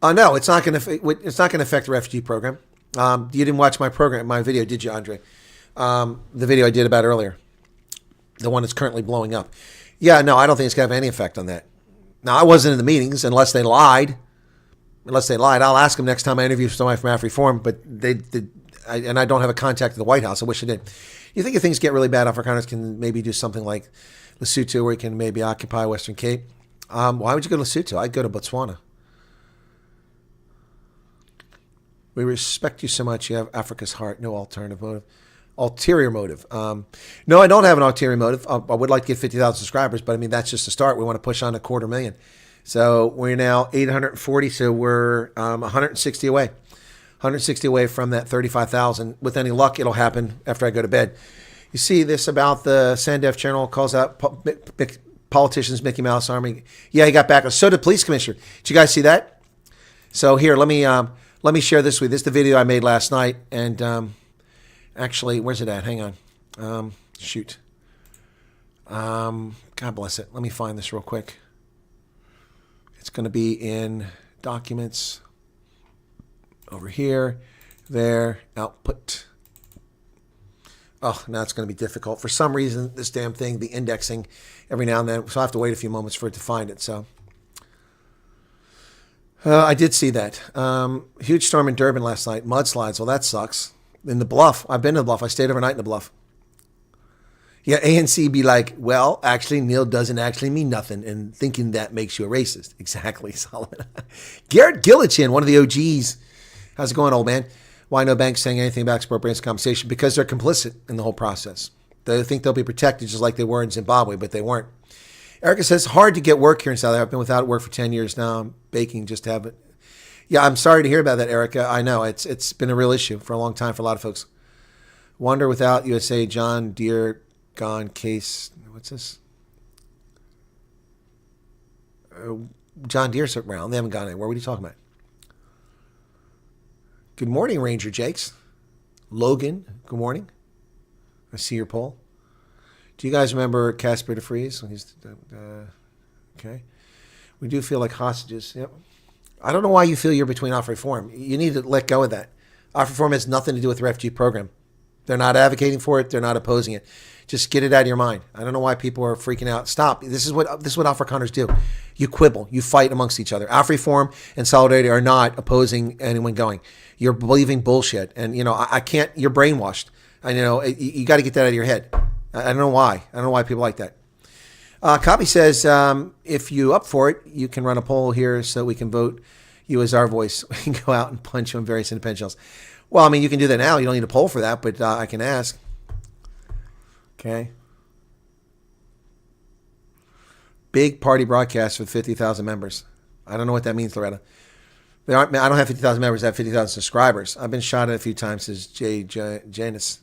No, it's not going to affect the refugee program. You didn't watch my video, did you, Andre? The video I did about earlier, the one that's currently blowing up. Yeah, no, I don't think it's going to have any effect on that. Now, I wasn't in the meetings unless they lied. I'll ask them next time I interview somebody from AfriForum, but I don't have a contact at the White House. I wish I did. You think if things get really bad, Afrikaners can maybe do something like Lesotho, where you can maybe occupy Western Cape? Why would you go to Lesotho? I'd go to Botswana. We respect you so much. You have Africa's heart. No alternative motive. Ulterior motive. No, I don't have an ulterior motive. I would like to get 50,000 subscribers, but I mean, that's just a start. We want to push on 250,000. So we're now 840. So we're 160 away. 160 away from that 35,000. With any luck, it'll happen after I go to bed. You see this about the Sandef Journal calls out politicians, Mickey Mouse Army. Yeah, he got back. So did police commissioner. Did you guys see that? So here, let me share this with you. This is the video I made last night. And actually, where's it at? Hang on. Shoot. God bless it. Let me find this real quick. It's going to be in documents. Over here, there, output. Oh, now it's going to be difficult. For some reason, this damn thing, the indexing, every now and then, so I have to wait a few moments for it to find it. So I did see that. Huge storm in Durban last night. Mudslides. Well, that sucks. In the Bluff. I've been to the Bluff. I stayed overnight in the Bluff. Yeah, ANC be like, well, actually, Neil doesn't actually mean nothing, and thinking that makes you a racist. Exactly, Solomon. Garrett Gillichin, one of the OGs. How's it going, old man? Why no banks saying anything about expropriation compensation? Because they're complicit in the whole process. They think they'll be protected just like they were in Zimbabwe, but they weren't. Erica says, hard to get work here in South Africa. I've been without work for 10 years now. I'm baking just to have it. Yeah, I'm sorry to hear about that, Erica. I know it's been a real issue for a long time for a lot of folks. Wonder without USA, John Deere gone case. What's this? John Deere's around. They haven't gone anywhere. What are you talking about? Good morning, Ranger Jakes. Logan, good morning. I see your poll. Do you guys remember Casper de Vries? Okay. We do feel like hostages. Yep. I don't know why you feel you're between off reform. You need to let go of that. Off reform has nothing to do with the refugee program. They're not advocating for it. They're not opposing it. Just get it out of your mind. I don't know why people are freaking out. Stop. This is what Afrikaners do. You quibble. You fight amongst each other. Af reform and solidarity are not opposing anyone going. You're believing bullshit, and I can't. You're brainwashed. And you got to get that out of your head. I don't know why. I don't know why people like that. Copy says, if you up for it, you can run a poll here so we can vote you as our voice. We can go out and punch you on various independent channels. Well, I mean, you can do that now. You don't need a poll for that, but I can ask. Okay. Big party broadcast with 50,000 members. I don't know what that means, Loretta. I don't have 50,000 members. I have 50,000 subscribers. I've been shot at a few times, says Janus.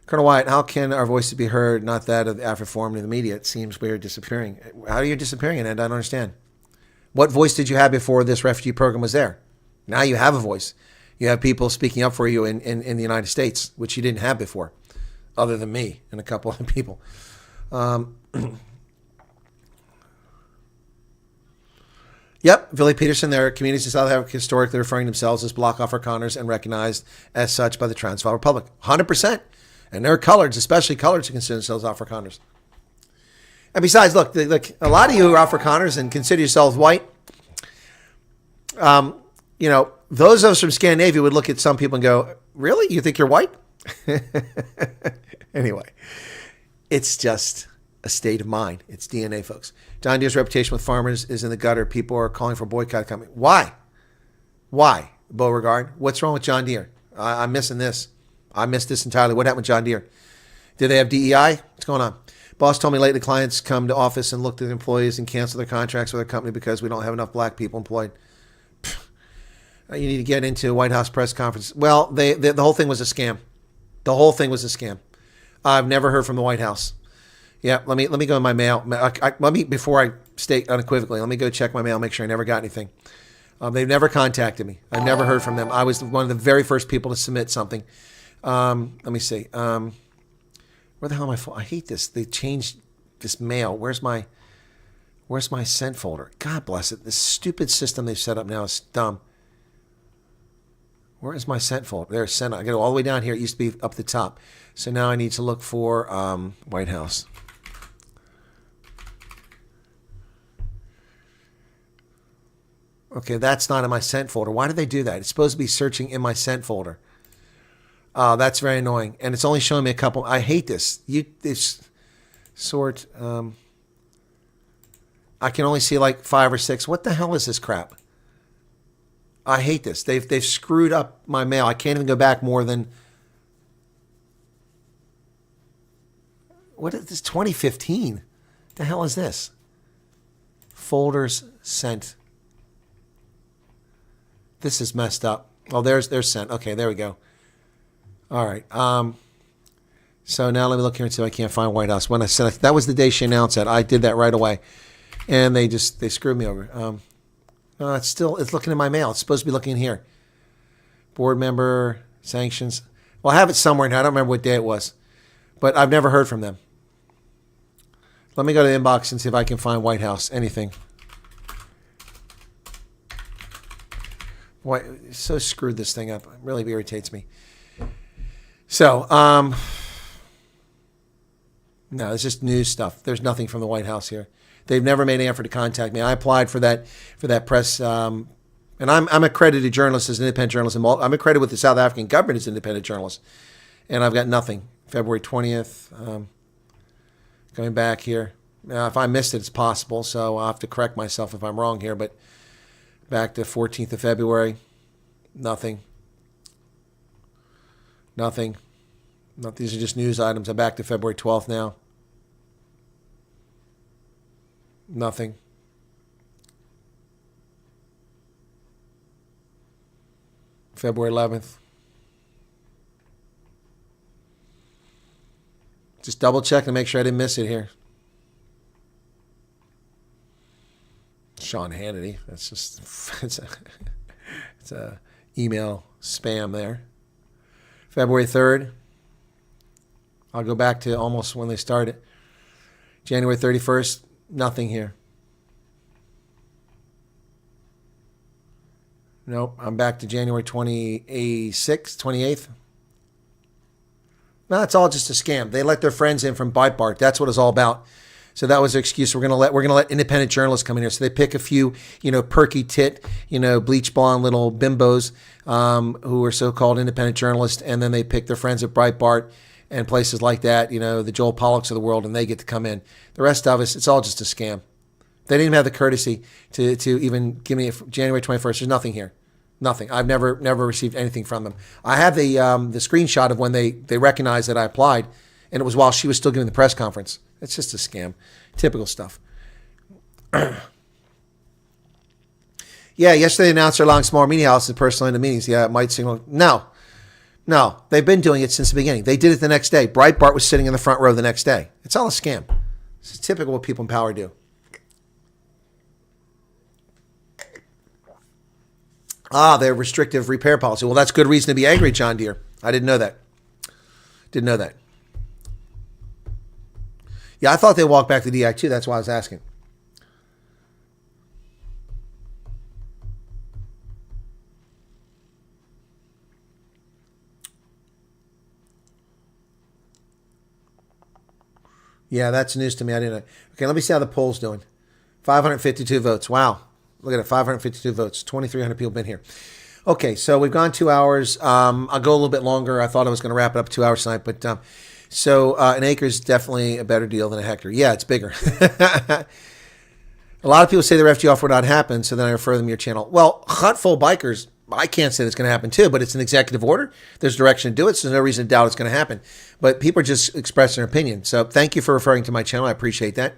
Colonel Wyatt, how can our voices be heard, not that of the Afroform in the media? It seems we're disappearing. How are you disappearing, and I don't understand. What voice did you have before this refugee program was there? Now you have a voice. You have people speaking up for you in the United States, which you didn't have before, other than me and a couple other people. Yep, Billy Peterson, there are communities in South Africa historically referring themselves as Black Afrikaners and recognized as such by the Transvaal Republic. 100%. And there are coloreds, especially coloreds, who consider themselves Afrikaners. And besides, look, a lot of you are Afrikaners and consider yourselves white. Those of us from Scandinavia would look at some people and go, really? You think you're white? Anyway, it's just a state of mind. It's DNA, folks. John Deere's reputation with farmers is in the gutter. People are calling for boycott company. Why? Beauregard? What's wrong with John Deere? I'm missing this. I missed this entirely. What happened with John Deere? Did they have DEI? What's going on? Boss told me lately clients come to office and look at employees and cancel their contracts with their company because we don't have enough black people employed. You need to get into a White House press conference. Well, the whole thing was a scam. The whole thing was a scam. I've never heard from the White House. Yeah, let me go in my mail. Before I state unequivocally, let me go check my mail, make sure I never got anything. They've never contacted me. I've never heard from them. I was one of the very first people to submit something. Let me see. Where the hell am I? I hate this. They changed this mail. Where's my sent folder? God bless it. This stupid system they've set up now is dumb. Where is my sent folder? There's sent. I got to go all the way down here. It used to be up the top. So now I need to look for White House. Okay, that's not in my sent folder. Why did they do that? It's supposed to be searching in my sent folder. That's very annoying. And it's only showing me a couple. I hate this. I can only see like 5 or 6. What the hell is this crap? I hate this. They've screwed up my mail. I can't even go back more than... What is this? 2015? The hell is this? Folders sent. This is messed up. Oh, there's sent. Okay, there we go. All right. So now let me look here and see if I can't find White House. When I said that was the day she announced that, I did that right away, and they screwed me over. No, it's looking in my mail. It's supposed to be looking here. Board member sanctions. Well, I have it somewhere now. I don't remember what day it was, but I've never heard from them. Let me go to the inbox and see if I can find White House. Anything. Boy, so screwed this thing up. It really irritates me. So, no, it's just news stuff. There's nothing from the White House here. They've never made an effort to contact me. I applied for that press, and I'm accredited journalist as an independent journalist. I'm accredited with the South African government as an independent journalist, and I've got nothing February 20th. Going back here. Now, if I missed it, it's possible, so I'll have to correct myself if I'm wrong here, but back to 14th of February, nothing. Nothing. These are just news items. I'm back to February 12th now. Nothing. February 11th. Just double check and make sure I didn't miss it here. Sean Hannity. That's just it's a email spam there. February 3rd. I'll go back to almost when they started. January 31st. Nothing here. Nope. I'm back to January 28th. No, it's all just a scam. They let their friends in from Breitbart. That's what it's all about. So that was their excuse. We're gonna let independent journalists come in here. So they pick a few, perky tit, bleach blonde little bimbos who are so-called independent journalists, and then they pick their friends at Breitbart and places like that, the Joel Pollocks of the world, and they get to come in. The rest of us, it's all just a scam. They didn't even have the courtesy to even give me January 21st. There's nothing here. Nothing. I've never received anything from them. I have the screenshot of when they recognized that I applied, and it was while she was still giving the press conference. It's just a scam. Typical stuff. Yeah, yesterday they announced they're allowing smaller media houses personal into meetings. Yeah, it might signal. No. They've been doing it since the beginning. They did it the next day. Breitbart was sitting in the front row the next day. It's all a scam. It's typical what people in power do. Their restrictive repair policy. Well, that's good reason to be angry, John Deere. I didn't know that. Yeah, I thought they walked back the DI too. That's why I was asking. Yeah, that's news to me. I didn't know. Okay, let me see how the poll's doing. 552 votes. Wow. Look at it, 552 votes. 2,300 people been here. Okay, so we've gone 2 hours. I'll go a little bit longer. I thought I was going to wrap it up 2 hours tonight, but so an acre is definitely a better deal than a hectare. Yeah, it's bigger. A lot of people say the refugee offer would not happen, so then I refer them to your channel. Well, hunt full bikers, I can't say that's going to happen too, but it's an executive order. There's direction to do it, so there's no reason to doubt it's going to happen. But people are just expressing their opinion. So thank you for referring to my channel. I appreciate that.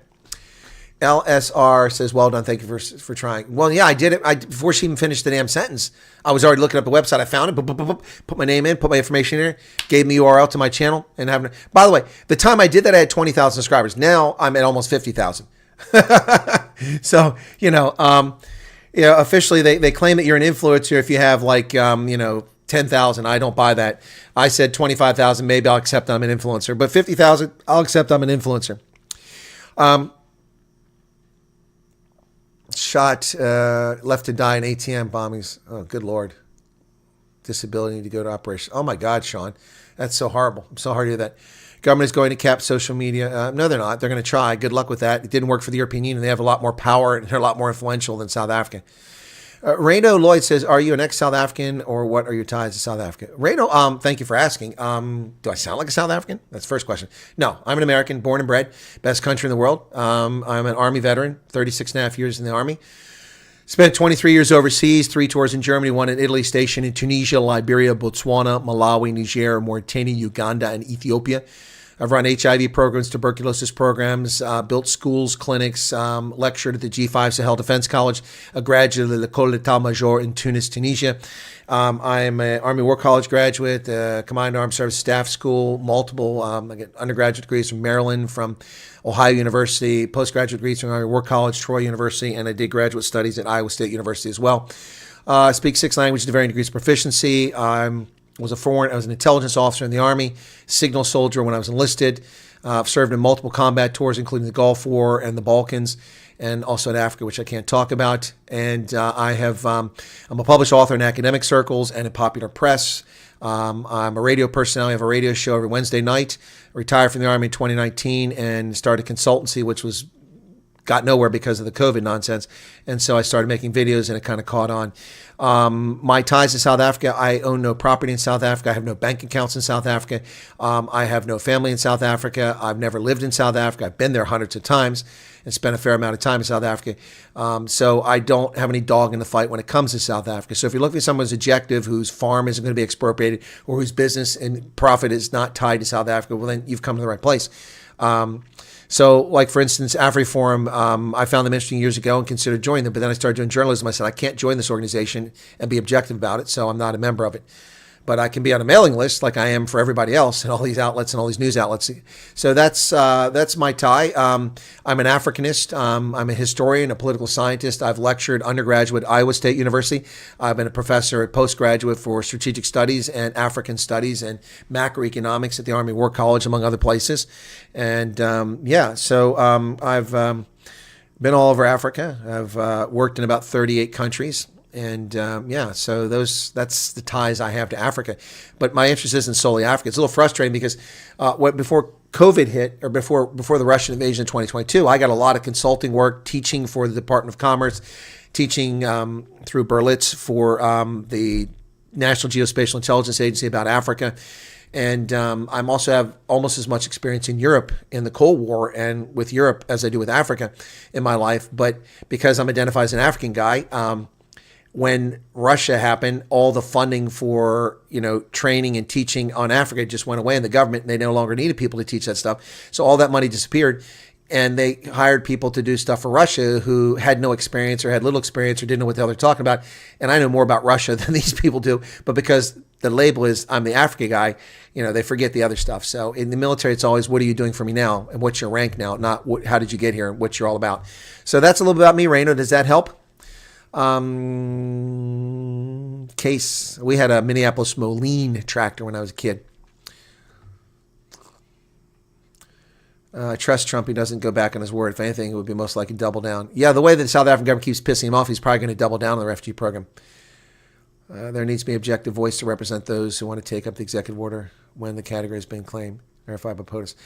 LSR says, well done. Thank you for trying. Well, yeah, I did it. Before she even finished the damn sentence, I was already looking up the website. I found it, put my name in, put my information in there, gave me URL to my channel. And having. By the way, the time I did that, I had 20,000 subscribers. Now I'm at almost 50,000. So, officially they claim that you're an influencer if you have 10,000. I don't buy that. I said 25,000. Maybe I'll accept I'm an influencer, but 50,000, I'll accept I'm an influencer. Shot, left to die in ATM bombings. Oh, good Lord. Disability to go to operation. Oh, my God, Sean. That's so horrible. I'm so hard to hear that. Government is going to cap social media. No, they're not. They're going to try. Good luck with that. It didn't work for the European Union. They have a lot more power and they're a lot more influential than South Africa. Reno Lloyd says, are you an ex-South African or what are your ties to South Africa? Reno, thank you for asking. Do I sound like a South African? That's the first question. No, I'm an American, born and bred, best country in the world. I'm an Army veteran, 36 and a half years in the Army. Spent 23 years overseas, 3 tours in Germany, 1 in Italy, stationed in Tunisia, Liberia, Botswana, Malawi, Niger, Mauritania, Uganda, and Ethiopia. I've run HIV programs, tuberculosis programs, built schools, clinics, lectured at the G5 Sahel Defense College, a graduate of l'École d'État-Major in Tunis, Tunisia. I'm an Army War College graduate, Combined Armed Services Staff School, multiple I get undergraduate degrees from Maryland, from Ohio University, postgraduate degrees from Army War College, Troy University, and I did graduate studies at Iowa State University as well. I speak 6 languages to varying degrees of proficiency. I was an intelligence officer in the Army, signal soldier when I was enlisted. I've served in multiple combat tours, including the Gulf War and the Balkans, and also in Africa, which I can't talk about. And I'm a published author in academic circles and in popular press. I'm a radio personality. I have a radio show every Wednesday night. Retired from the Army in 2019 and started a consultancy, which was got nowhere because of the COVID nonsense. And so I started making videos and it kind of caught on. My ties to South Africa, I own no property in South Africa. I have no bank accounts in South Africa. I have no family in South Africa. I've never lived in South Africa. I've been there hundreds of times and spent a fair amount of time in South Africa. So I don't have any dog in the fight when it comes to South Africa. So if you're looking for someone who's objective, whose farm isn't going to be expropriated, or whose business and profit is not tied to South Africa, well, then you've come to the right place. So, like, for instance, AfriForum, I found them interesting years ago and considered joining them. But then I started doing journalism. I said, I can't join this organization and be objective about it, so I'm not a member of it. But I can be on a mailing list like I am for everybody else and all these outlets and all these news outlets. So that's my tie. I'm an Africanist. I'm a historian, a political scientist. I've lectured undergraduate at Iowa State University. I've been a professor at postgraduate for strategic studies and African studies and macroeconomics at the Army War College, among other places. And I've been all over Africa. I've worked in about 38 countries. And so that's the ties I have to Africa. But my interest isn't solely Africa. It's a little frustrating because before COVID hit, or before the Russian invasion in 2022, I got a lot of consulting work, teaching for the Department of Commerce, teaching through Berlitz for the National Geospatial Intelligence Agency about Africa. And I also have almost as much experience in Europe in the Cold War and with Europe as I do with Africa in my life. But because I'm identified as an African guy, when Russia happened, all the funding for, training and teaching on Africa just went away in the government, and they no longer needed people to teach that stuff. So all that money disappeared, and they hired people to do stuff for Russia who had no experience or had little experience or didn't know what the hell they're talking about. And I know more about Russia than these people do, but because the label is I'm the Africa guy, they forget the other stuff. So in the military, it's always, what are you doing for me now? And what's your rank now? Not how did you get here and what you're all about. So that's a little bit about me, Reno. Does that help? Case, we had a Minneapolis Moline tractor when I was a kid. I trust Trump. He doesn't go back on his word. If anything, it would be most likely double down. Yeah, the way that the South African government keeps pissing him off, he's probably going to double down on the refugee program. There needs to be an objective voice to represent those who want to take up the executive order when the category has been claimed, verified by POTUS.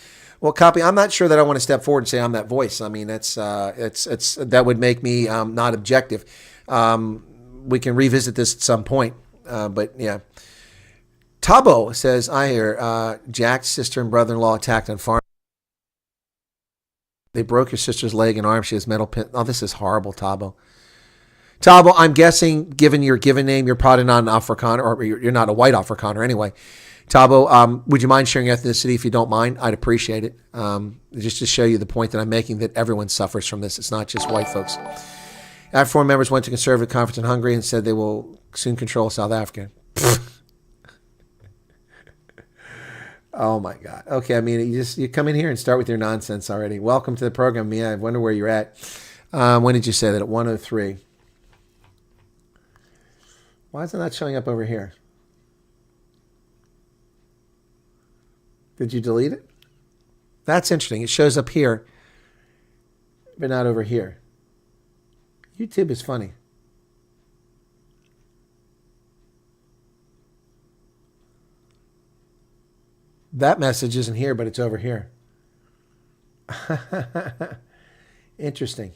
Well, copy. I'm not sure that I want to step forward and say I'm that voice. I mean, that's that would make me not objective. We can revisit this at some point, but yeah. Tabo says, I hear Jack's sister and brother-in-law attacked on farm. They broke your sister's leg and arm. She has metal pin. Oh, this is horrible, Tabo. Tabo, I'm guessing, given your given name, you're probably not an Afrikaner, or you're not a white Afrikaner anyway. Tabo, would you mind sharing ethnicity if you don't mind? I'd appreciate it. Just to show you the point that I'm making, that everyone suffers from this. It's not just white folks. AfriForum members went to a conservative conference in Hungary and said they will soon control South Africa. Oh my God. Okay, I mean, you come in here and start with your nonsense already. Welcome to the program, Mia. I wonder where you're at. When did you say that? At 1:03. Why is it not showing up over here? Did you delete it? That's interesting. It shows up here, but not over here. YouTube is funny. That message isn't here, but it's over here. Interesting.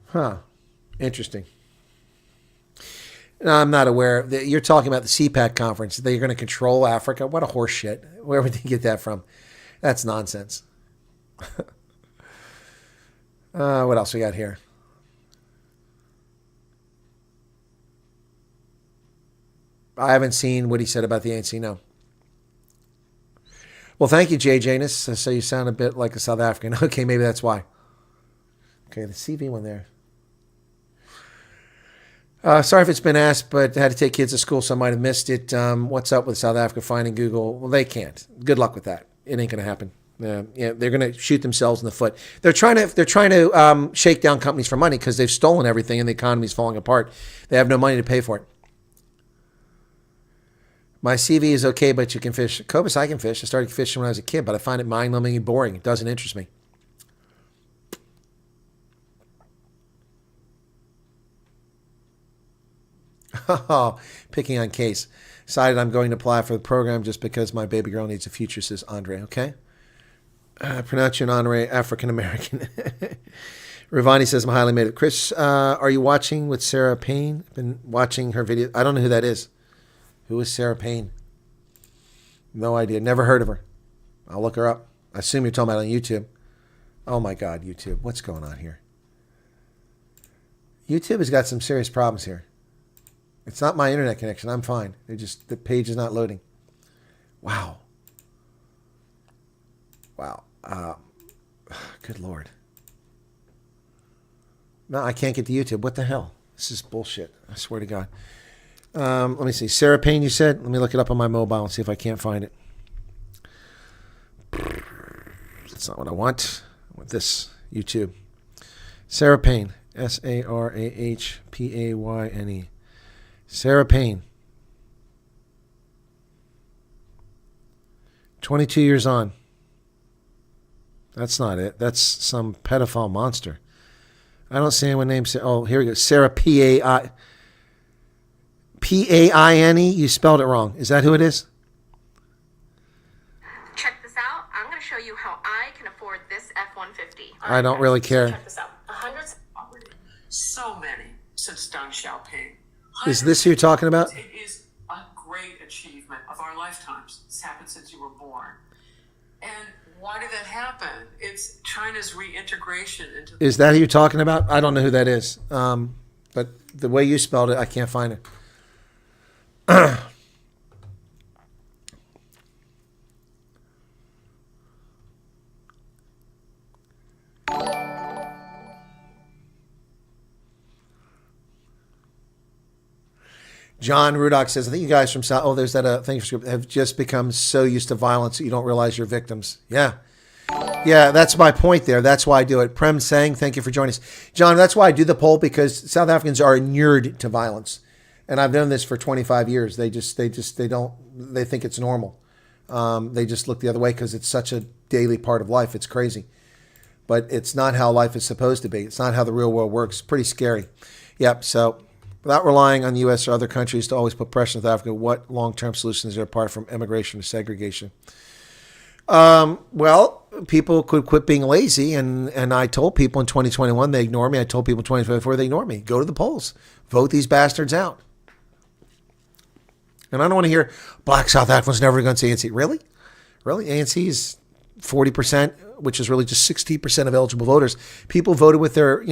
Huh. Interesting. No, I'm not aware. You're talking about the CPAC conference. They're going to control Africa. What a horse shit. Where would they get that from? That's nonsense. What else we got here? I haven't seen what he said about the ANC, no. Well, thank you, Jay Janus. So you sound a bit like a South African. Okay, maybe that's why. Okay, the CV one there. Sorry if it's been asked, but I had to take kids to school, so I might have missed it. What's up with South Africa finding Google? Well, they can't. Good luck with that. It ain't going to happen. Yeah, they're going to shoot themselves in the foot. They're trying to shake down companies for money because they've stolen everything and the economy's falling apart. They have no money to pay for it. My CV is okay, but you can fish. Cobus, I can fish. I started fishing when I was a kid, but I find it mind-numbingly boring. It doesn't interest me. Oh, picking on Case. Decided I'm going to apply for the program just because my baby girl needs a future, says Andre. Okay. Pronounce you an honorary African American. Ravani says, I'm highly made it. Chris, are you watching with Sarah Payne? I've been watching her video. I don't know who that is. Who is Sarah Payne? No idea. Never heard of her. I'll look her up. I assume you're talking about on YouTube. Oh my God, YouTube. What's going on here? YouTube has got some serious problems here. It's not my internet connection. I'm fine. The page is not loading. Wow. Wow. Good Lord. No, I can't get to YouTube. What the hell? This is bullshit. I swear to God. Let me see. Sarah Payne, you said? Let me look it up on my mobile and see if I can't find it. That's not what I want. I want this. YouTube. Sarah Payne. Sarahpayne. Sarah Payne. 22 years on. That's not it. That's some pedophile monster. I don't see anyone named Sarah. Oh, here we go. Sarah P-A-I-N-E. You spelled it wrong. Is that who it is? Check this out. I'm going to show you how I can afford this F-150. I don't really care. Check this out. So many since Deng Xiaoping. Is this who you're talking about? It is a great achievement of our lifetimes. It's happened since you were born. And why did that happen? It's China's reintegration into... Is that who you're talking about? I don't know who that is. But the way you spelled it, I can't find it. John Rudock says, I think you guys from South, there's that thing for script, have just become so used to violence that you don't realize you're victims. Yeah. Yeah, that's my point there. That's why I do it. Prem Sang, thank you for joining us. John, that's why I do the poll, because South Africans are inured to violence. And I've done this for 25 years. They think it's normal. They just look the other way because it's such a daily part of life. It's crazy. But it's not how life is supposed to be. It's not how the real world works. Pretty scary. Yep, so... Without relying on the U.S. or other countries to always put pressure on South Africa, what long-term solutions are apart from immigration or segregation? Well, people could quit being lazy, and I told people in 2021 they ignore me. I told people in 2024 they ignore me. Go to the polls. Vote these bastards out. And I don't want to hear, black South Africans never going to see ANC. Really? Really? ANC is 40%, which is really just 60% of eligible voters. People voted with their,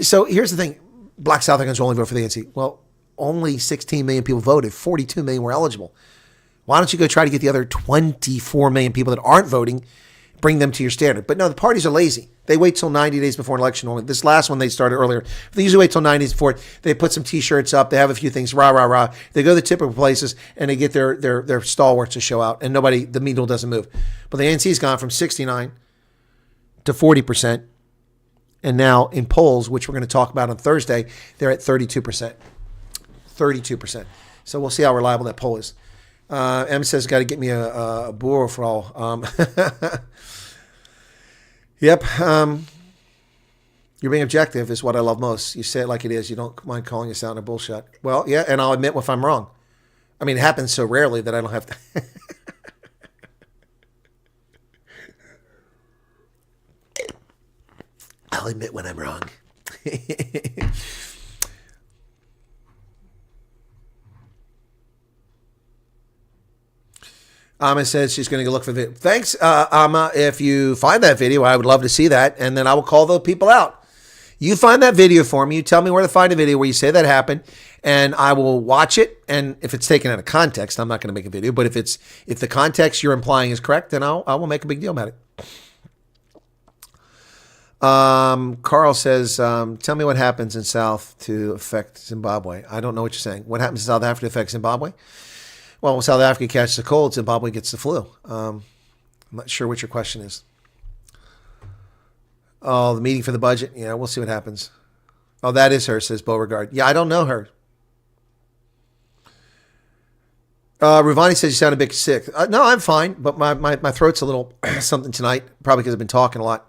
So here's the thing. Black South Africans only vote for the ANC. Well, only 16 million people voted. 42 million were eligible. Why don't you go try to get the other 24 million people that aren't voting, bring them to your standard? But no, the parties are lazy. They wait till 90 days before an election. Only this last one they started earlier. They usually wait till 90 days before. They put some T-shirts up. They have a few things. Rah, rah, rah. They go to the typical places and they get their stalwarts to show out. And the needle doesn't move. But the ANC's gone from 69 to 40%. And now in polls, which we're going to talk about on Thursday, they're at 32%. 32%. So we'll see how reliable that poll is. Em says, got to get me a burro for all. Yep. You're being objective is what I love most. You say it like it is. You don't mind calling us out in a bullshit. Well, yeah, and I'll admit if I'm wrong. I mean, it happens so rarely that I don't have to... I'll admit when I'm wrong. Amma says she's going to go look for the video. Thanks, Amma. If you find that video, I would love to see that, and then I will call those people out. You find that video for me. You tell me where to find a video where you say that happened, and I will watch it. And if it's taken out of context, I'm not going to make a video. But if the context you're implying is correct, then I will make a big deal about it. Carl says, tell me what happens in South to affect Zimbabwe. I don't know what you're saying. What happens in South Africa to affect Zimbabwe? Well, when South Africa catches a cold, Zimbabwe gets the flu. I'm not sure what your question is. Oh, the meeting for the budget. Yeah, we'll see what happens. Oh, that is her, says Beauregard. Yeah, I don't know her. Ruvani says you sound a bit sick. No, I'm fine, but my throat's a little something tonight, probably because I've been talking a lot.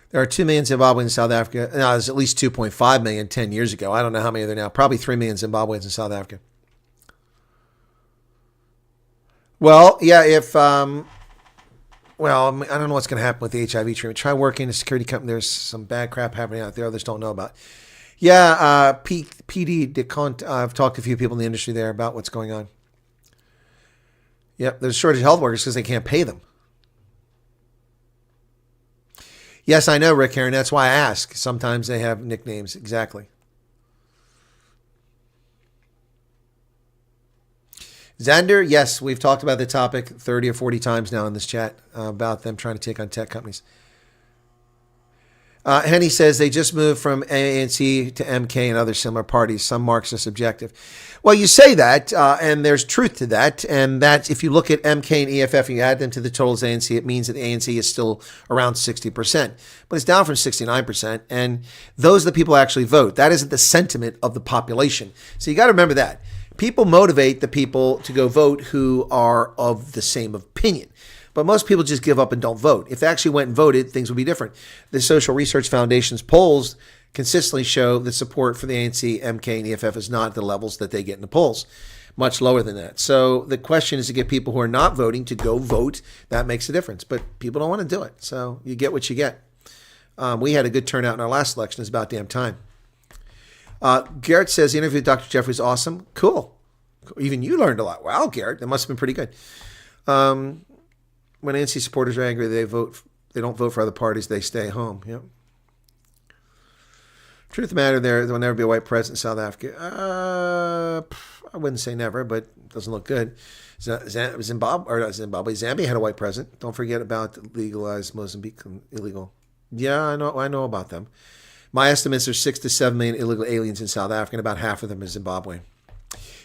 There are 2 million Zimbabweans in South Africa. No, there's at least 2.5 million 10 years ago. I don't know how many there are now. Probably 3 million Zimbabweans in South Africa. Well, yeah, if well, I don't know what's going to happen with the HIV treatment. Try working in a security company. There's some bad crap happening out there others don't know about. Yeah, PD DeCont. I've talked to a few people in the industry there about what's going on. Yep, there's a shortage of health workers because they can't pay them. Yes, I know, Rick Heron. That's why I ask. Sometimes they have nicknames. Exactly. Xander, yes, we've talked about the topic 30 or 40 times now in this chat about them trying to take on tech companies. Henny says they just moved from ANC to MK and other similar parties. Some Marxist objective. Well, you say that, and there's truth to that. And that if you look at MK and EFF and you add them to the totals ANC, it means that the ANC is still around 60%. But it's down from 69%. And those are the people who actually vote. That isn't the sentiment of the population. So you got to remember that. People motivate the people to go vote who are of the same opinion. But most people just give up and don't vote. If they actually went and voted, things would be different. The Social Research Foundation's polls consistently show that support for the ANC, MK, and EFF is not at the levels that they get in the polls. Much lower than that. So the question is to get people who are not voting to go vote. That makes a difference. But people don't want to do it. So you get what you get. We had a good turnout in our last election. It's about damn time. Garrett says the interview with Dr. Jeffrey is awesome. Cool. Even you learned a lot. Wow, Garrett. That must have been pretty good. When ANC supporters are angry, they don't vote for other parties. They stay home. Yep. Truth of the matter, there will never be a white president in South Africa. I wouldn't say never, but it doesn't look good. Zambia had a white president. Don't forget about legalized Mozambique illegal. Yeah, I know about them. My estimates are 6 to 7 million illegal aliens in South Africa, and about half of them is Zimbabwe.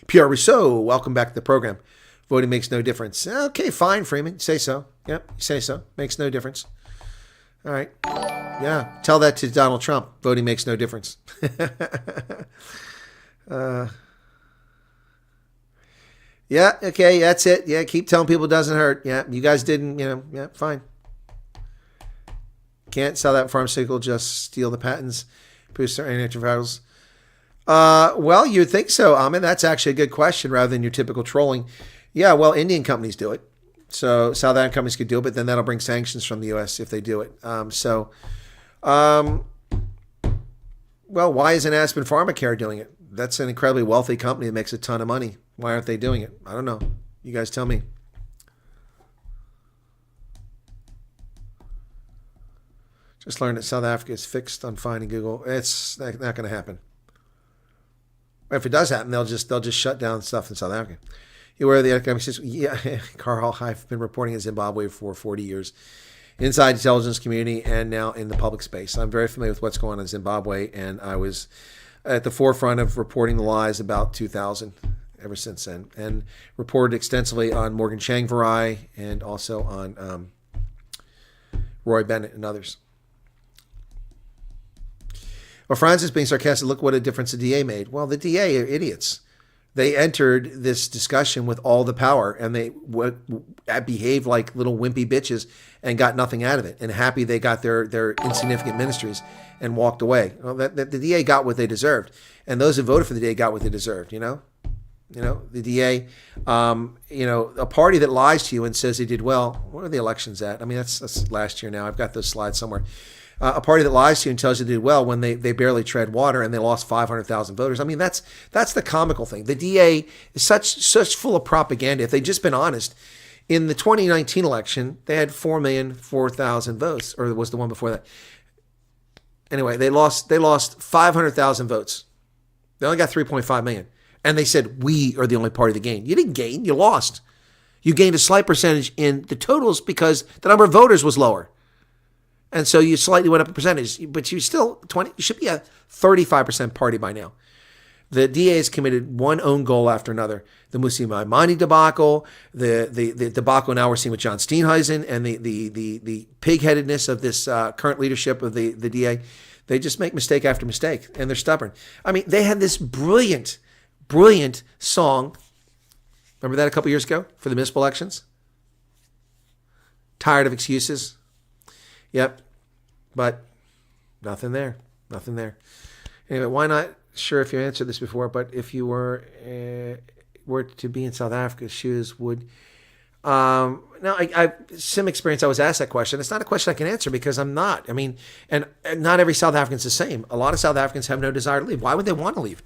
Pierre Rousseau, welcome back to the program. Voting makes no difference. Okay, fine, Freeman. Say so. Yep, you say so. Makes no difference. All right. Yeah, tell that to Donald Trump. Voting makes no difference. Yeah, okay, that's it. Yeah, keep telling people it doesn't hurt. Yeah, you guys didn't, yeah, fine. Can't sell that pharmaceutical, just steal the patents, produce their antivirals. Well, you'd think so, Ahmed. That's actually a good question rather than your typical trolling. Yeah, well, Indian companies do it. So South African companies could do it, but then that'll bring sanctions from the U.S. if they do it. Well, why isn't Aspen Pharmacare doing it? That's an incredibly wealthy company that makes a ton of money. Why aren't they doing it? I don't know. You guys tell me. Just learned that South Africa is fixed on finding Google. It's not going to happen. If it does happen, they'll just shut down stuff in South Africa. You aware of the economic system? Yeah, Carl, I've been reporting in Zimbabwe for 40 years, inside the intelligence community and now in the public space. I'm very familiar with what's going on in Zimbabwe, and I was at the forefront of reporting the lies about 2000 ever since then, and reported extensively on Morgan Tsvangirai and also on Roy Bennett and others. Well, Francis being sarcastic, look what a difference the DA made. Well, the DA are idiots. They entered this discussion with all the power, and they behaved like little wimpy bitches and got nothing out of it, and happy they got their insignificant ministries and walked away. Well, the DA got what they deserved, and those who voted for the DA got what they deserved, the DA, a party that lies to you and says they did well. Where are the elections at? I mean, that's last year now. I've got those slides somewhere. A party that lies to you and tells you they did well when they barely tread water and they lost 500,000 voters. I mean, that's the comical thing. The DA is such full of propaganda. If they'd just been honest, in the 2019 election, they had 4,004,000 votes, or was the one before that. Anyway, they lost 500,000 votes. They only got 3.5 million. And they said, we are the only party that gained. You didn't gain, you lost. You gained a slight percentage in the totals because the number of voters was lower. And so you slightly went up a percentage, but you still 20. You should be a 35% party by now. The DA has committed one own goal after another. The Musi Maimani debacle, the debacle now we're seeing with John Steenhuisen, and the pig-headedness of this current leadership of the DA. They just make mistake after mistake, and they're stubborn. I mean, they had this brilliant song. Remember that a couple years ago for the municipal elections? Tired of excuses. Yep, but nothing there. Anyway, why not? Sure, if you answered this before, but if you were to be in South Africa's shoes, would Now, some experience, I was asked that question. It's not a question I can answer because I'm not. I mean, and not every South African's the same. A lot of South Africans have no desire to leave. Why would they want to leave?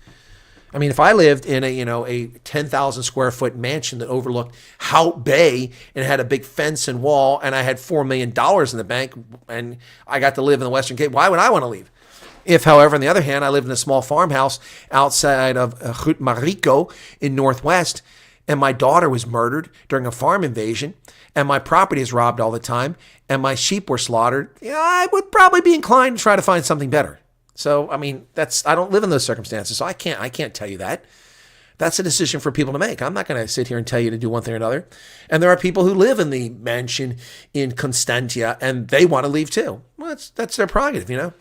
I mean, if I lived in a 10,000 square foot mansion that overlooked Hout Bay and had a big fence and wall, and I had $4 million in the bank, and I got to live in the Western Cape, why would I want to leave? If, however, on the other hand, I lived in a small farmhouse outside of Marico in Northwest, and my daughter was murdered during a farm invasion, and my property is robbed all the time, and my sheep were slaughtered, I would probably be inclined to try to find something better. So, I mean, I don't live in those circumstances, so I can't tell you that. That's a decision for people to make. I'm not going to sit here and tell you to do one thing or another. And there are people who live in the mansion in Constantia, and they want to leave too. Well, that's their prerogative, you know.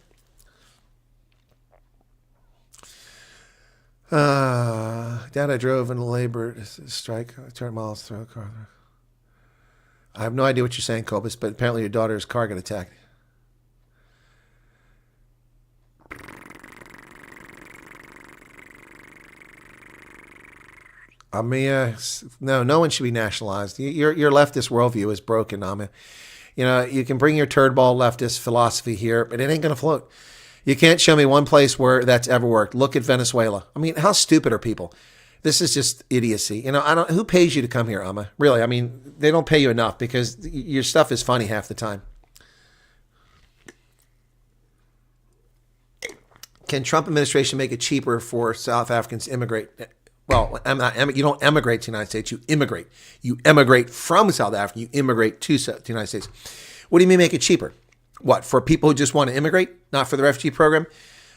Dad, I drove in a labor strike. I turned miles through a car. I have no idea what you're saying, Cobus, but apparently your daughter's car got attacked. No one should be nationalized. Your leftist worldview is broken, Amma. You can bring your turdball leftist philosophy here, but it ain't going to float. You can't show me one place where that's ever worked. Look at Venezuela. I mean, how stupid are people? This is just idiocy. Who pays you to come here, Amma? Really, I mean, they don't pay you enough because your stuff is funny half the time. Can Trump administration make it cheaper for South Africans to immigrate? Well, you don't emigrate to the United States. You immigrate. You emigrate from South Africa. You immigrate to the United States. What do you mean make it cheaper? What, for people who just want to immigrate, not for the refugee program?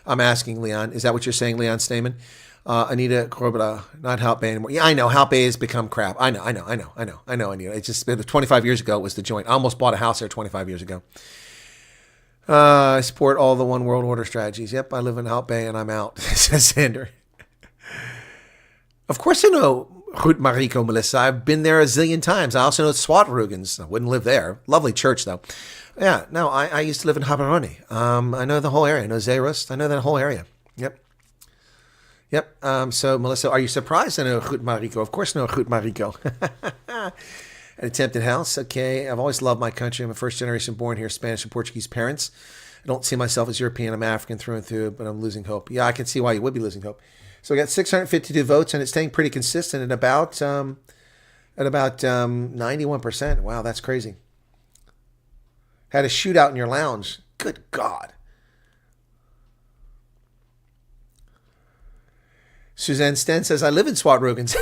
I'm asking, Leon. Is that what you're saying, Leon Stamen? Anita Corbetta, not Hout Bay anymore. Yeah, I know. Hout Bay has become crap. I know, Anita. It's just 25 years ago it was the joint. I almost bought a house there 25 years ago. I support all the one world order strategies. Yep, I live in Hout Bay and I'm out, says Sander. Of course I know Groot Mariko, Melissa. I've been there a zillion times. I also know Swartrugens. I wouldn't live there. Lovely church, though. Yeah, no, I used to live in Habaroni. I know the whole area. I know Zeerust. I know that whole area. Yep. So, Melissa, are you surprised I know Groot Mariko? Of course I know Groot Mariko. An attempted house. Okay, I've always loved my country. I'm a first generation born here, Spanish and Portuguese parents. I don't see myself as European. I'm African through and through, but I'm losing hope. Yeah, I can see why you would be losing hope. So we got 652 votes, and it's staying pretty consistent at about 91%. Wow, that's crazy. Had a shootout in your lounge. Good God. Suzanne Sten says, I live in Swartrugens.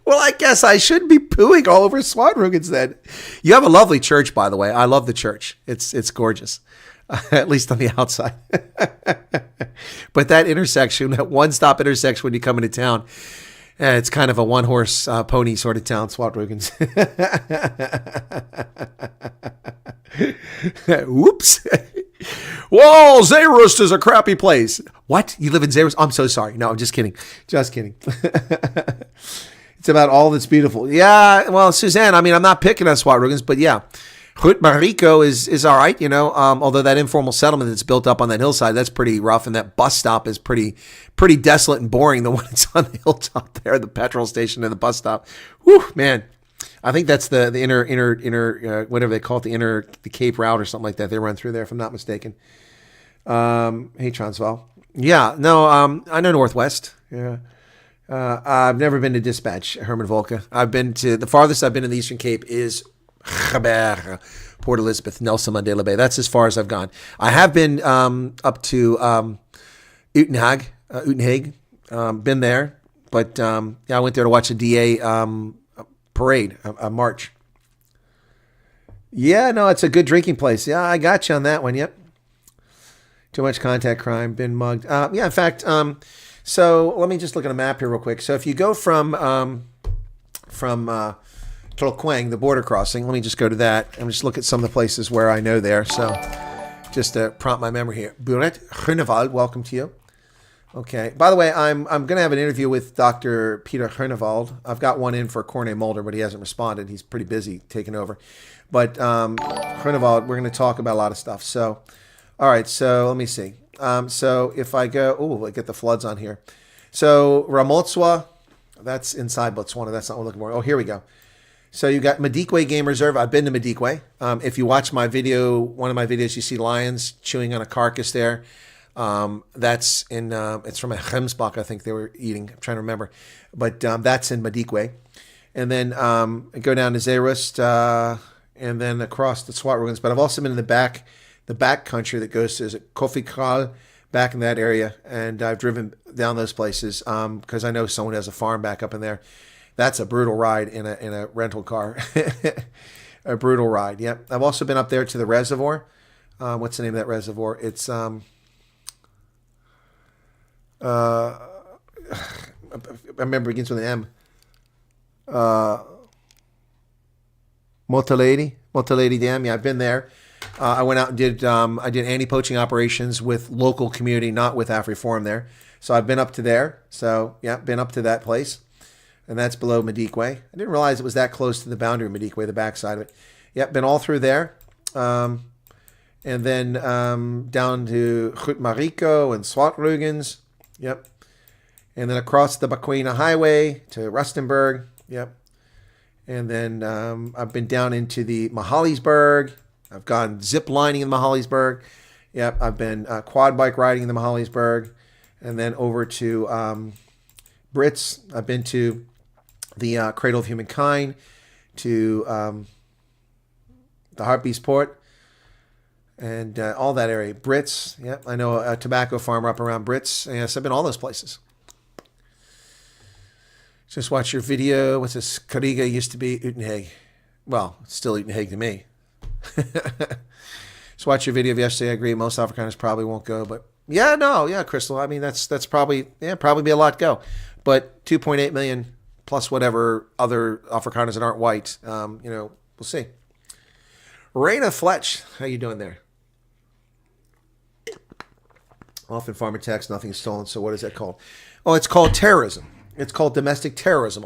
Well, I guess I should be pooing all over Swartrugens then. You have a lovely church, by the way. I love the church. It's gorgeous. At least on the outside. But that intersection, that one-stop intersection when you come into town, it's kind of a one-horse pony sort of town, Swartrugens. Whoops. Whoa, Zeerust is a crappy place. What? You live in Zeerust? I'm so sorry. No, I'm just kidding. Just kidding. It's about all that's beautiful. Yeah, well, Suzanne, I mean, I'm not picking on Swartrugens, but yeah. Groot Mariko is all right, although that informal settlement that's built up on that hillside, that's pretty rough, and that bus stop is pretty desolate and boring, the one that's on the hilltop there, the petrol station and the bus stop. Whew, man. I think that's the inner whatever they call it, the Cape route or something like that. They run through there, if I'm not mistaken. Hey, Transvaal. Yeah, no, I know Northwest. Yeah. I've never been to Dispatch, Herman Volka. The farthest I've been in the Eastern Cape is Port Elizabeth, Nelson Mandela Bay. That's as far as I've gone. I have been up to Uitenhage, been there, but I went there to watch a DA parade, a march. Yeah, no, it's a good drinking place. Yeah, I got you on that one. Yep. Too much contact crime, been mugged. Yeah, in fact, so let me just look at a map here real quick. So if you go from Tolkwang, the border crossing. Let me just go to that and just look at some of the places where I know there. So just to prompt my memory here. Buret Groenewald, welcome to you. Okay. By the way, I'm going to have an interview with Dr. Peter Groenewald. I've got one in for Corné Mulder, but he hasn't responded. He's pretty busy taking over. But Groenewald, we're going to talk about a lot of stuff. So, all right. So let me see. So if I go, I get the floods on here. So Ramotswa, That's inside Botswana. That's not what we're looking for. Oh, here we go. So you got Madikwe Game Reserve. I've been to Madikwe. If you watch my video, one of my videos, you see lions chewing on a carcass there. That's in, it's from a Gemsbach, I think they were eating. I'm trying to remember. But that's in Madikwe. And then go down to Zeerust and then across the Swat ruins. But I've also been in the back country that goes to Kofikal, back in that area. And I've driven down those places because I know someone has a farm back up in there. That's a brutal ride in a rental car. A brutal ride, yep. I've also been up there to the reservoir. What's the name of that reservoir? It's I remember it begins with an M. Motalady Dam. Yeah, I've been there. I went out and did anti-poaching operations with local community, not with AfriForum there. So I've been up to there. So yeah, been up to that place. And that's below Madikwe. I didn't realize it was that close to the boundary of Madikwe, the backside of it. Yep, been all through there. And then down to Grootmariko and Swartrugens. Yep. And then across the Bakwena Highway to Rustenburg. Yep. And then I've been down into the Mahalisburg. I've gone zip lining in Mahalisburg. Yep. I've been quad bike riding in the Mahalisburg. And then over to Brits. I've been to the Cradle of Humankind, to the Hartbeest Port, and all that area. Brits, yeah, I know a tobacco farmer up around Brits. Yes, I've been all those places. Just watch your video. What's this? Kariga used to be Uitenhage. Well, it's still Uitenhage to me. Just watch your video of yesterday. I agree. Most Afrikaners probably won't go, but yeah, Crystal. I mean, that's probably be a lot go. But 2.8 million plus whatever other Afrikaners that aren't white, we'll see. Raina Fletch, how you doing there? Often farmer tax, nothing is stolen. So what is that called? Oh, it's called terrorism. It's called domestic terrorism,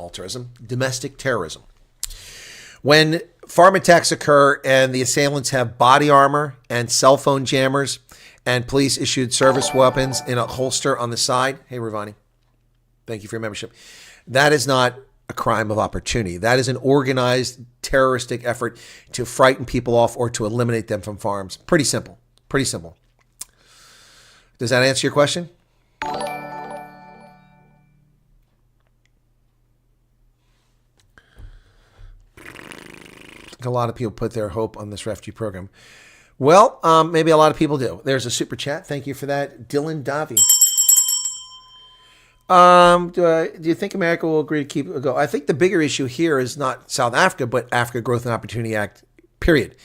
domestic terrorism. When farm attacks occur and the assailants have body armor and cell phone jammers and police issued service weapons in a holster on the side. Hey, Ravani. Thank you for your membership. That is not a crime of opportunity. That is an organized terroristic effort to frighten people off or to eliminate them from farms. Pretty simple. Pretty simple. Does that answer your question? A lot of people put their hope on this refugee program. Well, maybe a lot of people do. There's a super chat. Thank you for that. Dylan Davi. Do you think America will agree to keep it go? I think the bigger issue here is not South Africa, but Africa Growth and Opportunity Act, period.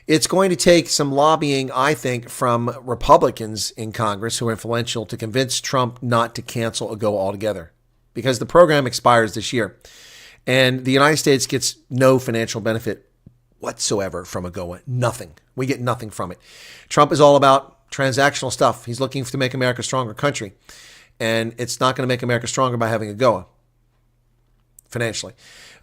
It's going to take some lobbying, I think, from Republicans in Congress who are influential to convince Trump not to cancel AGOA altogether, because the program expires this year. And the United States gets no financial benefit whatsoever from AGOA. Nothing. We get nothing from it. Trump is all about transactional stuff. He's looking to make America a stronger country. And it's not going to make America stronger by having AGOA financially.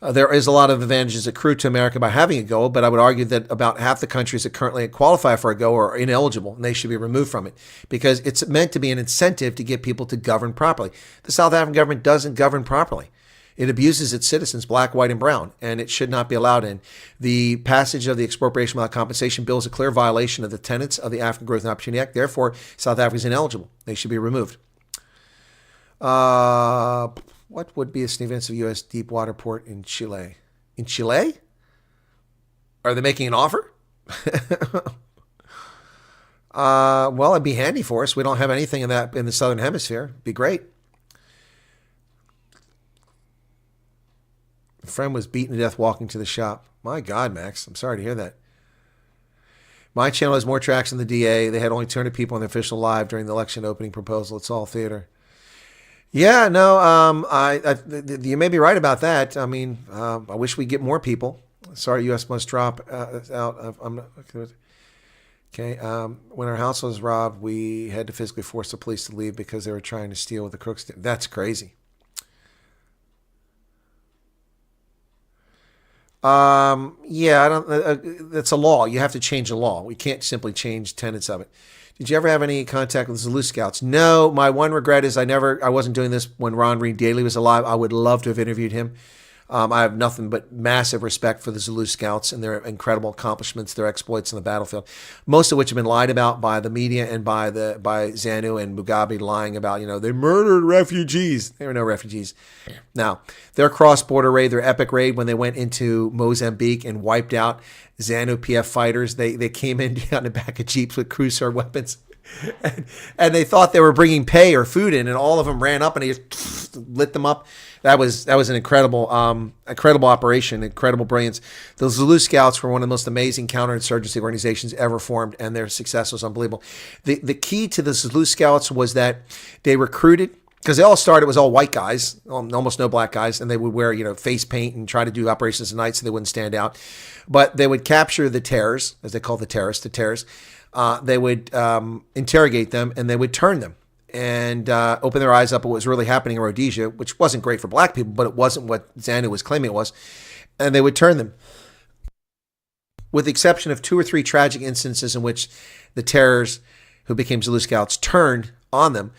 There is a lot of advantages accrued to America by having AGOA, but I would argue that about half the countries that currently qualify for AGOA are ineligible, and they should be removed from it because it's meant to be an incentive to get people to govern properly. The South African government doesn't govern properly. It abuses its citizens, black, white, and brown, and it should not be allowed in. The passage of the Expropriation Without Compensation Bill is a clear violation of the tenets of the African Growth and Opportunity Act. Therefore, South Africa is ineligible. They should be removed. What would be a significance of U.S. deep water port in Chile? In Chile? Are they making an offer? Well, it'd be handy for us. We don't have anything in the Southern Hemisphere. It'd be great. A friend was beaten to death walking to the shop. My God, Max. I'm sorry to hear that. My channel has more tracks than the DA. They had only 200 people on the official live during the election opening proposal. It's all theater. Yeah, no, you may be right about that. I mean, I wish we'd get more people. Sorry, U.S. must drop out. I'm not okay. When our house was robbed, we had to physically force the police to leave because they were trying to steal what the crooks did. That's crazy. Yeah, I don't. That's a law. You have to change the law. We can't simply change tenets of it. Did you ever have any contact with Zulu Scouts? No. My one regret is I wasn't doing this when Ron Reed Daly was alive. I would love to have interviewed him. I have nothing but massive respect for the Zulu Scouts and their incredible accomplishments, their exploits on the battlefield, most of which have been lied about by the media and by ZANU and Mugabe lying about, they murdered refugees. There were no refugees. Now, their cross-border raid, their epic raid when they went into Mozambique and wiped out ZANU PF fighters, they came in on the back of jeeps with cruiser weapons. And they thought they were bringing pay or food in, and all of them ran up and they just lit them up. That was an incredible operation, incredible brilliance. The Zulu Scouts were one of the most amazing counterinsurgency organizations ever formed, and their success was unbelievable. The key to the Zulu Scouts was that they recruited, because they all started, it was all white guys, almost no black guys, and they would wear face paint and try to do operations at night so they wouldn't stand out. But they would capture the terrors, as they call the terrorists. They would interrogate them, and they would turn them and open their eyes up at what was really happening in Rhodesia, which wasn't great for black people, but it wasn't what ZANU was claiming it was. And they would turn them. With the exception of 2 or 3 tragic instances in which the terrors who became Zulu Scouts turned on them,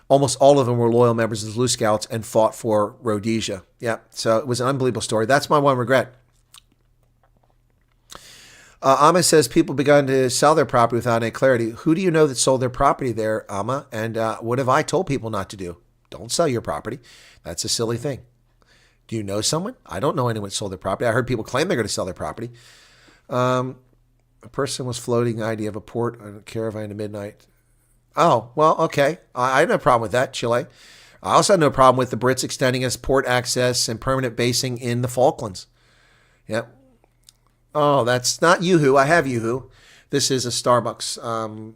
almost all of them were loyal members of the Zulu Scouts and fought for Rhodesia. Yeah, so it was an unbelievable story. That's my one regret. Amma says people begun to sell their property without any clarity. Who do you know that sold their property there, Amma? And what have I told people not to do? Don't sell your property. That's a silly thing. Do you know someone? I don't know anyone that sold their property. I heard people claim they're going to sell their property. A person was floating the idea of a port on a caravan at midnight. Oh, well, okay. I had no problem with that, Chile. I also had no problem with the Brits extending us port access and permanent basing in the Falklands. Yep. Oh, that's not Yoo-Hoo. I have Yoo-Hoo. This is a Starbucks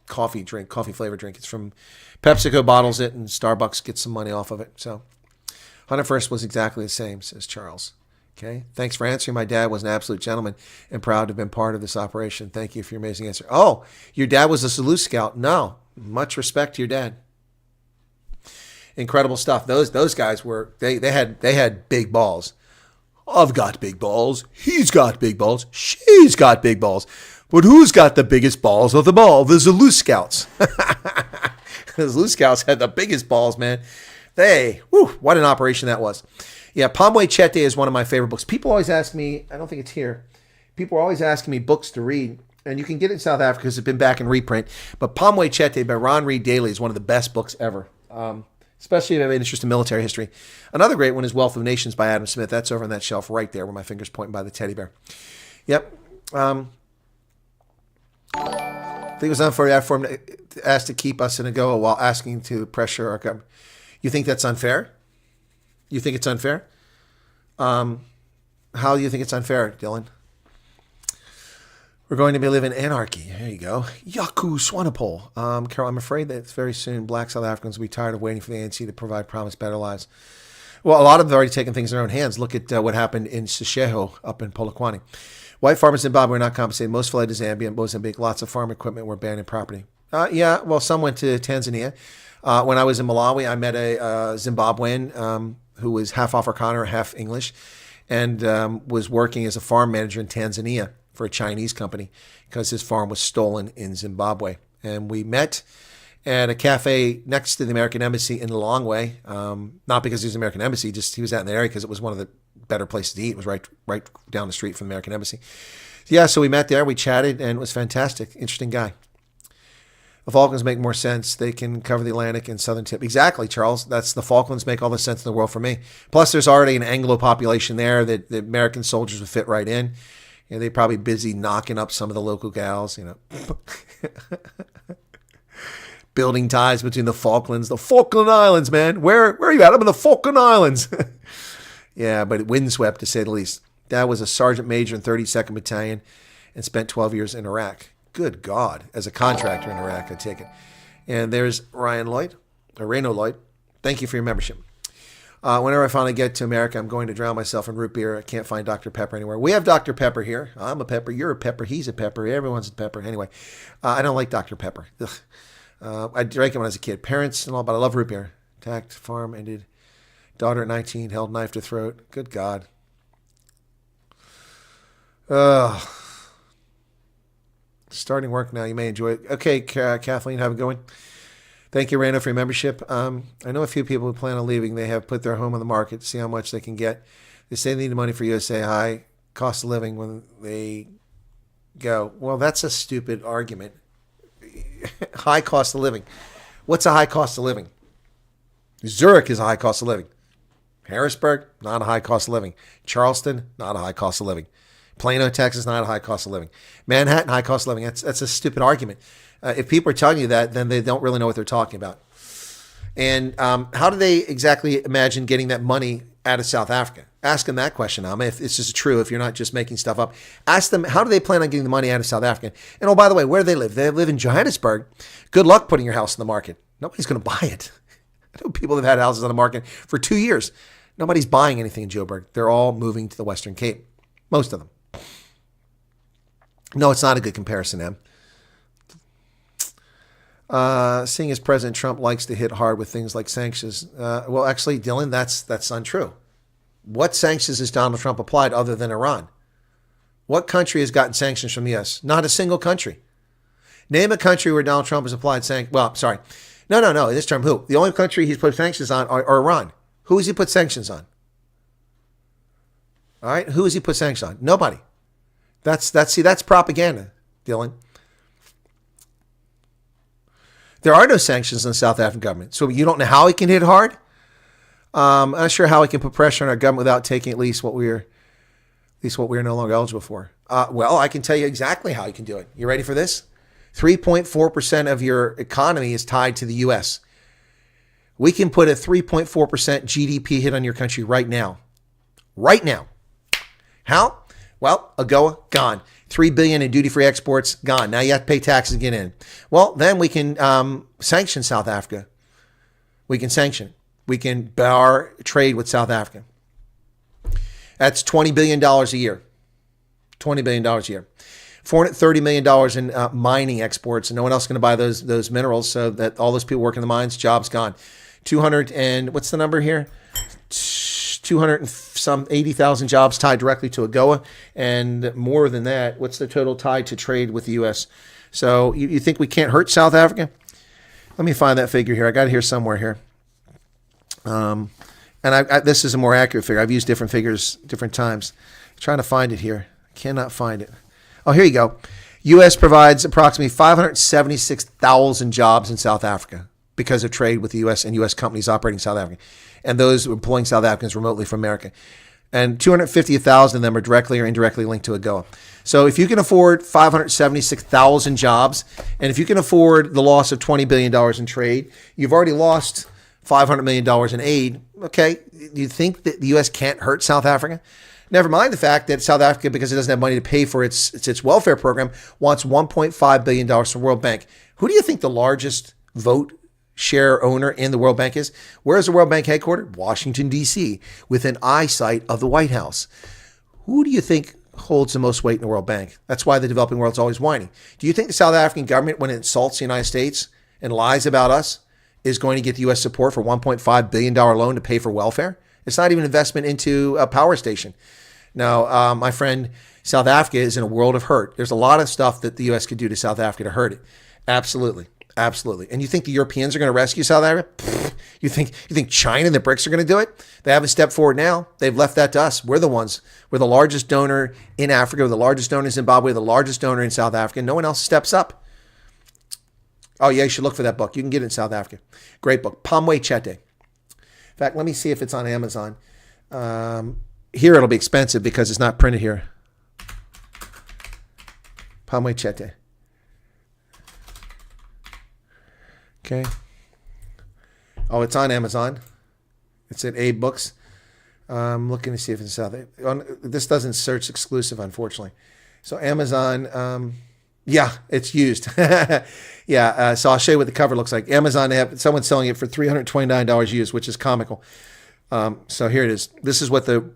coffee flavored drink. It's from PepsiCo bottles it, and Starbucks gets some money off of it. So 101st was exactly the same, says Charles. Okay. Thanks for answering. My dad was an absolute gentleman and proud to have been part of this operation. Thank you for your amazing answer. Oh, your dad was a Zulu Scout. No. Much respect to your dad. Incredible stuff. Those guys were they had big balls. I've got big balls. He's got big balls. She's got big balls. But who's got the biggest balls of them all? The Zulu Scouts. The Zulu Scouts had the biggest balls, man. What an operation that was. Yeah, Pamwe Chete is one of my favorite books. People always ask me, I don't think it's here. People are always asking me books to read. And you can get it in South Africa because it's been back in reprint. But Pamwe Chete by Ron Reed Daly is one of the best books ever. Especially if you have an interest in military history. Another great one is Wealth of Nations by Adam Smith. That's over on that shelf right there where my finger's pointing by the teddy bear. Yep. I think it was unfair for him to ask to keep us in a go while asking to pressure our government. You think that's unfair? You think it's unfair? How do you think it's unfair, Dylan? We're going to be living in anarchy. There you go. Yaku Swanepoel. Carol, I'm afraid that very soon black South Africans will be tired of waiting for the ANC to provide promised better lives. Well, a lot of them have already taken things in their own hands. Look at what happened in Sisheho up in Polokwane. White farmers in Zimbabwe were not compensated. Most fled to Zambia and Mozambique. Lots of farm equipment were abandoned property. Yeah, well, some went to Tanzania. When I was in Malawi, I met a Zimbabwean who was half Afrikaner, half English, and was working as a farm manager in Tanzania for a Chinese company because his farm was stolen in Zimbabwe. And we met at a cafe next to the American Embassy in Lilongwe. Not because he was the American Embassy, just he was out in the area because it was one of the better places to eat. It was right down the street from the American Embassy. Yeah, so we met there, we chatted, and it was fantastic. Interesting guy. The Falklands make more sense. They can cover the Atlantic and southern tip. Exactly, Charles. That's the Falklands make all the sense in the world for me. Plus, there's already an Anglo population there that the American soldiers would fit right in. They're probably busy knocking up some of the local gals, Building ties between the Falklands. The Falkland Islands, man. Where are you at? I'm in the Falkland Islands. Yeah, but windswept, to say the least. Dad was a sergeant major in 32nd Battalion and spent 12 years in Iraq. Good God. As a contractor in Iraq, I take it. And there's Reno Lloyd. Thank you for your membership. Whenever I finally get to America, I'm going to drown myself in root beer. I can't find Dr. Pepper anywhere. We have Dr. Pepper here. I'm a Pepper. You're a Pepper. He's a Pepper. Everyone's a Pepper. Anyway, I don't like Dr. Pepper. I drank it when I was a kid. Parents and all, but I love root beer. Attacked farm, ended. Daughter at 19, held knife to throat. Good God. Starting work now. You may enjoy it. Okay, Kathleen, have a good one. Thank you, Rando, for your membership. I know a few people who plan on leaving. They have put their home on the market to see how much they can get. They say they need the money for USA high cost of living when they go. Well, that's a stupid argument. High cost of living. What's a high cost of living? Zurich is a high cost of living. Harrisburg, not a high cost of living. Charleston, not a high cost of living. Plano, Texas, not a high cost of living. Manhattan, high cost of living. That's a stupid argument. If people are telling you that, then they don't really know what they're talking about. And how do they exactly imagine getting that money out of South Africa? Ask them that question, Amma, if this is true, if you're not just making stuff up. Ask them, how do they plan on getting the money out of South Africa? And oh, by the way, where do they live? They live in Johannesburg. Good luck putting your house in the market. Nobody's going to buy it. I know people have had houses on the market for 2 years. Nobody's buying anything in Joburg. They're all moving to the Western Cape. Most of them. No, it's not a good comparison, Em. Seeing as President Trump likes to hit hard with things like sanctions. Well, actually, Dylan, that's untrue. What sanctions has Donald Trump applied other than Iran? What country has gotten sanctions from the U.S.? Not a single country. Name a country where Donald Trump has applied sanctions. Well, sorry. No. This term, who? The only country he's put sanctions on are Iran. Who has he put sanctions on? All right? Who has he put sanctions on? Nobody. That's propaganda, Dylan. There are no sanctions on the South African government. So you don't know how he can hit hard? I'm not sure how he can put pressure on our government without taking at least what we're no longer eligible for. Well, I can tell you exactly how he can do it. You ready for this? 3.4% of your economy is tied to the U.S. We can put a 3.4% GDP hit on your country right now. Right now. How? Well, AGOA, gone. $3 billion in duty-free exports, gone. Now you have to pay taxes to get in. Well, then we can sanction South Africa. We can sanction. We can bar trade with South Africa. That's $20 billion a year. $20 billion a year. $430 million in mining exports, and no one else is going to buy those minerals, so that all those people working in the mines, jobs gone. 200 and what's the number here? 200 and some 80,000 jobs tied directly to AGOA, and more than that, what's the total tied to trade with the U.S.? So you think we can't hurt South Africa? Let me find that figure here. I got it here somewhere here. And this is a more accurate figure. I've used different figures different times. I'm trying to find it here. I cannot find it. Oh, here you go. U.S. provides approximately 576,000 jobs in South Africa because of trade with the U.S. and U.S. companies operating in South Africa, and those employing South Africans remotely from America. And 250,000 of them are directly or indirectly linked to AGOA. So if you can afford 576,000 jobs, and if you can afford the loss of $20 billion in trade, you've already lost $500 million in aid. Okay, do you think that the U.S. can't hurt South Africa? Never mind the fact that South Africa, because it doesn't have money to pay for its welfare program, wants $1.5 billion from World Bank. Who do you think the largest vote share owner in the World Bank is? Where is the World Bank headquartered? Washington, D.C., within eyesight of the White House. Who do you think holds the most weight in the World Bank? That's why the developing world's always whining. Do you think the South African government, when it insults the United States and lies about us, is going to get the U.S. support for $1.5 billion loan to pay for welfare? It's not even investment into a power station. Now, my friend, South Africa is in a world of hurt. There's a lot of stuff that the U.S. could do to South Africa to hurt it. Absolutely. Absolutely. And you think the Europeans are going to rescue South Africa? Pfft. You think China and the BRICS are going to do it? They haven't stepped forward now. They've left that to us. We're the ones. We're the largest donor in Africa. We're the largest donor in Zimbabwe, the largest donor in South Africa. No one else steps up. Oh, yeah, you should look for that book. You can get it in South Africa. Great book. Pamwe Chete. In fact, let me see if it's on Amazon. Here it'll be expensive because it's not printed here. Pamwe Chete. Okay. Oh, it's on Amazon. It's at Abe Books. I'm looking to see if it's South. This doesn't search exclusive, unfortunately. So Amazon, yeah, it's used. Yeah, so I'll show you what the cover looks like. Amazon, someone's selling it for $329 used, which is comical. So here it is. This is what the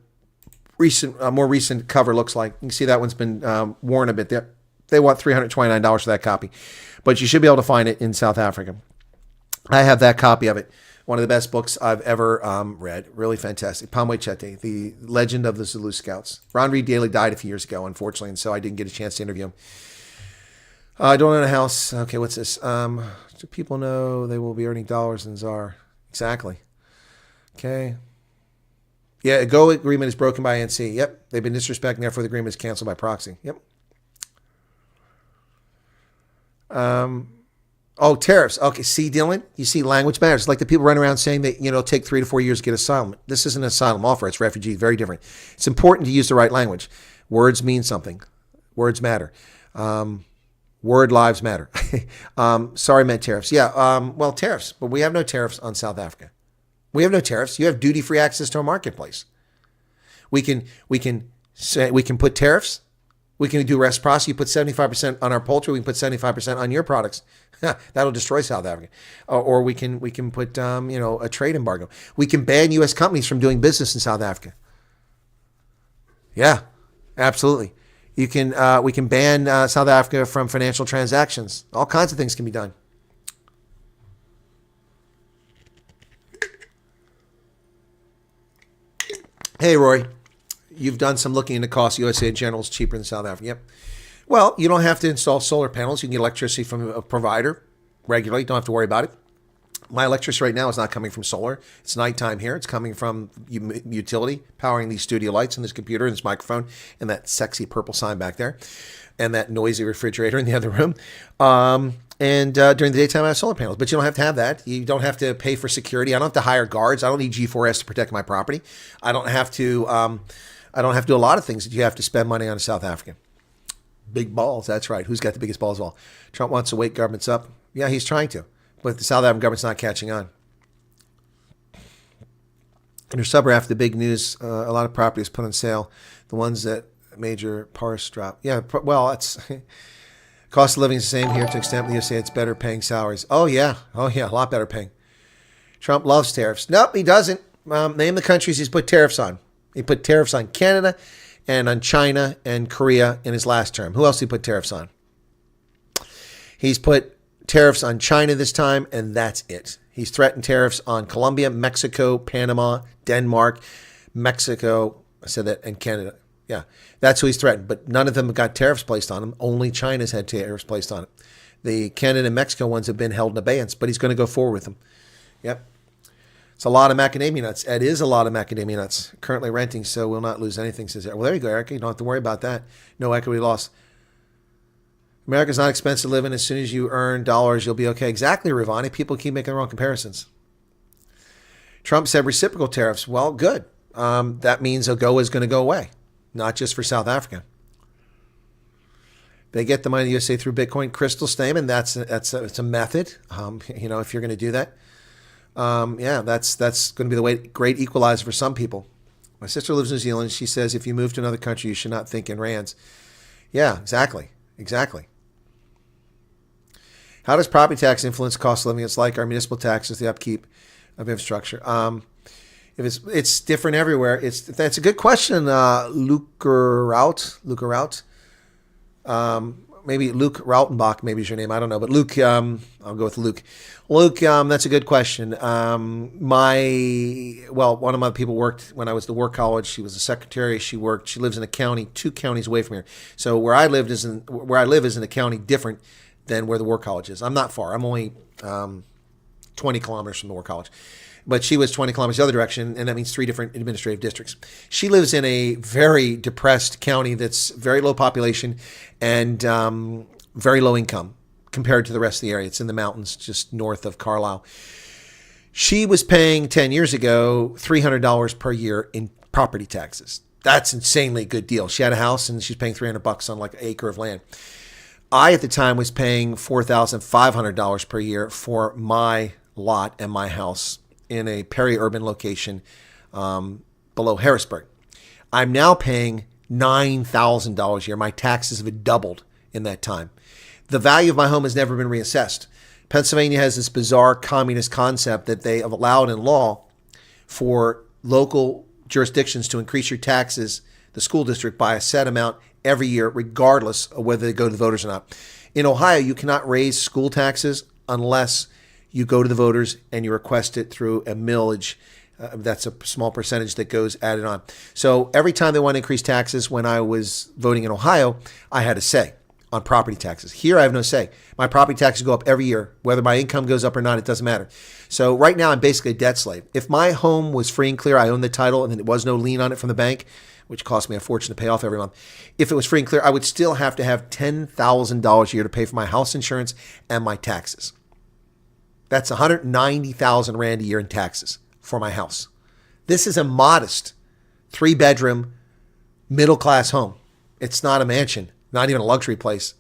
more recent cover looks like. You can see that one's been worn a bit there. They want $329 for that copy, but you should be able to find it in South Africa. I have that copy of it. One of the best books I've ever read. Really fantastic. Pamwe Chete, the legend of the Zulu Scouts. Ron Reed Daly died a few years ago, unfortunately, and so I didn't get a chance to interview him. I don't own a house. Okay, what's this? Do people know they will be earning dollars in ZAR? Exactly. Okay. Yeah, a Go agreement is broken by ANC. Yep. They've been disrespecting, therefore the agreement is canceled by proxy. Yep. Oh, tariffs. Okay, see, Dylan, you see, language matters. It's like the people running around saying that, take 3 to 4 years to get asylum. This isn't an asylum offer. It's refugee. Very different. It's important to use the right language. Words mean something. Words matter. Word lives matter. Sorry, meant tariffs. Yeah, well, tariffs. But we have no tariffs on South Africa. We have no tariffs. You have duty-free access to our marketplace. We can put tariffs. We can do reciprocity. You put 75% on our poultry. We can put 75% on your products. That'll destroy South Africa. Or we can put a trade embargo. We can ban U.S. companies from doing business in South Africa. Yeah, absolutely. We can ban South Africa from financial transactions. All kinds of things can be done. Hey, Roy. You've done some looking into costs. USA in general is cheaper than South Africa. Yep. Well, you don't have to install solar panels. You can get electricity from a provider regularly. You don't have to worry about it. My electricity right now is not coming from solar. It's nighttime here. It's coming from utility, powering these studio lights and this computer and this microphone and that sexy purple sign back there and that noisy refrigerator in the other room. And during the daytime, I have solar panels. But you don't have to have that. You don't have to pay for security. I don't have to hire guards. I don't need G4S to protect my property. I don't have to do a lot of things that you have to spend money on in South Africa. Big balls. That's right. Who's got the biggest balls of all? Trump wants to wake governments up. Yeah, he's trying to. But the South African government's not catching on. In your sub half, the big news, a lot of properties put on sale. The ones that major parse drop. Yeah, well, it's cost of living is the same here to extent the USA. It's better paying salaries. Oh, yeah, a lot better paying. Trump loves tariffs. Nope, he doesn't. Name the countries he's put tariffs on. He put tariffs on Canada and on China and Korea in his last term. Who else did he put tariffs on? He's put tariffs on China this time, and that's it. He's threatened tariffs on Colombia, Mexico, Panama, Denmark, Mexico, I said that, and Canada. Yeah, that's who he's threatened. But none of them have got tariffs placed on them. Only China's had tariffs placed on it. The Canada and Mexico ones have been held in abeyance, but he's going to go forward with them. Yep. It's a lot of macadamia nuts. It is a lot of macadamia nuts. Currently renting, so we'll not lose anything, says Eric. Well, there you go, Eric. You don't have to worry about that. No equity loss. America's not expensive to live in. As soon as you earn dollars, you'll be okay. Exactly, Ravani. People keep making the wrong comparisons. Trump said reciprocal tariffs. Well, good. That means AGOA is going to go away, not just for South Africa. They get the money in the USA through Bitcoin. Crystal Stamen, it's a method. If you're going to do that. That's going to be the way, great equalizer for some people. My sister lives in New Zealand. She says if you move to another country, you should not think in rands. Yeah, exactly. How does property tax influence cost of living? It's like our municipal taxes, the upkeep of infrastructure. If it's different everywhere. That's a good question, Luke Rout. Maybe Luke Rautenbach, maybe is your name. I don't know. But Luke, I'll go with Luke. Luke, that's a good question. One of my people worked when I was at the War College. She was a secretary. She lives in a county, 2 counties away from here. So where I live is in a county different than where the War College is. I'm not far. I'm only 20 kilometers from the War College. But she was 20 kilometers the other direction, and that means 3 different administrative districts. She lives in a very depressed county that's very low population and very low income compared to the rest of the area. It's in the mountains just north of Carlisle. She was paying 10 years ago $300 per year in property taxes. That's an insanely good deal. She had a house and she's paying $300 on like an acre of land. I, at the time, was paying $4,500 per year for my lot and my house in a peri-urban location below Harrisburg. I'm now paying $9,000 a year. My taxes have doubled in that time. The value of my home has never been reassessed. Pennsylvania has this bizarre communist concept that they have allowed in law for local jurisdictions to increase your taxes, the school district, by a set amount every year, regardless of whether they go to the voters or not. In Ohio, you cannot raise school taxes unless you go to the voters and you request it through a millage. That's a small percentage that goes added on. So every time they want to increase taxes, when I was voting in Ohio, I had a say on property taxes. Here, I have no say. My property taxes go up every year. Whether my income goes up or not, it doesn't matter. So right now, I'm basically a debt slave. If my home was free and clear, I owned the title, and there was no lien on it from the bank, which cost me a fortune to pay off every month. If it was free and clear, I would still have to have $10,000 a year to pay for my house insurance and my taxes. That's 190,000 Rand a year in taxes for my house. This is a modest 3-bedroom, middle-class home. It's not a mansion, not even a luxury place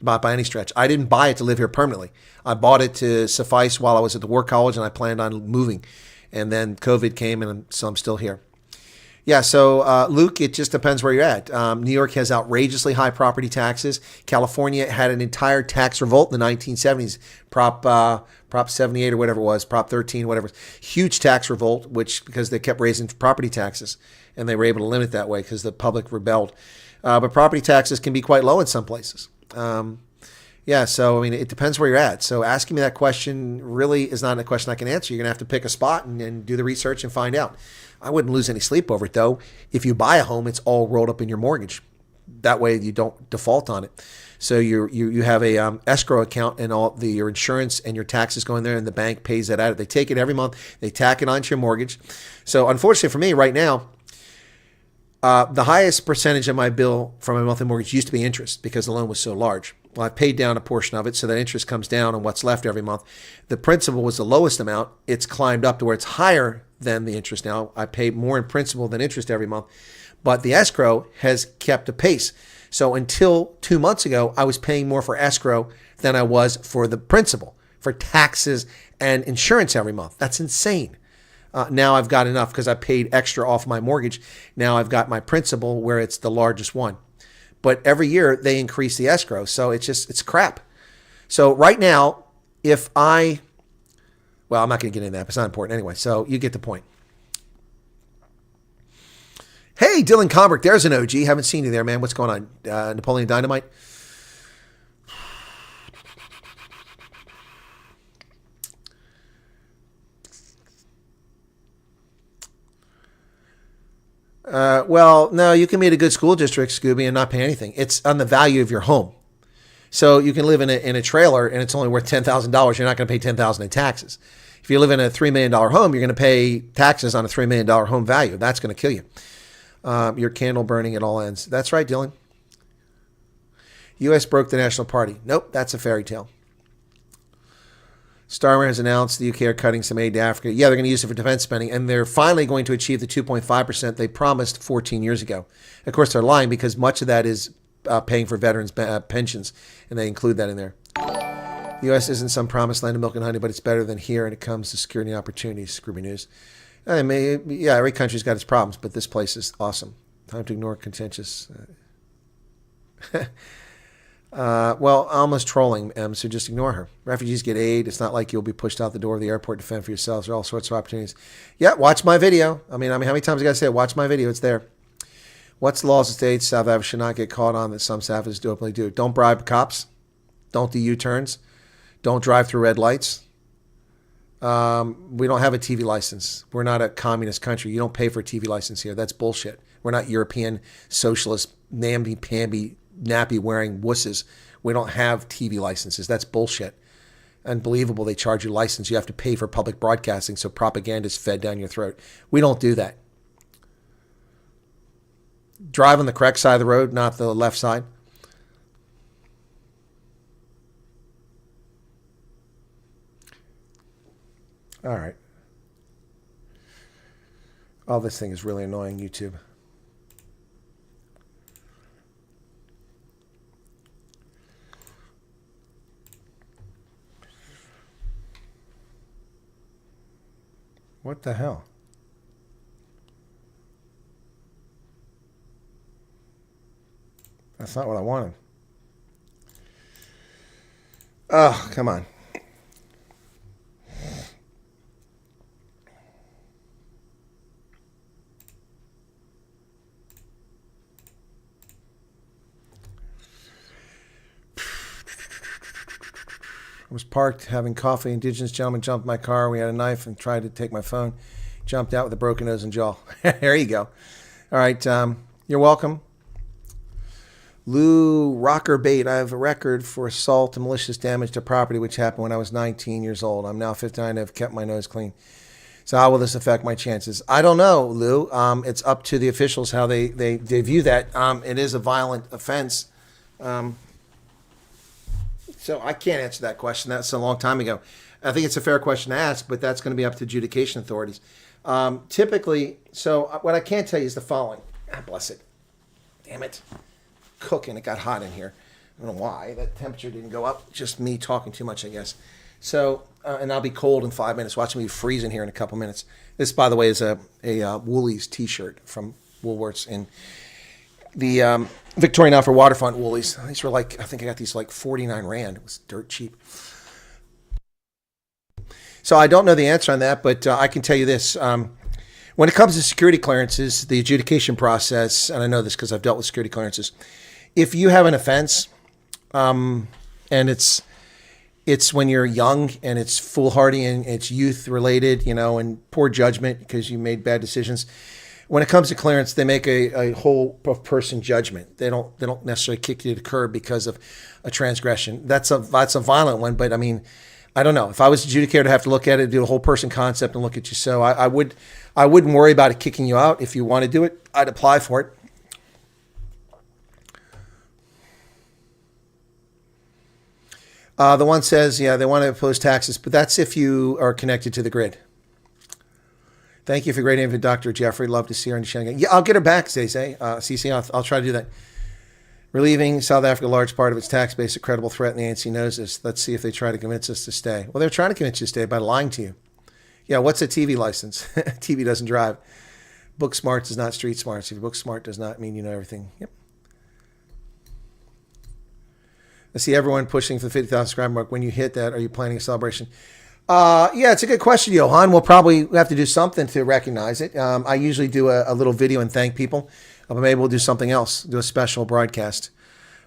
by any stretch. I didn't buy it to live here permanently. I bought it to suffice while I was at the War College, and I planned on moving. And then COVID came, and so I'm still here. Yeah, so Luke, it just depends where you're at. New York has outrageously high property taxes. California had an entire tax revolt in the 1970s, Prop 78 or whatever it was, Prop 13, whatever. Huge tax revolt, because they kept raising property taxes, and they were able to limit it that way because the public rebelled. But property taxes can be quite low in some places. Yeah, so I mean, it depends where you're at. So asking me that question really is not a question I can answer. You're going to have to pick a spot and do the research and find out. I wouldn't lose any sleep over it, though. If you buy a home, it's all rolled up in your mortgage. That way you don't default on it. So you have a escrow account, and all your insurance and your taxes go in there, and the bank pays that out. They take it every month. They tack it onto your mortgage. So unfortunately for me right now, the highest percentage of my bill from my monthly mortgage used to be interest because the loan was so large. Well, I paid down a portion of it, so that interest comes down on what's left every month. The principal was the lowest amount. It's climbed up to where it's higher than the interest now. I pay more in principal than interest every month, but the escrow has kept a pace. So until 2 months ago, I was paying more for escrow than I was for the principal, for taxes and insurance every month. That's insane. Now I've got enough because I paid extra off my mortgage. Now I've got my principal where it's the largest one. But every year they increase the escrow. So it's crap. So right now, I'm not going to get into that, but it's not important anyway. So you get the point. Hey, Dylan Combrick, there's an OG. Haven't seen you there, man. What's going on? Napoleon Dynamite? Well, no, you can be at a good school district, Scooby, and not pay anything. It's on the value of your home. So you can live in a trailer and it's only worth $10,000. You're not going to pay $10,000 in taxes. If you live in a $3 million home, you're going to pay taxes on a $3 million home value. That's going to kill you. Your candle burning at all ends. That's right, Dylan. U.S. broke the national party. Nope, that's a fairy tale. Starmer has announced the UK are cutting some aid to Africa. Yeah, they're going to use it for defense spending, and they're finally going to achieve the 2.5% they promised 14 years ago. Of course, they're lying because much of that is paying for veterans' pensions, and they include that in there. The U.S. isn't some promised land of milk and honey, but it's better than here, and it comes to security and opportunities. Scooby News. I mean, yeah, every country's got its problems, but this place is awesome. Time to ignore contentious. Well, Alma's trolling, so just ignore her. Refugees get aid. It's not like you'll be pushed out the door of the airport to fend for yourselves. There are all sorts of opportunities. Yeah, watch my video. I mean, how many times I got to say it? Watch my video. It's there. What's the laws of states South Africa should not get caught on that some South Africans do openly do? Don't bribe cops. Don't do U-turns. Don't drive through red lights. We don't have a TV license. We're not a communist country. You don't pay for a TV license here. That's bullshit. We're not European socialist, namby-pamby, nappy-wearing wusses. We don't have TV licenses. That's bullshit. Unbelievable. They charge you a license. You have to pay for public broadcasting, so propaganda is fed down your throat. We don't do that. Drive on the correct side of the road, not the left side. All right. Oh, this thing is really annoying, YouTube. What the hell? That's not what I wanted. Oh, come on. I was parked having coffee. Indigenous gentleman jumped my car. We had a knife and tried to take my phone. Jumped out with a broken nose and jaw. There you go. All right. You're welcome. Lou Rocker Bait, I have a record for assault and malicious damage to property, which happened when I was 19 years old. I'm now 59 and have kept my nose clean. So how will this affect my chances? I don't know, Lou. It's up to the officials how they view that. It is a violent offense. So I can't answer that question. That's a long time ago. I think it's a fair question to ask, but that's going to be up to adjudication authorities. Typically, so what I can tell you is the following. God bless it. Damn it. Cooking. It got hot in here. I don't know why. That temperature didn't go up. Just me talking too much, I guess. So, and I'll be cold in 5 minutes. Watch me freeze in here in a couple minutes. This, by the way, is a Woolies t-shirt from Woolworths in the Victorian Alfred Waterfront Woolies. These were like, I think I got these like 49 Rand. It was dirt cheap. So I don't know the answer on that, but I can tell you this. When it comes to security clearances, the adjudication process, and I know this because I've dealt with security clearances, if you have an offense and it's when you're young and it's foolhardy and it's youth related, and poor judgment because you made bad decisions. When it comes to clearance, they make a whole person judgment. They don't necessarily kick you to the curb because of a transgression. That's a violent one, but I mean, I don't know. If I was adjudicator, to have to look at it, do a whole person concept and look at you. So I wouldn't worry about it kicking you out. If you want to do it, I'd apply for it. The one says, yeah, they want to impose taxes, but that's if you are connected to the grid. Thank you for great info, Dr. Jeffrey. Love to see her in the show again. Yeah, I'll get her back, Stacey. CC, I'll try to do that. Relieving South Africa a large part of its tax base, a credible threat, and the ANC knows this. Let's see if they try to convince us to stay. Well, they're trying to convince you to stay by lying to you. Yeah, what's a TV license? TV doesn't drive. Book smart is not street smart. So if book smart does not mean you know everything. Yep. I see everyone pushing for the 50,000 subscriber mark. When you hit that, are you planning a celebration? Yeah, it's a good question, Johan. We'll probably have to do something to recognize it. I usually do a little video and thank people. I'm able to do something else, do a special broadcast.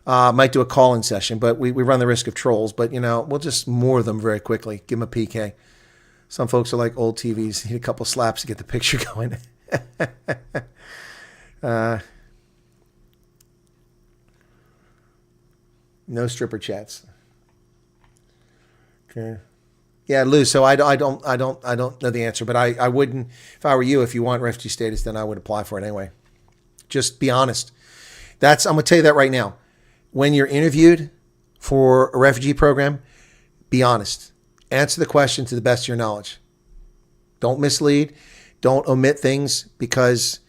Might do a call-in session, but we run the risk of trolls. But, we'll just moor them very quickly. Give them a PK. Some folks are like old TVs. Need a couple slaps to get the picture going. No stripper chats. Okay. Yeah, Lou. So I don't know the answer, but I wouldn't. If I were you, if you want refugee status, then I would apply for it anyway. Just be honest. I'm gonna tell you that right now. When you're interviewed for a refugee program, be honest. Answer the question to the best of your knowledge. Don't mislead. Don't omit things, because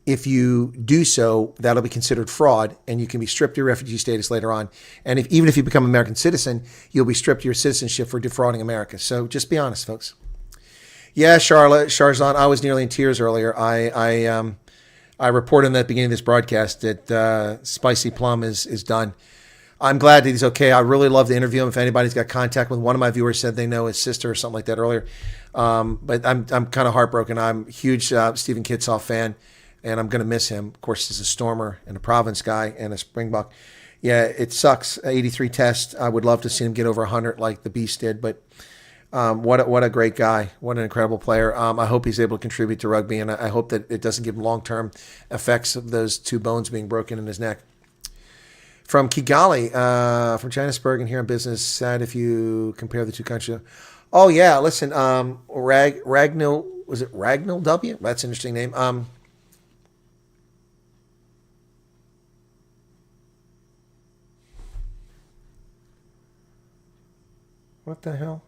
if you do so, that'll be considered fraud, and you can be stripped of your refugee status later on. And even if you become an American citizen, you'll be stripped of your citizenship for defrauding America. So just be honest, folks. Yeah, Charlotte, Sharzan, I was nearly in tears earlier. I reported in the beginning of this broadcast that Spicy Plum is done. I'm glad that he's okay. I really love to interview him. If anybody's got contact with one of my viewers, said they know his sister or something like that earlier. But I'm kind of heartbroken. I'm a huge Stephen Kitsoff fan, and I'm going to miss him. Of course, he's a Stormer and a Province guy and a Springbok. Yeah, it sucks. 83 tests. I would love to see him get over 100 like the Beast did, but what a great guy. What an incredible player. I hope he's able to contribute to rugby, and I hope that it doesn't give him long-term effects of those two bones being broken in his neck. From Kigali, from Johannesburg, and here in business, sad if you compare the two countries. Oh, yeah, listen, Ragnil, was it Ragnil W? That's an interesting name. What the hell?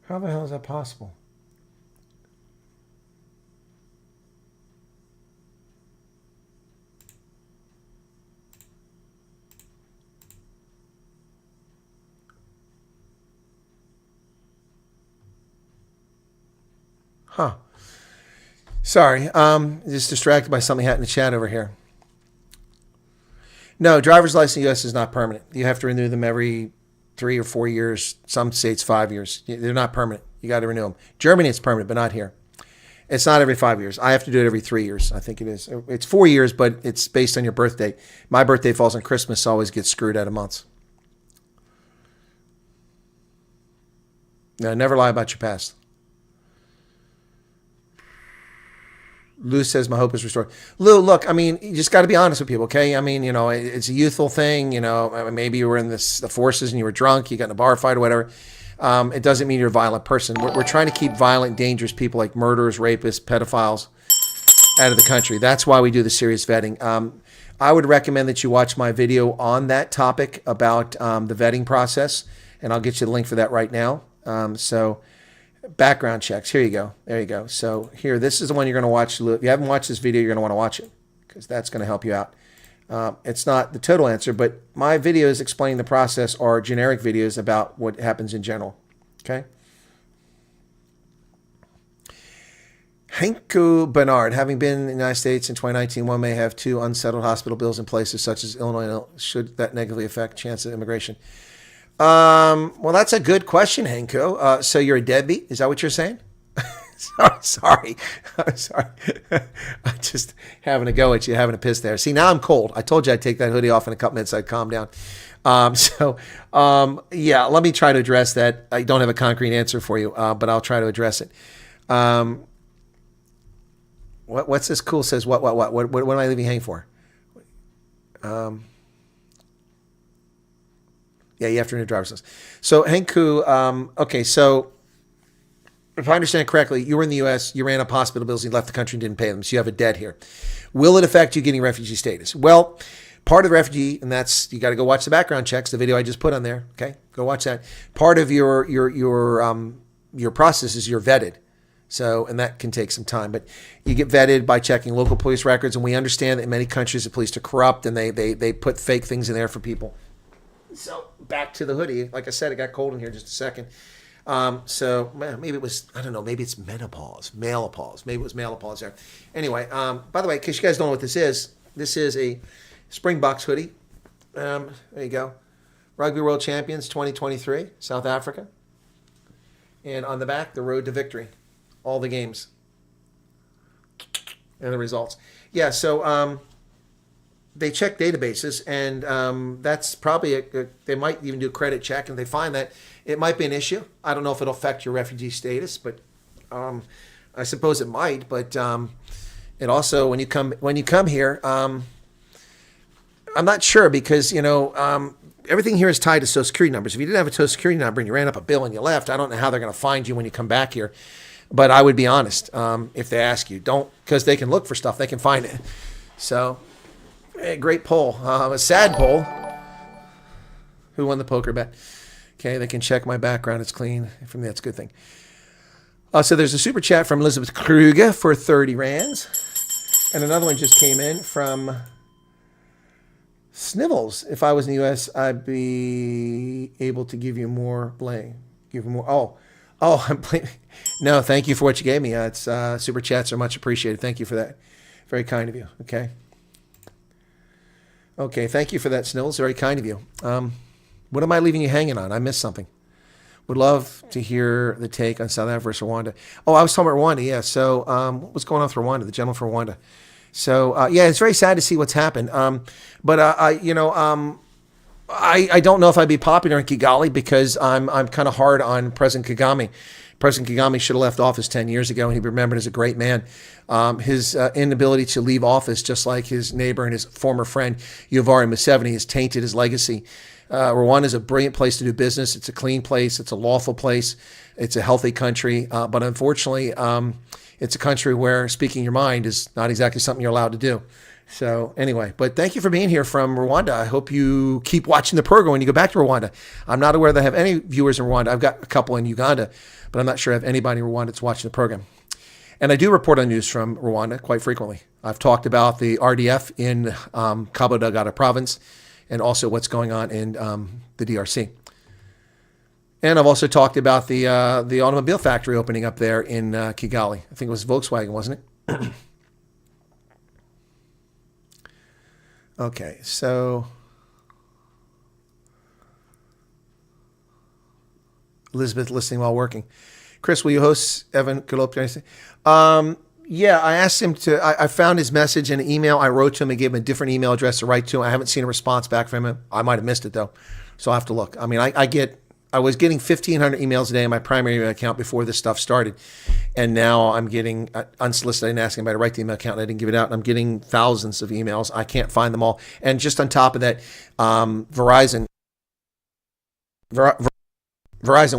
How the hell is that possible? Huh. Sorry, just distracted by something happening in the chat over here. No, driver's license in the U.S. is not permanent. You have to renew them every 3 or 4 years. Some states 5 years. They're not permanent. You got to renew them. Germany, it's permanent, but not here. It's not every 5 years. I have to do it every 3 years. I think it is. It's 4 years, but it's based on your birthday. My birthday falls on Christmas, so I always get screwed out of months. No, never lie about your past. Lou says, my hope is restored. Lou, look, I mean, you just got to be honest with people, okay? I mean, you know, it's a youthful thing. You know, maybe you were in the forces and you were drunk, you got in a bar fight or whatever. It doesn't mean you're a violent person. We're trying to keep violent, dangerous people like murderers, rapists, pedophiles out of the country. That's why we do the serious vetting. I would recommend that you watch my video on that topic about the vetting process, and I'll get you the link for that right now. So background checks. Here you go. There you go. So here, this is the one you're going to watch. If you haven't watched this video, you're going to want to watch it because that's going to help you out. It's not the total answer, but my videos explaining the process are generic videos about what happens in general. Okay. Henko Bernard, having been in the United States in 2019, one may have 2 unsettled hospital bills in places such as Illinois. Should that negatively affect chances of immigration? Well, that's a good question, Henko. So you're a deadbeat? Is that what you're saying? Sorry. I'm sorry. I'm just having a go at you, having a piss there. See, now I'm cold. I told you I'd take that hoodie off in a couple minutes. I'd calm down. Yeah, let me try to address that. I don't have a concrete answer for you, but I'll try to address it. What's this cool says? What am I leaving hanging for? Yeah, you have to renew driver's license. So, Henku, okay, so if I understand correctly, you were in the U.S., you ran up hospital bills, you left the country and didn't pay them, so you have a debt here. Will it affect you getting refugee status? Well, part of the refugee, and that's, you got to go watch the background checks, the video I just put on there, okay? Go watch that. Part of your process is you're vetted. So, and that can take some time, but you get vetted by checking local police records, and we understand that in many countries the police are corrupt and they put fake things in there for people. So back to the hoodie. Like I said, it got cold in here just a second. So maybe it was, I don't know, maybe it's menopause, malapause. Maybe it was malapause there. Anyway, by the way, in case you guys don't know what this is a Springboks hoodie. There you go. Rugby World Champions 2023, South Africa. And on the back, the road to victory. All the games. And the results. Yeah, so they check databases, and that's probably they might even do a credit check, and they find that it might be an issue. I don't know if it'll affect your refugee status, but I suppose it might. But it also, when you come here, I'm not sure because everything here is tied to Social Security numbers. If you didn't have a Social Security number and you ran up a bill and you left, I don't know how they're going to find you when you come back here. But I would be honest if they ask you. Don't, because they can look for stuff. They can find it. So, great poll. A sad poll. Who won the poker bet? Okay, they can check my background. It's clean. For me, that's a good thing. So there's a super chat from Elizabeth Kruger for 30 rands. And another one just came in from Snivels. If I was in the U.S., I'd be able to give you more blame. Give you more. Oh, I'm blaming. No, thank you for what you gave me. It's super chats are much appreciated. Thank you for that. Very kind of you. Okay. Okay, thank you for that, Snills. Very kind of you. What am I leaving you hanging on? I missed something. Would love to hear the take on South Africa versus Rwanda. Oh, I was talking about Rwanda, yeah. So what was going on with Rwanda, the gentleman from Rwanda? So, yeah, it's very sad to see what's happened. But I don't know if I'd be popular in Kigali because I'm kind of hard on President Kagame. President Kagame should have left office 10 years ago, and he'd be remembered as a great man. His inability to leave office, just like his neighbor and his former friend, Yoweri Museveni, has tainted his legacy. Rwanda is a brilliant place to do business. It's a clean place. It's a lawful place. It's a healthy country. But unfortunately, it's a country where speaking your mind is not exactly something you're allowed to do. So anyway, but thank you for being here from Rwanda. I hope you keep watching the program when you go back to Rwanda. I'm not aware that I have any viewers in Rwanda. I've got a couple in Uganda, but I'm not sure I have anybody in Rwanda that's watching the program. And I do report on news from Rwanda quite frequently. I've talked about the RDF in Cabo Delgado province and also what's going on in the DRC. And I've also talked about the automobile factory opening up there in Kigali. I think it was Volkswagen, wasn't it? Okay, so Elizabeth listening while working. Chris, will you host Evan Galop? Yeah, I asked him to. I found his message in an email. I wrote to him and gave him a different email address to write to. I haven't seen a response back from him. I might have missed it though, so I'll have to look. I mean, I was getting 1,500 emails a day on my primary email account before this stuff started, and now I'm getting unsolicited and asking anybody to write the email account. And I didn't give it out, and I'm getting thousands of emails. I can't find them all. And just on top of that, Verizon,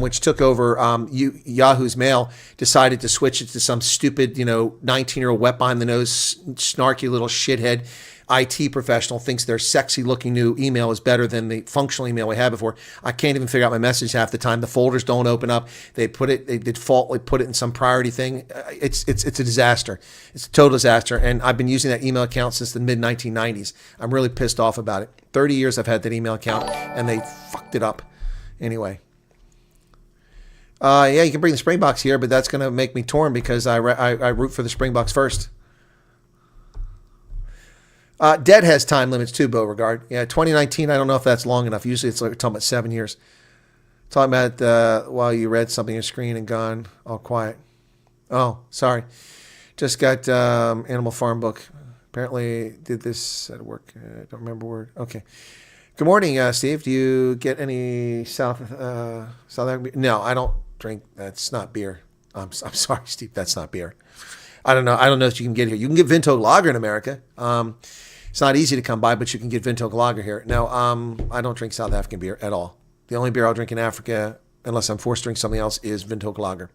which took over Yahoo's mail, decided to switch it to some stupid, 19-year-old wet behind the nose, snarky little shithead IT professional thinks their sexy looking new email is better than the functional email we had before. I can't even figure out my message half the time. The folders don't open up. They defaultly put it in some priority thing. It's a disaster. It's a total disaster. And I've been using that email account since the mid 1990s. I'm really pissed off about it. 30 years I've had that email account and they fucked it up. Anyway. Yeah, you can bring the Springboks here, but that's going to make me torn because I root for the Springboks first. Dead has time limits too, Beauregard. Yeah, 2019, I don't know if that's long enough. Usually it's like we're talking about 7 years. Talking about while you read something on your screen and gone all quiet. Oh, sorry. Just got Animal Farm book. Apparently did this at work. I don't remember word. Okay. Good morning, Steve. Do you get any South African beer? No, I don't drink. That's not beer. I'm sorry, Steve. That's not beer. I don't know if you can get here. You can get Vintog Lager in America. It's not easy to come by, but you can get Vintog Lager here. No, I don't drink South African beer at all. The only beer I'll drink in Africa, unless I'm forced to drink something else, is Vintog Lager.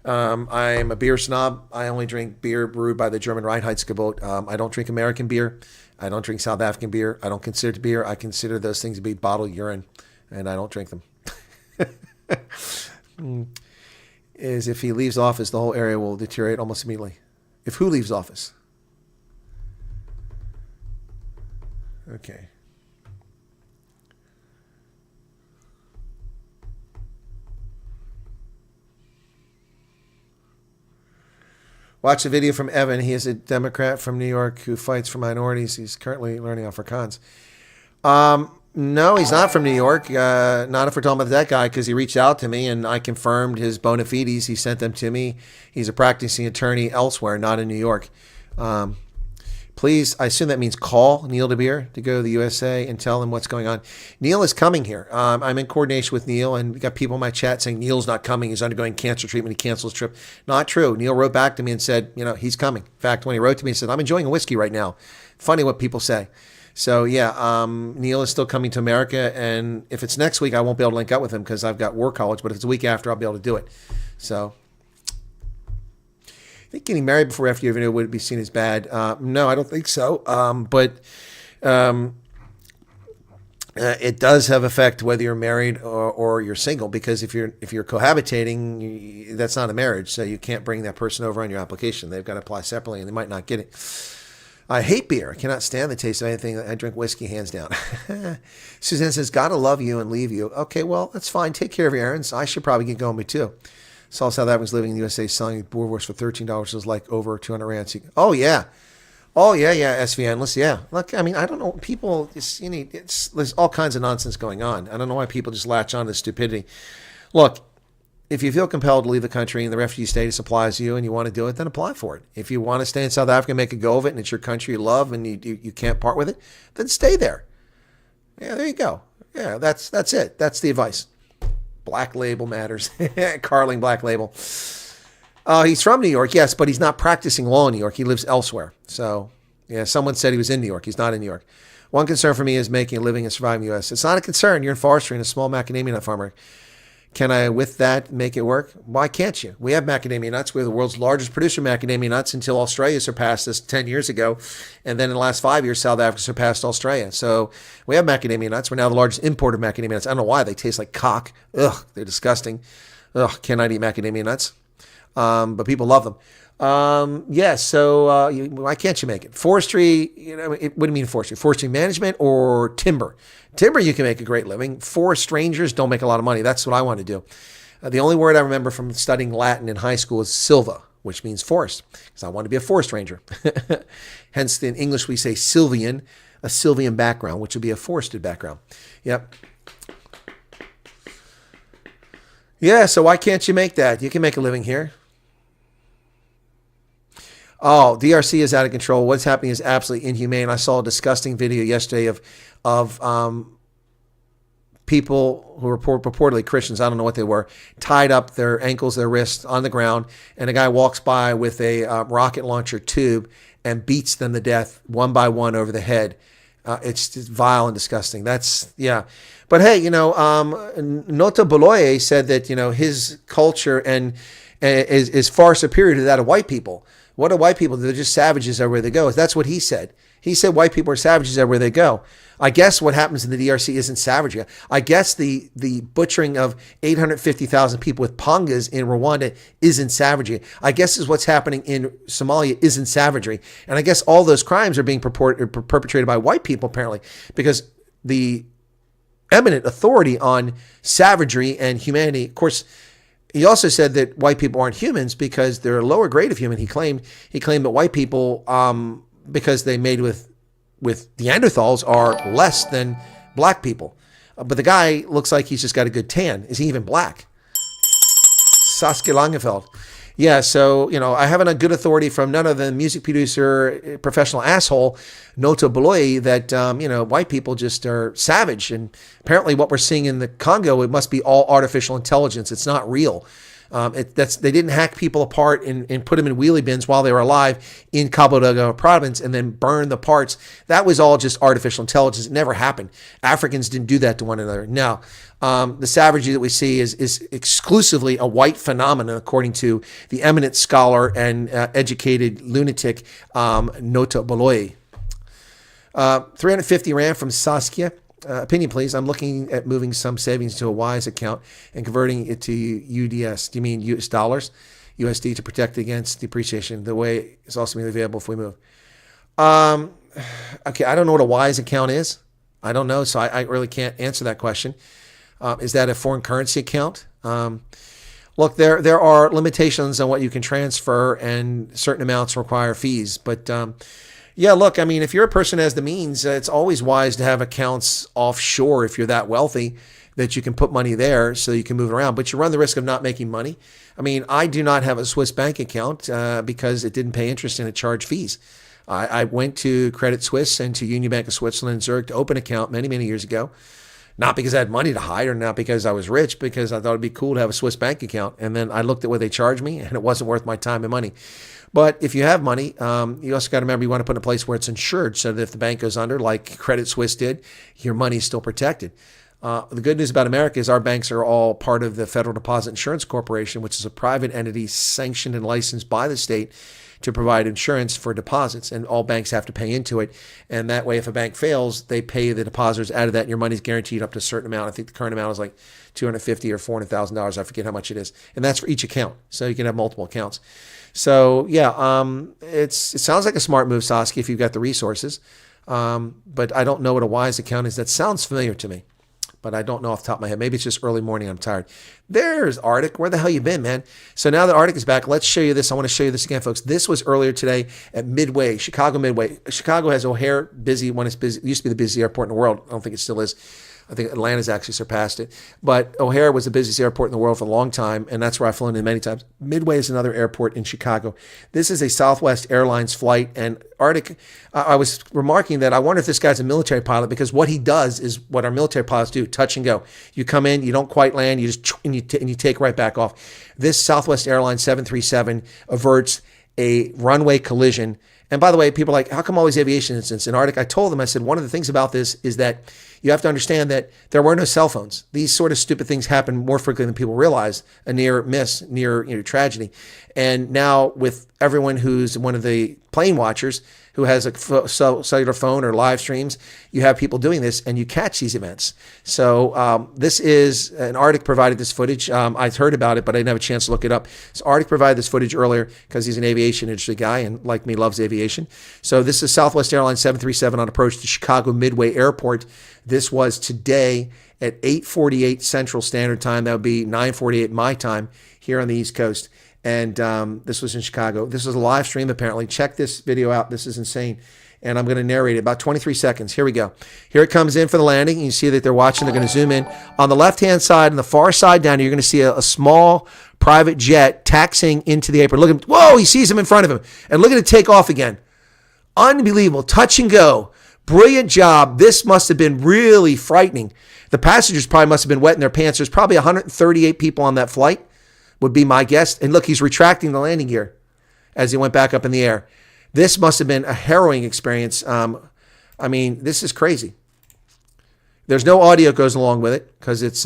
I'm a beer snob. I only drink beer brewed by the German Reinheitsgebot. I don't drink American beer. I don't drink South African beer. I don't consider it beer. I consider those things to be bottled urine, and I don't drink them. Is if he leaves office, the whole area will deteriorate almost immediately. If who leaves office? Okay. Watch the video from Evan. He is a Democrat from New York who fights for minorities. He's currently learning Afrikaans. No, he's not from New York. Not if we're talking about that guy, because he reached out to me and I confirmed his bona fides. He sent them to me. He's a practicing attorney elsewhere, not in New York. Please, I assume that means call Neil de Beer to go to the USA and tell him what's going on. Neil is coming here. I'm in coordination with Neil, and we got people in my chat saying Neil's not coming. He's undergoing cancer treatment. He canceled his trip. Not true. Neil wrote back to me and said, he's coming. In fact, when he wrote to me, he said, I'm enjoying a whiskey right now. Funny what people say. So, yeah, Neil is still coming to America, and if it's next week, I won't be able to link up with him because I've got War College, but if it's a week after, I'll be able to do it. So, I think getting married before after you ever knew would be seen as bad. No, I don't think so. But it does have effect whether you're married or you're single, because if you're cohabitating, that's not a marriage, so you can't bring that person over on your application. They've got to apply separately, and they might not get it. I hate beer. I cannot stand the taste of anything. I drink whiskey, hands down. Suzanne says, gotta love you and leave you. Okay, well, that's fine. Take care of your errands. I should probably get going, me too. Saw South Africans living in the USA selling boerewors for $13 was like over 200 rands. Oh, yeah. Oh, yeah, SVN. Listen, yeah. Look, I mean, I don't know. People, there's all kinds of nonsense going on. I don't know why people just latch on to stupidity. Look, if you feel compelled to leave the country and the refugee status applies to you and you want to do it, then apply for it. If you want to stay in South Africa and make a go of it and it's your country you love and you can't part with it, then stay there. Yeah, there you go. Yeah, that's it. That's the advice. Black Label matters. Carling Black Label. He's from New York, yes, but he's not practicing law in New York. He lives elsewhere. So, yeah, someone said he was in New York. He's not in New York. One concern for me is making a living and surviving in the U.S. It's not a concern. You're in forestry and a small macadamia nut farmer. Can I, with that, make it work? Why can't you? We have macadamia nuts. We're the world's largest producer of macadamia nuts until Australia surpassed us 10 years ago. And then in the last 5 years, South Africa surpassed Australia. So we have macadamia nuts. We're now the largest importer of macadamia nuts. I don't know why. They taste like cock. Ugh, they're disgusting. Ugh, cannot eat macadamia nuts. But people love them. Yes, so why can't you make it? Forestry, what do you mean forestry? Forestry management or timber? Timber, you can make a great living. Forest strangers don't make a lot of money. That's what I want to do. The only word I remember from studying Latin in high school is silva, which means forest, because I want to be a forest ranger. Hence, in English, we say Sylvian, a Sylvian background, which would be a forested background. Yep. Yeah, so why can't you make that? You can make a living here. Oh, DRC is out of control. What's happening is absolutely inhumane. I saw a disgusting video yesterday of people who were purportedly Christians, I don't know what they were, tied up their ankles, their wrists on the ground, and a guy walks by with a rocket launcher tube and beats them to death one by one over the head. It's just vile and disgusting. Yeah. But hey, Nota Boloye said that, his culture is far superior to that of white people. What are white people? They're just savages everywhere they go. That's what he said. He said white people are savages everywhere they go. I guess what happens in the DRC isn't savagery. I guess the butchering of 850,000 people with pangas in Rwanda isn't savagery. I guess is what's happening in Somalia isn't savagery. And I guess all those crimes are being perpetrated by white people, apparently, because the eminent authority on savagery and humanity, of course, he also said that white people aren't humans because they're a lower grade of human. He claimed that white people, because they made with Neanderthals, are less than black people. But the guy looks like he's just got a good tan. Is he even black? Saskia Langefeld. Yeah, so, I have a good authority from none other than music producer, professional asshole, Nota Boloye, that, white people just are savage. And apparently what we're seeing in the Congo, it must be all artificial intelligence. It's not real. They didn't hack people apart and put them in wheelie bins while they were alive in Cabo Delgado province and then burn the parts. That was all just artificial intelligence. It never happened. Africans didn't do that to one another. No. The savagery that we see is exclusively a white phenomenon, according to the eminent scholar and educated lunatic Nota Boloye. 350 Rand from Saskia. Opinion, please. I'm looking at moving some savings to a WISE account and converting it to UDS. Do you mean US dollars? USD to protect against depreciation. The way is also immediately available if we move. Okay, I don't know what a WISE account is. I don't know, so I really can't answer that question. Is that a foreign currency account? Look, there are limitations on what you can transfer, and certain amounts require fees. But yeah, look, if you're a person who has the means, it's always wise to have accounts offshore if you're that wealthy that you can put money there so you can move it around. But you run the risk of not making money. I do not have a Swiss bank account because it didn't pay interest and it charged fees. I went to Credit Suisse and to Union Bank of Switzerland, Zurich, to open an account many, many years ago. Not because I had money to hide or not because I was rich, because I thought it'd be cool to have a Swiss bank account. And then I looked at what they charged me and it wasn't worth my time and money. But if you have money, you also got to remember you want to put it in a place where it's insured so that if the bank goes under, like Credit Suisse did, your money's still protected. The good news about America is our banks are all part of the Federal Deposit Insurance Corporation, which is a private entity sanctioned and licensed by the state to provide insurance for deposits, and all banks have to pay into it. And that way, if a bank fails, they pay the depositors out of that, and your money's guaranteed up to a certain amount. I think the current amount is like $250,000 or $400,000. I forget how much it is, and that's for each account. So you can have multiple accounts. So yeah, it sounds like a smart move, Saskia, if you've got the resources. But I don't know what a WISE account is. That sounds familiar to me, but I don't know off the top of my head. Maybe it's just early morning. I'm tired. There's Arctic. Where the hell you been, man? So now that Arctic is back, let's show you this. I want to show you this again, folks. This was earlier today at Midway, Chicago Midway. Chicago has O'Hare busy when it's busy. It used to be the busiest airport in the world. I don't think it still is. I think Atlanta's actually surpassed it. But O'Hare was the busiest airport in the world for a long time, and that's where I've flown in many times. Midway is another airport in Chicago. This is a Southwest Airlines flight, and Arctic, I was remarking that I wonder if this guy's a military pilot, because what he does is what our military pilots do, touch and go. You come in, you don't quite land, you just and you take right back off. This Southwest Airlines 737 averts a runway collision. And by the way, people are like, how come all these aviation incidents in Arctic? I told them, I said, one of the things about this is that you have to understand that there were no cell phones. These sort of stupid things happen more frequently than people realize. A near miss, near tragedy. And now with everyone who's one of the plane watchers who has a cellular phone or live streams, you have people doing this and you catch these events. So this is, and Arctic provided this footage. I'd heard about it, but I didn't have a chance to look it up. So Arctic provided this footage earlier because he's an aviation industry guy and like me loves aviation. So this is Southwest Airlines 737 on approach to Chicago Midway Airport. This was today at 8:48 Central Standard Time. That would be 9:48 my time here on the East Coast. And this was in Chicago. This was a live stream, apparently. Check this video out. This is insane. and I'm going to narrate it about 23 seconds. Here we go. Here it comes in for the landing. You see that they're watching. They're going to zoom in. On the left-hand side and the far side down here, you're going to see a small private jet taxiing into the apron. Look at him. Whoa, he sees him in front of him. And look at it take off again. Unbelievable. Touch and go. Brilliant job. This must have been really frightening. The passengers probably must have been wetting their pants. There's probably 138 people on that flight, would be my guess. And look, he's retracting the landing gear as he went back up in the air. This must have been a harrowing experience. I mean, this is crazy. There's no audio that goes along with it because it's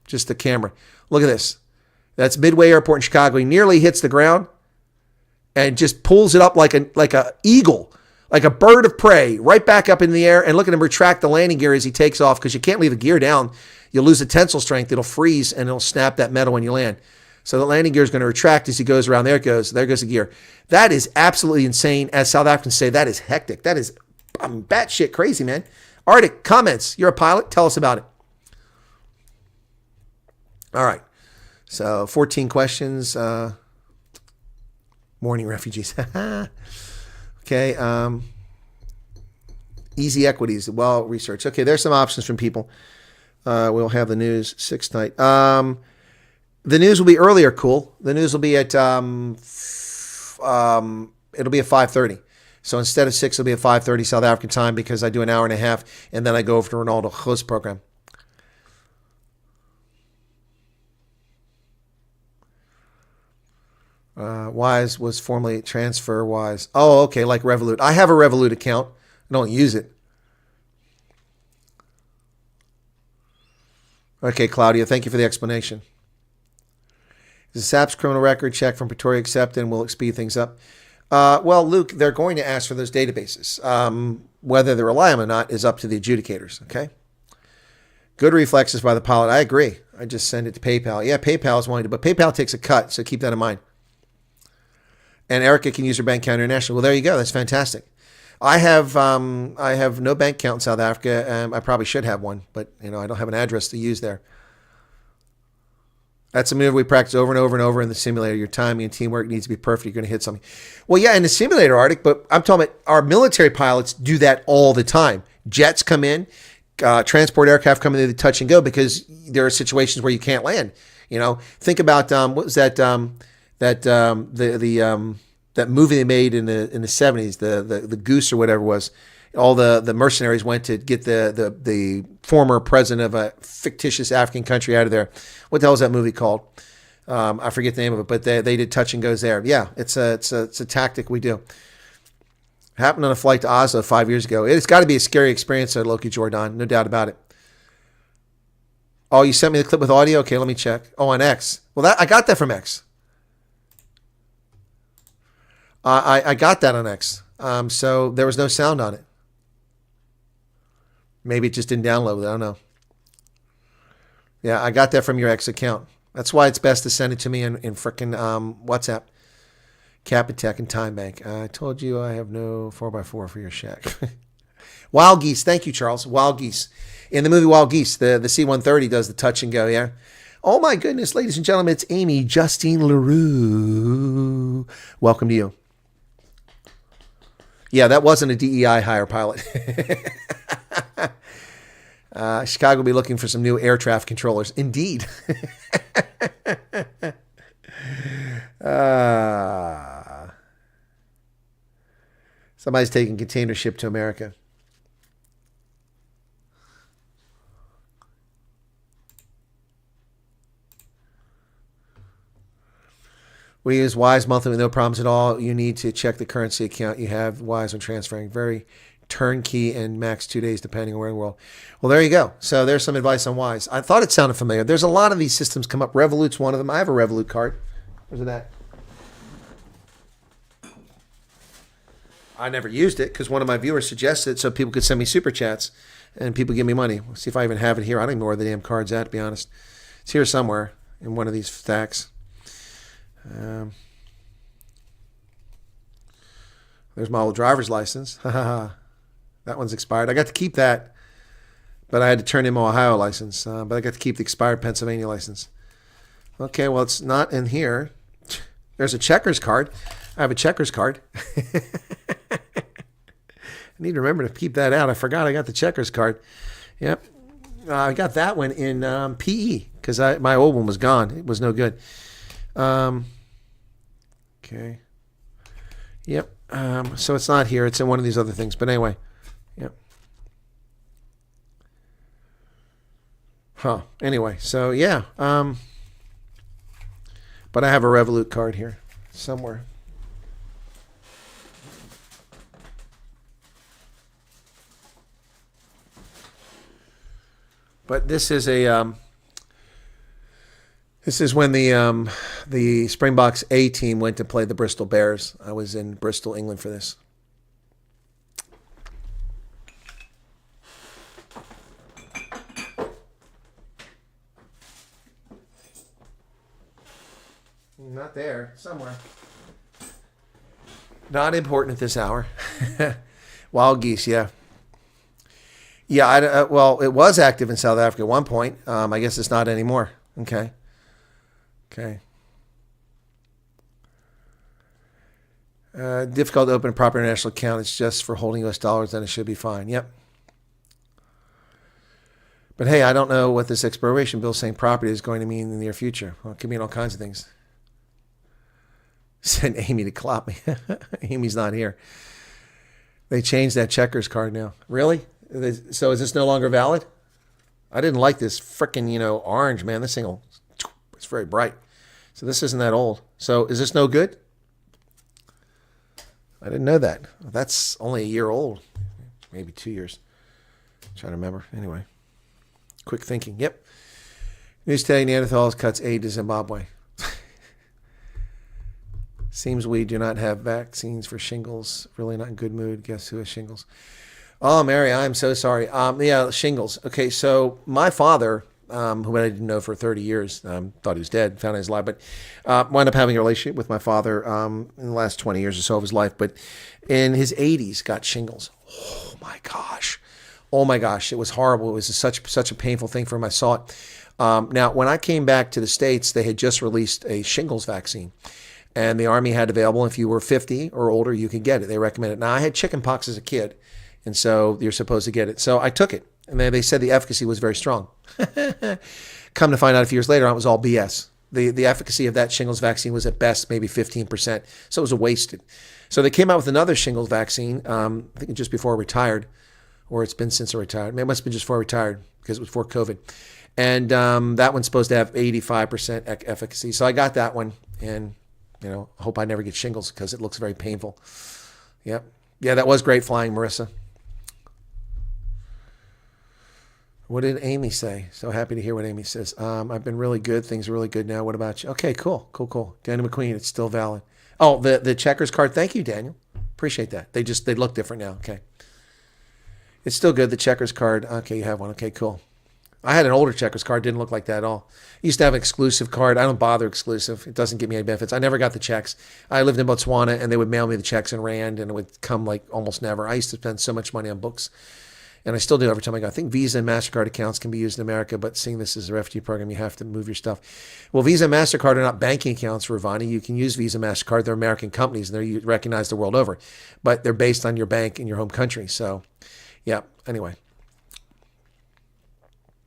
just the camera. Look at this. That's Midway Airport in Chicago. He nearly hits the ground and just pulls it up like a eagle, like a bird of prey, right back up in the air. And look at him retract the landing gear as he takes off because you can't leave the gear down. You'll lose the tensile strength. It'll freeze and it'll snap that metal when you land. So the landing gear is going to retract as he goes around. There it goes. There goes the gear. That is absolutely insane. As South Africans say, that is hectic. That is batshit crazy, man. Arctic, comments. You're a pilot. Tell us about it. All right. So 14 questions. Morning, refugees. Okay. Easy equities. Well researched. Okay, there's some options from people. We'll have the news 6 tonight. The news will be earlier, cool. The news will be at it'll be at 5:30. So instead of 6, it'll be at 5:30 South African time because I do an hour and a half and then I go over to Ronaldo host program. Wise was formerly TransferWise. Oh, okay, like Revolut. I have a Revolut account. I don't use it. Okay, Claudia, thank you for the explanation. Is the SAP's criminal record check from Pretoria accepted and will it speed things up? Well, Luke, they're going to ask for those databases. Whether they rely on them or not is up to the adjudicators, okay? Good reflexes by the pilot. I agree. I just send it to PayPal. Yeah, PayPal is wanting to, but PayPal takes a cut, so keep that in mind. And Erica can use her bank account internationally. Well, there you go. That's fantastic. I have no bank account in South Africa. I probably should have one, but I don't have an address to use there. That's a move we practice over and over and over in the simulator. Your timing and teamwork needs to be perfect. You're going to hit something. Well, yeah, in the simulator, Arctic, but I'm talking about our military pilots do that all the time. Jets come in, transport aircraft come in, they touch and go because there are situations where you can't land. Think about what was that that movie they made in the 70s, the Goose or whatever it was. All the mercenaries went to get the former president of a fictitious African country out of there. What the hell is that movie called? I forget the name of it, but they did touch and goes there. Yeah, it's a tactic we do. Happened on a flight to Oslo 5 years ago. It's got to be a scary experience, said Loki Jordan. No doubt about it. Oh, you sent me the clip with audio? Okay, let me check. Oh, on X. Well, I got that from X. I got that on X. So there was no sound on it. Maybe it just didn't download it. I don't know. Yeah, I got that from your X account. That's why it's best to send it to me in frickin' WhatsApp. Capitec and Time Bank. I told you I have no 4x4 for your shack. Wild Geese. Thank you, Charles. Wild Geese. In the movie Wild Geese, the C-130 does the touch and go, yeah? Oh, my goodness, ladies and gentlemen, it's Amy Justine LaRue. Welcome to you. Yeah, that wasn't a DEI hire pilot. Chicago will be looking for some new air traffic controllers. Indeed. Somebody's taking container ship to America. We use Wise monthly with no problems at all. You need to check the currency account you have Wise when transferring. Very turnkey and max 2 days depending on where in the world. Well, there you go. So there's some advice on Wise. I thought it sounded familiar. There's a lot of these systems come up. Revolut's one of them. I have a Revolut card. Where's it at? I never used it because one of my viewers suggested it so people could send me super chats and people give me money. We'll see if I even have it here. I don't even know where the damn card's at, to be honest. It's here somewhere in one of these stacks. There's my old driver's license. That one's expired. I got to keep that, but I had to turn in my Ohio license. But I got to keep the expired Pennsylvania license. Okay, well, it's not in here. There's a Checkers card. I have a Checkers card. I need to remember to keep that out. I forgot I got the checkers card. Yep. I got that one in PE because my old one was gone. It was no good. Okay. Yep. So it's not here. It's in one of these other things. But anyway. Yep. Huh. Anyway. So, yeah. But I have a Revolut card here somewhere. But this is a this is when the Springboks A team went to play the Bristol Bears. I was in Bristol, England for this. Not there, somewhere. Not important at this hour. Wild geese, yeah. Yeah, well, it was active in South Africa at one point. I guess it's not anymore. Okay. Okay. Difficult to open a proper international account. It's just for holding US dollars, then it should be fine. Yep. But hey, I don't know what this expropriation bill saying property is going to mean in the near future. Well, it could mean all kinds of things. Send Amy to clop me. Amy's not here. They changed that checkers card now. Really? So is this no longer valid? I didn't like this frickin', orange, man. This thing, it's very bright. So this isn't that old. So is this no good? I didn't know that. That's only a year old. Maybe 2 years. I'm trying to remember. Anyway. Quick thinking. Yep. News today, Neanderthals cuts aid to Zimbabwe. Seems we do not have vaccines for shingles. Really not in good mood. Guess who has shingles? Oh, Mary, I'm so sorry. Yeah, shingles. Okay, so my father, whom I didn't know for 30 years, thought he was dead, found out he's alive, but wound up having a relationship with my father in the last 20 years or so of his life. But in his 80s, got shingles. Oh my gosh. It was horrible. It was such a painful thing for him. I saw it. Now, when I came back to the States, they had just released a shingles vaccine. And the Army had available, if you were 50 or older, you could get it. They recommend it. Now, I had chicken pox as a kid, and so you're supposed to get it. So I took it, and they said the efficacy was very strong. Come to find out a few years later, it was all BS. The efficacy of that shingles vaccine was at best maybe 15%, so it was wasted. So they came out with another shingles vaccine, I think just before I retired, or it's been since I retired. It must have been just before I retired, because it was before COVID. And that one's supposed to have 85% efficacy. So I got that one, and I hope I never get shingles because it looks very painful. Yep. Yeah, that was great flying, Marissa. What did Amy say? So happy to hear what Amy says. I've been really good. Things are really good now. What about you? Okay, cool. Daniel McQueen, it's still valid. Oh, the checkers card. Thank you, Daniel. Appreciate that. They look different now. Okay. It's still good. The checkers card. Okay, you have one. Okay, cool. I had an older checkers card. Didn't look like that at all. I used to have an exclusive card. I don't bother exclusive. It doesn't give me any benefits. I never got the checks. I lived in Botswana, and they would mail me the checks in Rand, and it would come like almost never. I used to spend so much money on books, and I still do every time I go. I think Visa and MasterCard accounts can be used in America, but seeing this as a refugee program, you have to move your stuff. Well, Visa and MasterCard are not banking accounts for Ravani. You can use Visa and MasterCard. They're American companies, and they're recognized the world over, but they're based on your bank in your home country. So, yeah, anyway.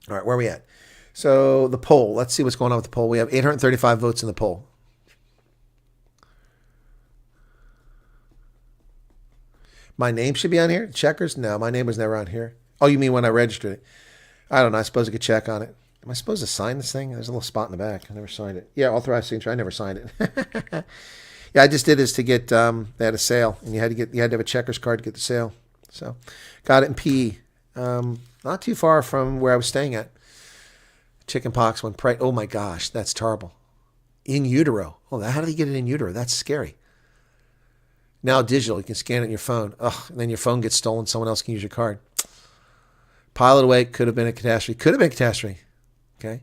All right, where are we at? So the poll, let's see what's going on with the poll. We have 835 votes in the poll. My name should be on here? Checkers? No, my name was never on here. Oh, you mean when I registered it? I don't know. I suppose I could check on it. Am I supposed to sign this thing? There's a little spot in the back. I never signed it. Yeah, authorized signature. I never signed it. Yeah, I just did this to get, they had a sale, and you had to have a checkers card to get the sale. So got it in PE. Not too far from where I was staying at. Chicken pox when pregnant. Oh my gosh, that's terrible. In utero. Oh, how did he get it in utero? That's scary. Now digital, you can scan it on your phone. Ugh, and then your phone gets stolen. Someone else can use your card. Pilot away. Could have been a catastrophe. Could have been a catastrophe. Okay.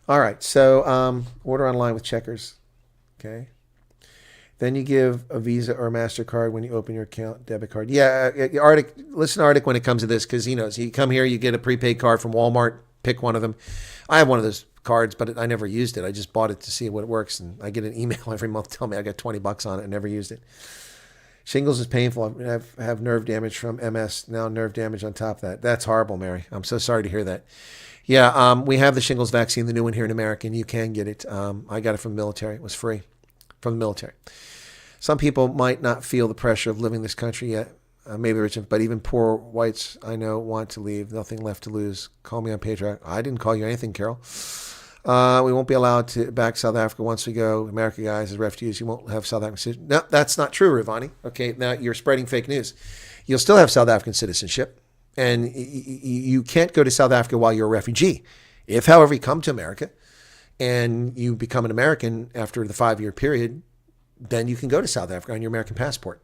All right. So order online with checkers. Okay. Then you give a Visa or MasterCard when you open your account, debit card. Yeah, Arctic. Listen to Arctic when it comes to this, because he knows. You come here, you get a prepaid card from Walmart. Pick one of them. I have one of those cards, but I never used it. I just bought it to see what it works, and I get an email every month telling me I got $20 on it. I never used it. Shingles is painful. I have nerve damage from MS. Now nerve damage on top of that. That's horrible, Mary. I'm so sorry to hear that. Yeah, we have the shingles vaccine, the new one here in America, and you can get it. I got it from the military. It was free from the military. Some people might not feel the pressure of living in this country yet. Maybe rich, but even poor whites I know want to leave. Nothing left to lose. Call me on Patreon. I didn't call you anything, Carol. We won't be allowed to back South Africa once we go. America, guys, as refugees, you won't have South African citizenship. No, that's not true, Ravani. Okay, now you're spreading fake news. You'll still have South African citizenship, and you can't go to South Africa while you're a refugee. If, however, you come to America and you become an American after the 5-year period, then you can go to South Africa on your American passport.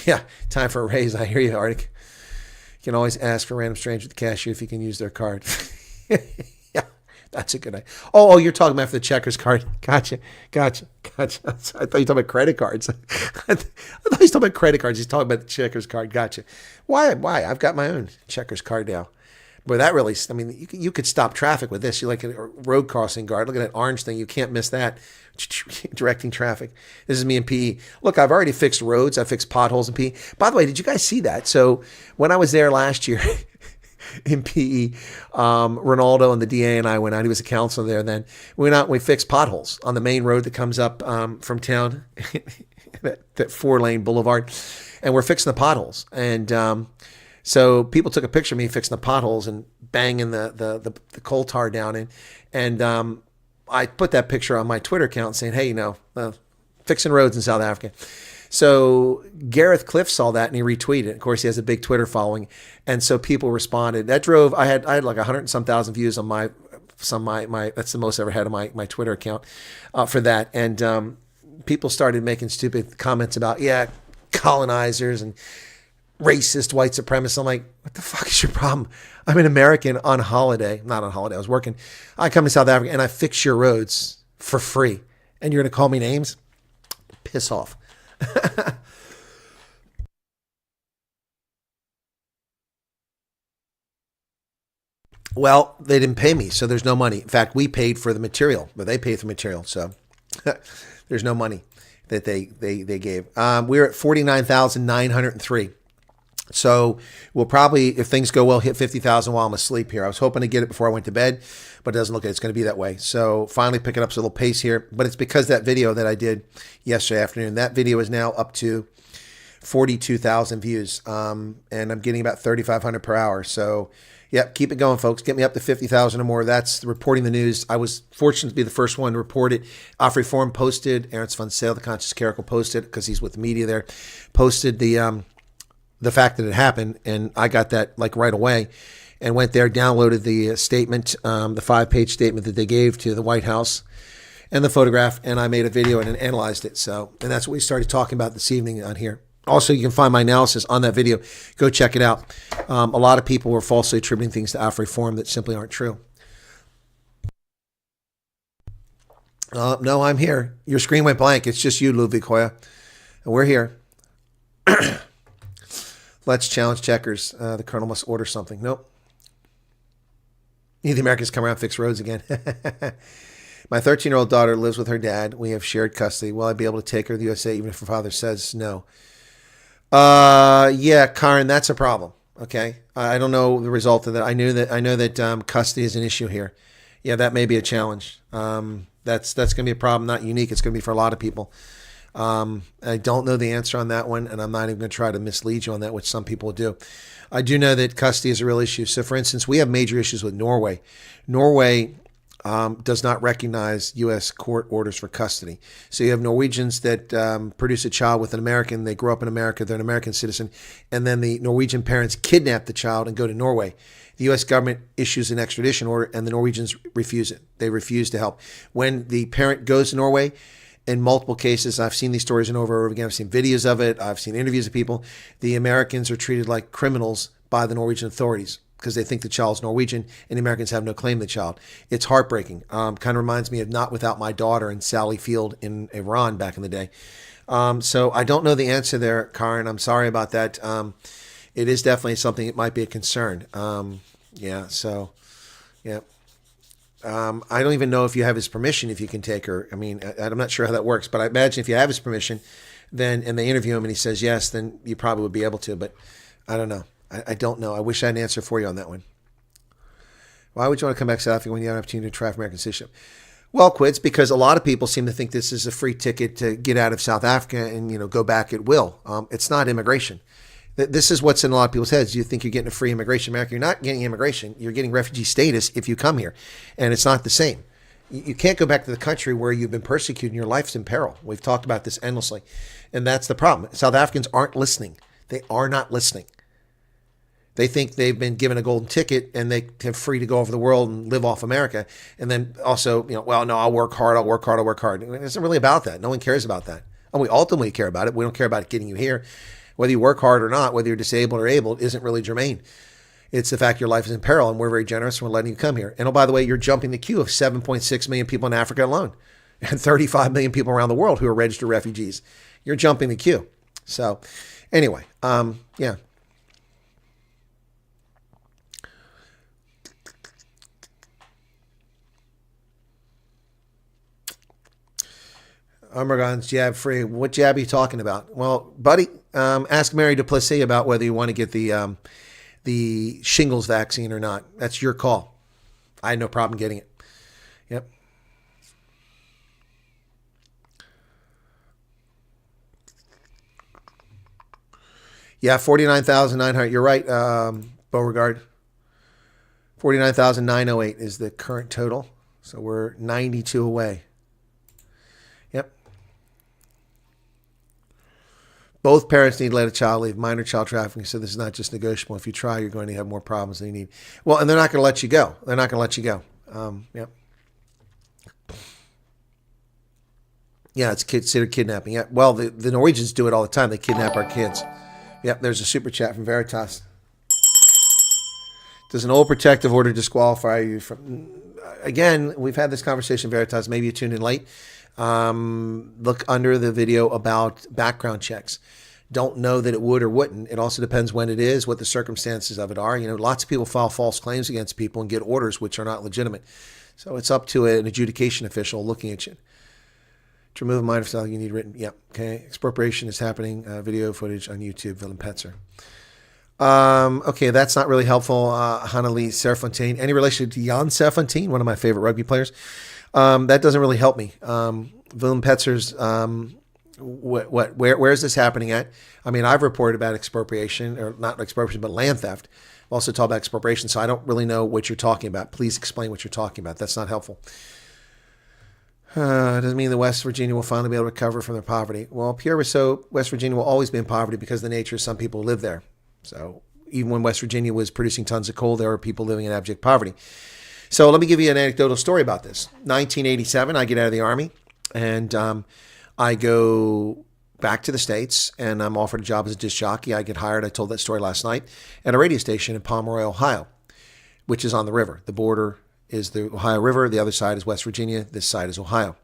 Yeah, time for a raise. I hear you, Arctic. You can always ask for a random stranger at the cashier if you can use their card. Yeah, that's a good idea. Oh, you're talking about for the Checkers card. Gotcha. I thought you were talking about credit cards. I thought he was talking about credit cards. He's talking about the Checkers card. Gotcha. Why? I've got my own Checkers card now. But that really, I mean, you could stop traffic with this. You're like a road crossing guard. Look at that orange thing. You can't miss that. Directing traffic. This is me in PE. Look, I've already fixed roads. I fixed potholes in PE. By the way, did you guys see that? So when I was there last year in PE, Ronaldo and the DA and I went out. He was a counselor there then. We went out and we fixed potholes on the main road that comes up from town, that 4-lane boulevard. And we're fixing the potholes. And so people took a picture of me fixing the potholes and banging the coal tar down. And I put that picture on my Twitter account saying, hey, fixing roads in South Africa. So Gareth Cliff saw that and he retweeted it. Of course, he has a big Twitter following. And so people responded. That drove, I had like 100 and some thousand views on my that's the most I ever had on my Twitter account for that. And people started making stupid comments about, colonizers and racist white supremacists. I'm like, what the fuck is your problem? I'm an American on holiday. Not on holiday. I was working. I come to South Africa and I fix your roads for free. And you're going to call me names? Piss off. Well, they didn't pay me, so there's no money. In fact, we paid for the material, but they paid for material. So there's no money that they gave. We're at 49,903. So we'll probably, if things go well, hit 50,000 while I'm asleep here. I was hoping to get it before I went to bed, but it doesn't look like it's going to be that way. So finally picking up a little pace here. But it's because that video that I did yesterday afternoon, that video is now up to 42,000 views. And I'm getting about 3,500 per hour. So yep, keep it going, folks. Get me up to 50,000 or more. That's reporting the news. I was fortunate to be the first one to report it. Off Reform posted, Aaron's Fun Sale, the Conscious Clerical posted, because he's with the media there, posted the fact that it happened, and I got that like right away and went there, downloaded the statement, the 5-page statement that they gave to the White House and the photograph, and I made a video and analyzed it. So, and that's what we started talking about this evening on here. Also, you can find my analysis on that video. Go check it out. A lot of people were falsely attributing things to Af Reform that simply aren't true. No, I'm here. Your screen went blank. It's just you, Ludwig Hoya. And we're here. Let's challenge Checkers. The Colonel must order something. Nope. The Americans come around and fix roads again. My 13-year-old daughter lives with her dad. We have shared custody. Will I be able to take her to the USA even if her father says no? Yeah, Karen, that's a problem. Okay. I don't know the result of that. I know that custody is an issue here. Yeah, that may be a challenge. That's going to be a problem, not unique. It's going to be for a lot of people. I don't know the answer on that one, and I'm not even going to try to mislead you on that, which some people do. I do know that custody is a real issue. So, for instance, we have major issues with Norway. Norway does not recognize U.S. court orders for custody. So you have Norwegians that produce a child with an American. They grow up in America. They're an American citizen. And then the Norwegian parents kidnap the child and go to Norway. The U.S. government issues an extradition order, and the Norwegians refuse it. They refuse to help. When the parent goes to Norway, in multiple cases, I've seen these stories and over and over again. I've seen videos of it. I've seen interviews of people. The Americans are treated like criminals by the Norwegian authorities because they think the child's Norwegian and the Americans have no claim to the child. It's heartbreaking. Kind of reminds me of Not Without My Daughter and Sally Field in Iran back in the day. So I don't know the answer there, Karen. I'm sorry about that. It is definitely something that might be a concern. Yeah. I don't even know if you have his permission if you can take her. I mean, I'm not sure how that works, but I imagine if you have his permission, then and they interview him and he says yes, then you probably would be able to. But I don't know. I don't know. I wish I had an answer for you on that one. Why would you want to come back to South Africa when you have an opportunity to try for American citizenship? Well, Quids, because a lot of people seem to think this is a free ticket to get out of South Africa and go back at will. It's not immigration. This is what's in a lot of people's heads. You think you're getting a free immigration in America. You're not getting immigration. You're getting refugee status if you come here. And it's not the same. You can't go back to the country where you've been persecuted and your life's in peril. We've talked about this endlessly. And that's the problem. South Africans aren't listening. They are not listening. They think they've been given a golden ticket and they are free to go over the world and live off America. And then also, well, no, I'll work hard. It isn't really about that. No one cares about that. And we ultimately care about it. We don't care about getting you here. Whether you work hard or not, whether you're disabled or able, isn't really germane. It's the fact your life is in peril, and we're very generous and we're letting you come here. And oh, by the way, you're jumping the queue of 7.6 million people in Africa alone and 35 million people around the world who are registered refugees. You're jumping the queue. So anyway, yeah. Omegon's jab free. What jab are you talking about? Well, buddy, ask Mary Duplessis about whether you want to get the shingles vaccine or not. That's your call. I had no problem getting it. Yep. Yeah, 49,900. You're right, Beauregard. 49,908 is the current total. So we're 92 away. Yep. Both parents need to let a child leave. Minor child trafficking. So this is not just negotiable. If you try, you're going to have more problems than you need. Well, and they're not going to let you go. They're not going to let you go. Yep. Yeah, it's considered kidnapping. Yeah. Well, the Norwegians do it all the time. They kidnap our kids. Yep. There's a super chat from Veritas. Does an old protective order disqualify you from? Again, we've had this conversation, Veritas. Maybe you tuned in late. Look under the video about background checks. Don't know that it would or wouldn't. It also depends when it is, what the circumstances of it are. Lots of people file false claims against people and get orders which are not legitimate. So it's up to an adjudication official looking at you. To remove a minor style, you need written. Yep. Okay. Expropriation is happening. Video footage on YouTube. Willem Petzer. Okay, that's not really helpful. Hanali Serfontaine. Any relation to Jan Serfontaine, one of my favorite rugby players? That doesn't really help me. Willem Petzer's, where is this happening at? I mean, I've reported about expropriation, or not expropriation, but land theft. I've also talked about expropriation, so I don't really know what you're talking about. Please explain what you're talking about. That's not helpful. Doesn't mean that West Virginia will finally be able to recover from their poverty. Well, Pierre Rousseau, West Virginia will always be in poverty because of the nature of some people who live there. So even when West Virginia was producing tons of coal, there were people living in abject poverty. So let me give you an anecdotal story about this. 1987, I get out of the Army, and I go back to the States, and I'm offered a job as a disc jockey. I get hired, I told that story last night, at a radio station in Pomeroy, Ohio, which is on the river. The border is the Ohio River. The other side is West Virginia. This side is Ohio.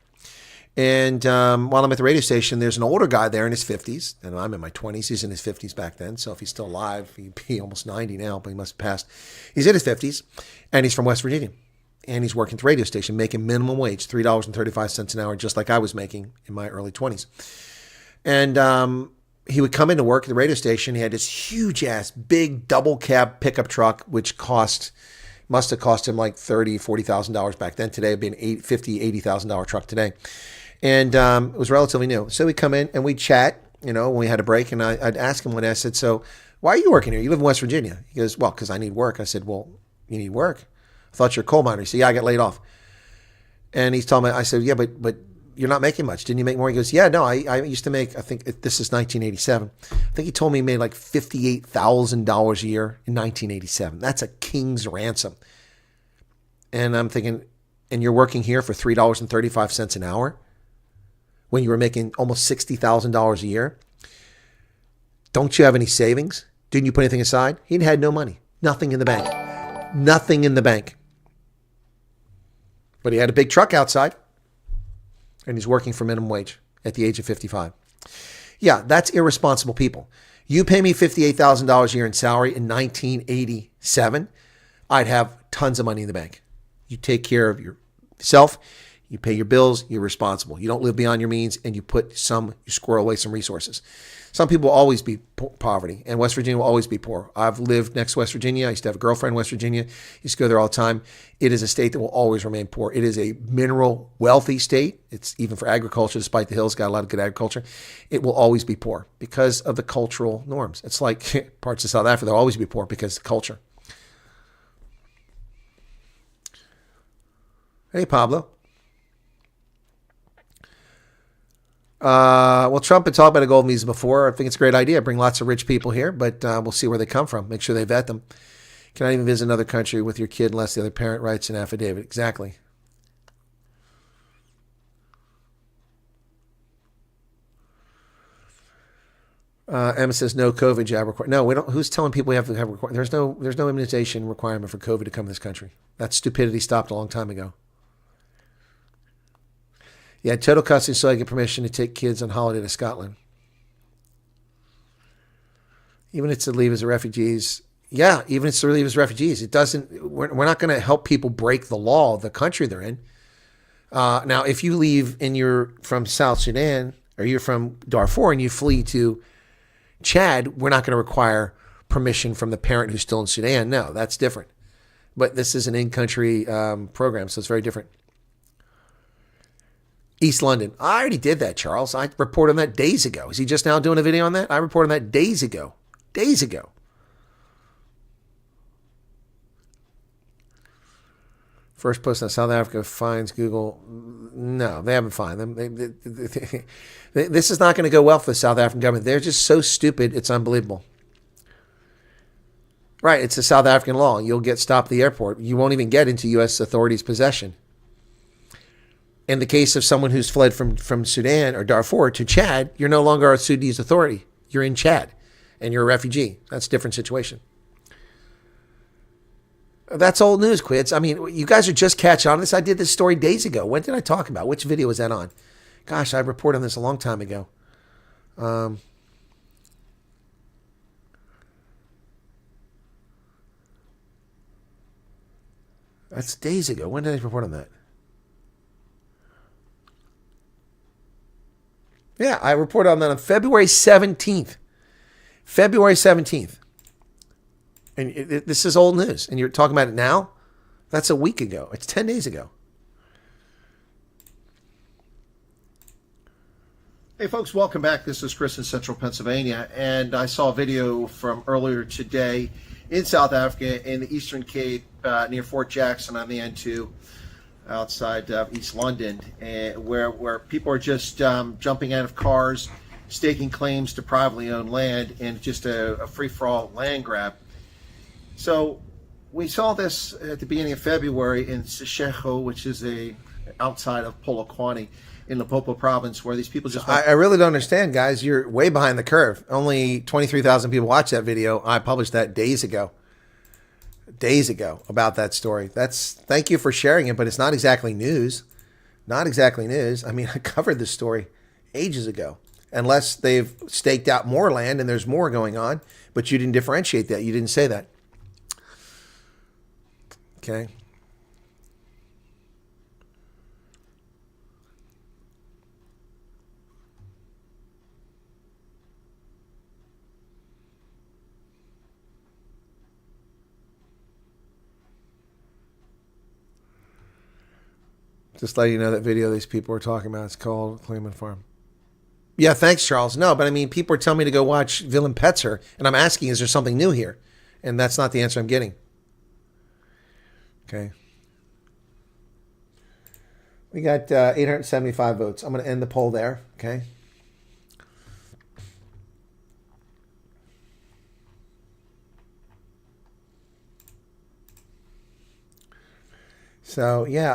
And while I'm at the radio station, there's an older guy there in his 50s, and I'm in my 20s. He's in his 50s back then, so if he's still alive, he'd be almost 90 now, but he must have passed. He's in his 50s, and he's from West Virginia. And he's working at the radio station, making minimum wage, $3.35 an hour, just like I was making in my early 20s. And he would come into work at the radio station. He had this huge-ass, big double cab pickup truck, which must have cost him like $30,000, $40,000 back then. Today, it'd be an $50,000, $80,000 truck today. And it was relatively new. So we'd come in and we'd chat, when we had a break. And I'd ask him one day, I said, so why are you working here? You live in West Virginia. He goes, well, because I need work. I said, well, you need work? I thought you're a coal miner. He said, yeah, I got laid off. And he's telling me, I said, yeah, but you're not making much. Didn't you make more? He goes, yeah, no, I used to make, I think this is 1987. I think he told me he made like $58,000 a year in 1987. That's a king's ransom. And I'm thinking, and you're working here for $3.35 an hour when you were making almost $60,000 a year? Don't you have any savings? Didn't you put anything aside? He had no money. Nothing in the bank. Nothing in the bank. But he had a big truck outside, and he's working for minimum wage at the age of 55. Yeah, that's irresponsible people. You pay me $58,000 a year in salary in 1987, I'd have tons of money in the bank. You take care of yourself. You pay your bills. You're responsible. You don't live beyond your means, and you squirrel away some resources. Some people will always be poverty, and West Virginia will always be poor. I've lived next to West Virginia. I used to have a girlfriend in West Virginia. Used to go there all the time. It is a state that will always remain poor. It is a mineral wealthy state. It's even for agriculture, despite the hills, got a lot of good agriculture. It will always be poor because of the cultural norms. It's like parts of South Africa, they'll always be poor because of the culture. Hey, Pablo. Well, Trump had talked about a golden visa before. I think it's a great idea. Bring lots of rich people here, but we'll see where they come from. Make sure they vet them. Cannot even visit another country with your kid unless the other parent writes an affidavit. Exactly. Emma says no COVID jab requirement. No, we don't. Who's telling people we have to have requirement? There's no immunization requirement for COVID to come to this country. That stupidity stopped a long time ago. Yeah, total custody, so I get permission to take kids on holiday to Scotland. Even if it's to leave as refugees. Yeah, even if it's to leave as refugees. It doesn't. We're not going to help people break the law of the country they're in. Now, if you leave and you're from South Sudan or you're from Darfur and you flee to Chad, we're not going to require permission from the parent who's still in Sudan. No, that's different. But this is an in-country program, so it's very different. East London. I already did that, Charles. I reported on that days ago. Is he just now doing a video on that? I reported on that days ago. Days ago. First post on South Africa finds Google. No, they haven't fined them. This is not going to go well for the South African government. They're just so stupid, it's unbelievable. Right, it's a South African law. You'll get stopped at the airport. You won't even get into U.S. authorities' possession. In the case of someone who's fled from Sudan or Darfur to Chad, you're no longer a Sudanese authority. You're in Chad, and you're a refugee. That's a different situation. That's old news, Quids. I mean, you guys are just catching on this. I did this story days ago. When did I talk about? Which video was that on? Gosh, I reported on this a long time ago. That's days ago. When did I report on that? Yeah, I reported on that on February 17th. February 17th. And this is old news. And you're talking about it now? That's a week ago. It's 10 days ago. Hey, folks, welcome back. This is Chris in Central Pennsylvania. And I saw a video from earlier today in South Africa in the Eastern Cape near Fort Jackson on the N2. Outside of East London, where people are just jumping out of cars, staking claims to privately owned land, and just a free-for-all land grab. So we saw this at the beginning of February in Seshego, which is outside of Polokwane in Limpopo province, where these people just... I really don't understand, guys. You're way behind the curve. Only 23,000 people watched that video. I published that days ago about that story. Thank you for sharing it, but it's not exactly news. Not exactly news. I mean, I covered this story ages ago, unless they've staked out more land and there's more going on, but you didn't differentiate that. You didn't say that. Okay. Just letting you know that video these people are talking about, it's called Claimant Farm. Yeah, thanks, Charles. No, but I mean, people are telling me to go watch Willem Petzer, and I'm asking, is there something new here? And that's not the answer I'm getting. Okay. We got 875 votes. I'm going to end the poll there, okay? So, yeah,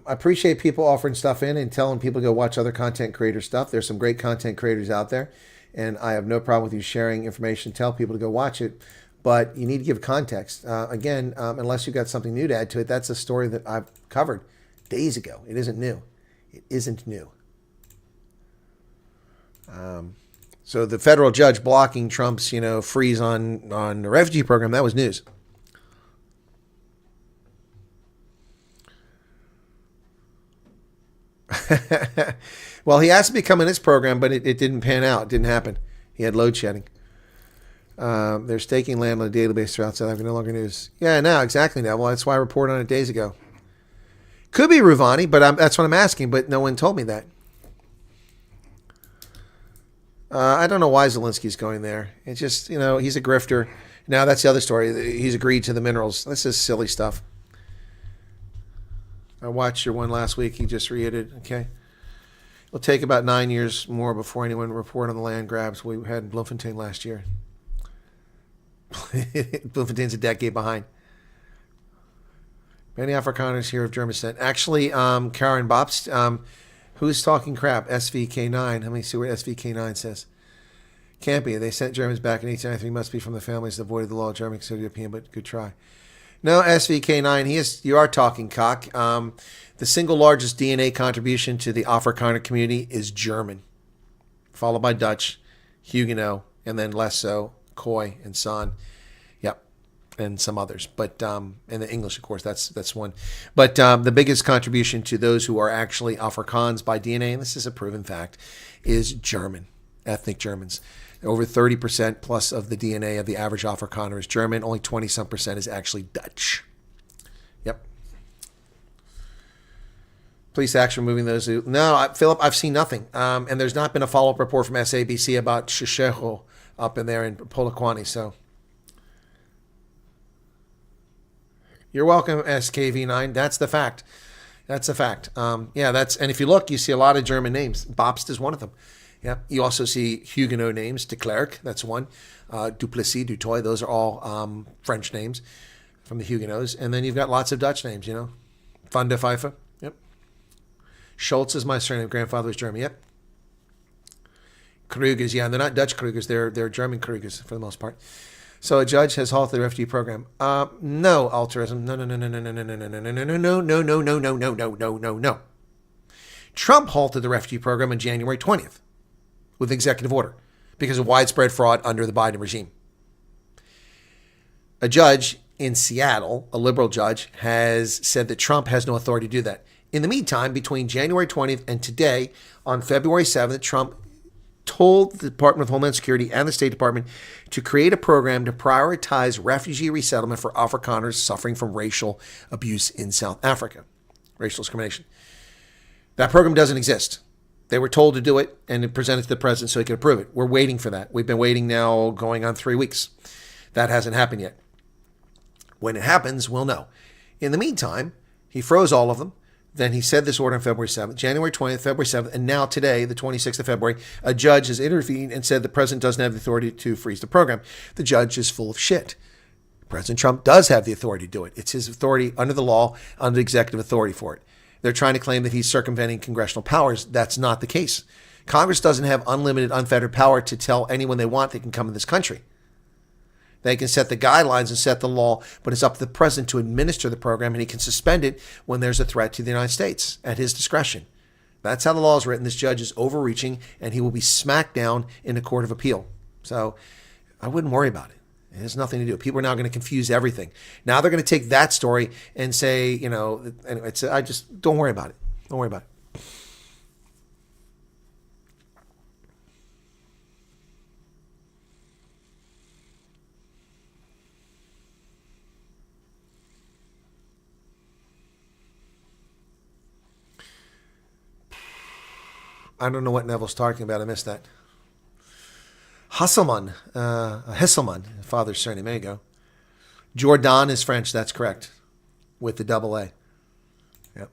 I appreciate people offering stuff in and telling people to go watch other content creator stuff. There's some great content creators out there, and I have no problem with you sharing information. Tell people to go watch it, but you need to give context. Again, unless you've got something new to add to it, that's a story that I've covered days ago. It isn't new. It isn't new. So the federal judge blocking Trump's, freeze on the refugee program, that was news. Well, he asked to become in this program, but it didn't pan out. It didn't happen. He had load shedding. They're staking land on a daily basis throughout South Africa. No longer news. Yeah, no, exactly. Now, well, that's why I reported on it days ago. Could be Ruvani, but that's what I'm asking. But no one told me that. I don't know why Zelensky's going there. It's just, he's a grifter. Now, that's the other story. He's agreed to the minerals. This is silly stuff. I watched your one last week. He just reiterated. Okay. It'll take about 9 years more before anyone will report on the land grabs we had in Bloemfontein last year. Bloemfontein's a decade behind. Many Afrikaners here of German descent. Actually, Karen Bobst, who's talking crap? SVK9. Let me see what SVK9 says. Can't be. They sent Germans back in 1893. Must be from the families that avoided the law. German considered European, but good try. No, SVK9. You are talking cock. The single largest DNA contribution to the Afrikaner community is German, followed by Dutch, Huguenot, and then less so, Khoi and San. Yep, and some others. But and the English, of course, that's one. But the biggest contribution to those who are actually Afrikaans by DNA, and this is a proven fact, is German, ethnic Germans. Over 30% plus of the DNA of the average Afrikaner is German. Only 20-some% is actually Dutch. Yep. Police action removing those who... No, Philip, I've seen nothing. And there's not been a follow-up report from SABC about Shisheho up in there in Polokwane. So you're welcome, SKV9. That's the fact. That's a fact. And if you look, you see a lot of German names. Bobst is one of them. Yeah, you also see Huguenot names. De Klerk, that's one. Duplessis, Dutoy, those are all French names from the Huguenots. And then you've got lots of Dutch names, Van der Pfeiffer, yep. Schultz is my surname. Grandfather was German, yep. Krugers, yeah, they're not Dutch Krugers. They're German Krugers for the most part. So a judge has halted the refugee program. No, altruism. No. Trump halted the refugee program on January 20th. With executive order because of widespread fraud under the Biden regime. A judge in Seattle, a liberal judge, has said that Trump has no authority to do that. In the meantime, between January 20th and today, on February 7th, Trump told the Department of Homeland Security and the State Department to create a program to prioritize refugee resettlement for Afrikaners suffering from racial abuse in South Africa. Racial discrimination. That program doesn't exist. They were told to do it and present it to the president so he could approve it. We're waiting for that. We've been waiting now going on 3 weeks. That hasn't happened yet. When it happens, we'll know. In the meantime, he froze all of them. Then he said this order on February 7th, January 20th, February 7th, and now today, the 26th of February, a judge has intervened and said the president doesn't have the authority to freeze the program. The judge is full of shit. President Trump does have the authority to do it. It's his authority under the law, under executive authority for it. They're trying to claim that he's circumventing congressional powers. That's not the case. Congress doesn't have unlimited, unfettered power to tell anyone they want they can come in this country. They can set the guidelines and set the law, but it's up to the president to administer the program, and he can suspend it when there's a threat to the United States at his discretion. That's how the law is written. This judge is overreaching, and he will be smacked down in the Court of Appeal. So I wouldn't worry about it. It has nothing to do. People are now going to confuse everything. Now they're going to take that story and say, anyway, I just don't worry about it. Don't worry about it. I don't know what Neville's talking about. I missed that. Hasselman, Hesselman, father's surname. There you go. Jordan is French. That's correct. With the double A. Yep.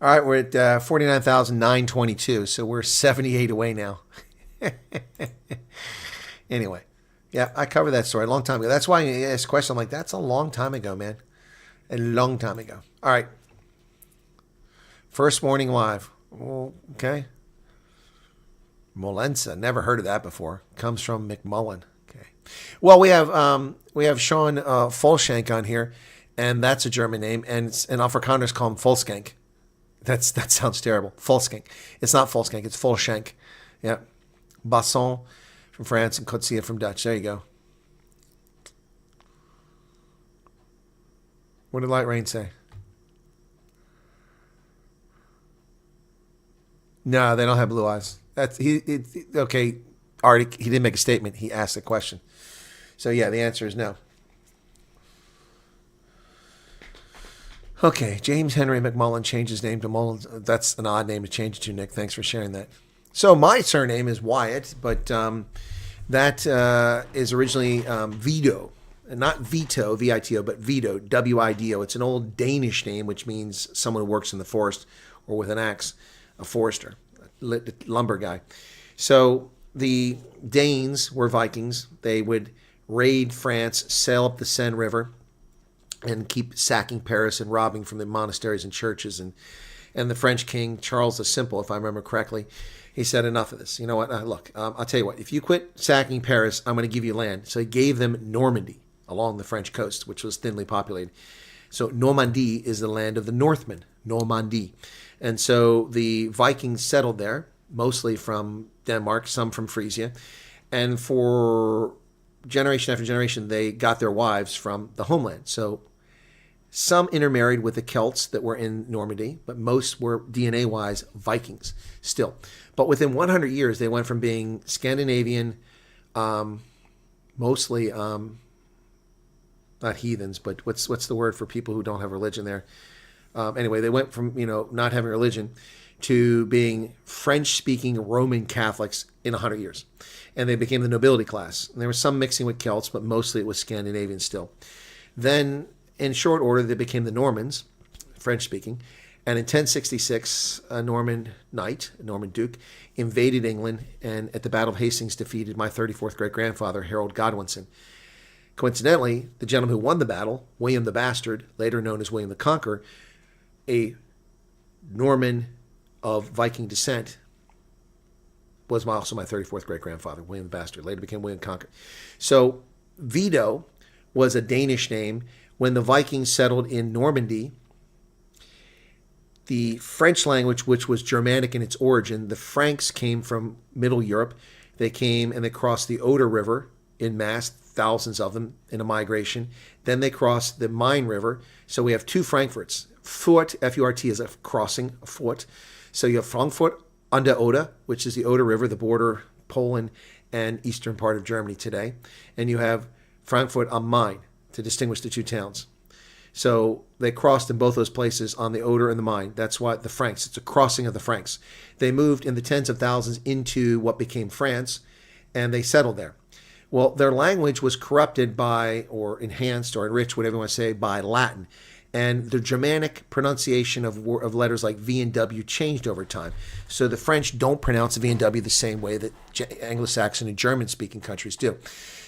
All right, we're at 49,922. So we're 78 away now. Anyway. Yeah, I covered that story a long time ago. That's why I asked a question. I'm like, that's a long time ago, man. A long time ago. All right. First Morning Live. Okay. Molensa. Never heard of that before. Comes from McMullen. Okay. Well, we have Sean Folshank on here, and that's a German name, and Afrikaners call him Folskank. That sounds terrible. Folskank. It's not Folskank. It's Folshank. Yeah. Basson from France and Kotsia from Dutch. There you go. What did Light Rain say? No, they don't have blue eyes. That's okay. Art, he didn't make a statement. He asked a question. So yeah, the answer is no. Okay, James Henry McMullen changed his name to Mullen. That's an odd name to change it to, Nick. Thanks for sharing that. So my surname is Wyatt, but that is originally Vito. Not Vito, V-I-T-O, but Vito, W-I-D-O. It's an old Danish name, which means someone who works in the forest or with an axe, a forester, a lumber guy. So the Danes were Vikings. They would raid France, sail up the Seine River, and keep sacking Paris and robbing from the monasteries and churches. And the French king, Charles the Simple, if I remember correctly, he said, enough of this. You know what? Look, I'll tell you what. If you quit sacking Paris, I'm going to give you land. So he gave them Normandy along the French coast, which was thinly populated. So Normandy is the land of the Northmen, Normandy. And so the Vikings settled there, mostly from Denmark, some from Frisia. And for generation after generation, they got their wives from the homeland. So some intermarried with the Celts that were in Normandy, but most were DNA-wise Vikings still. But within 100 years, they went from being Scandinavian, mostly not heathens, but what's the word for people who don't have religion there? Anyway, they went from not having religion to being French-speaking Roman Catholics in 100 years. And they became the nobility class. And there was some mixing with Celts, but mostly it was Scandinavian still. Then, in short order, they became the Normans, French-speaking. And in 1066, a Norman knight, a Norman duke, invaded England and at the Battle of Hastings defeated my 34th great-grandfather, Harold Godwinson. Coincidentally, the gentleman who won the battle, William the Bastard, later known as William the Conqueror, a Norman of Viking descent, was also my 34th great-grandfather, William the Bastard. Later became William the Conqueror. So Vito was a Danish name. When the Vikings settled in Normandy, the French language, which was Germanic in its origin, the Franks came from Middle Europe. They came and they crossed the Oder River in mass, thousands of them in a migration. Then they crossed the Main River. So we have two Frankfurts. Furt, F-U-R-T, is a crossing, a fort. So you have Frankfurt an der Oder, which is the Oder River, the border, Poland and eastern part of Germany today. And you have Frankfurt am Main to distinguish the two towns. So they crossed in both those places on the Oder and the Main. That's why the Franks, it's a crossing of the Franks. They moved in the tens of thousands into what became France, and they settled there. Well, their language was corrupted by, or enhanced, or enriched, whatever you want to say, by Latin. And the Germanic pronunciation of letters like V and W changed over time. So the French don't pronounce V and W the same way that Anglo-Saxon and German-speaking countries do.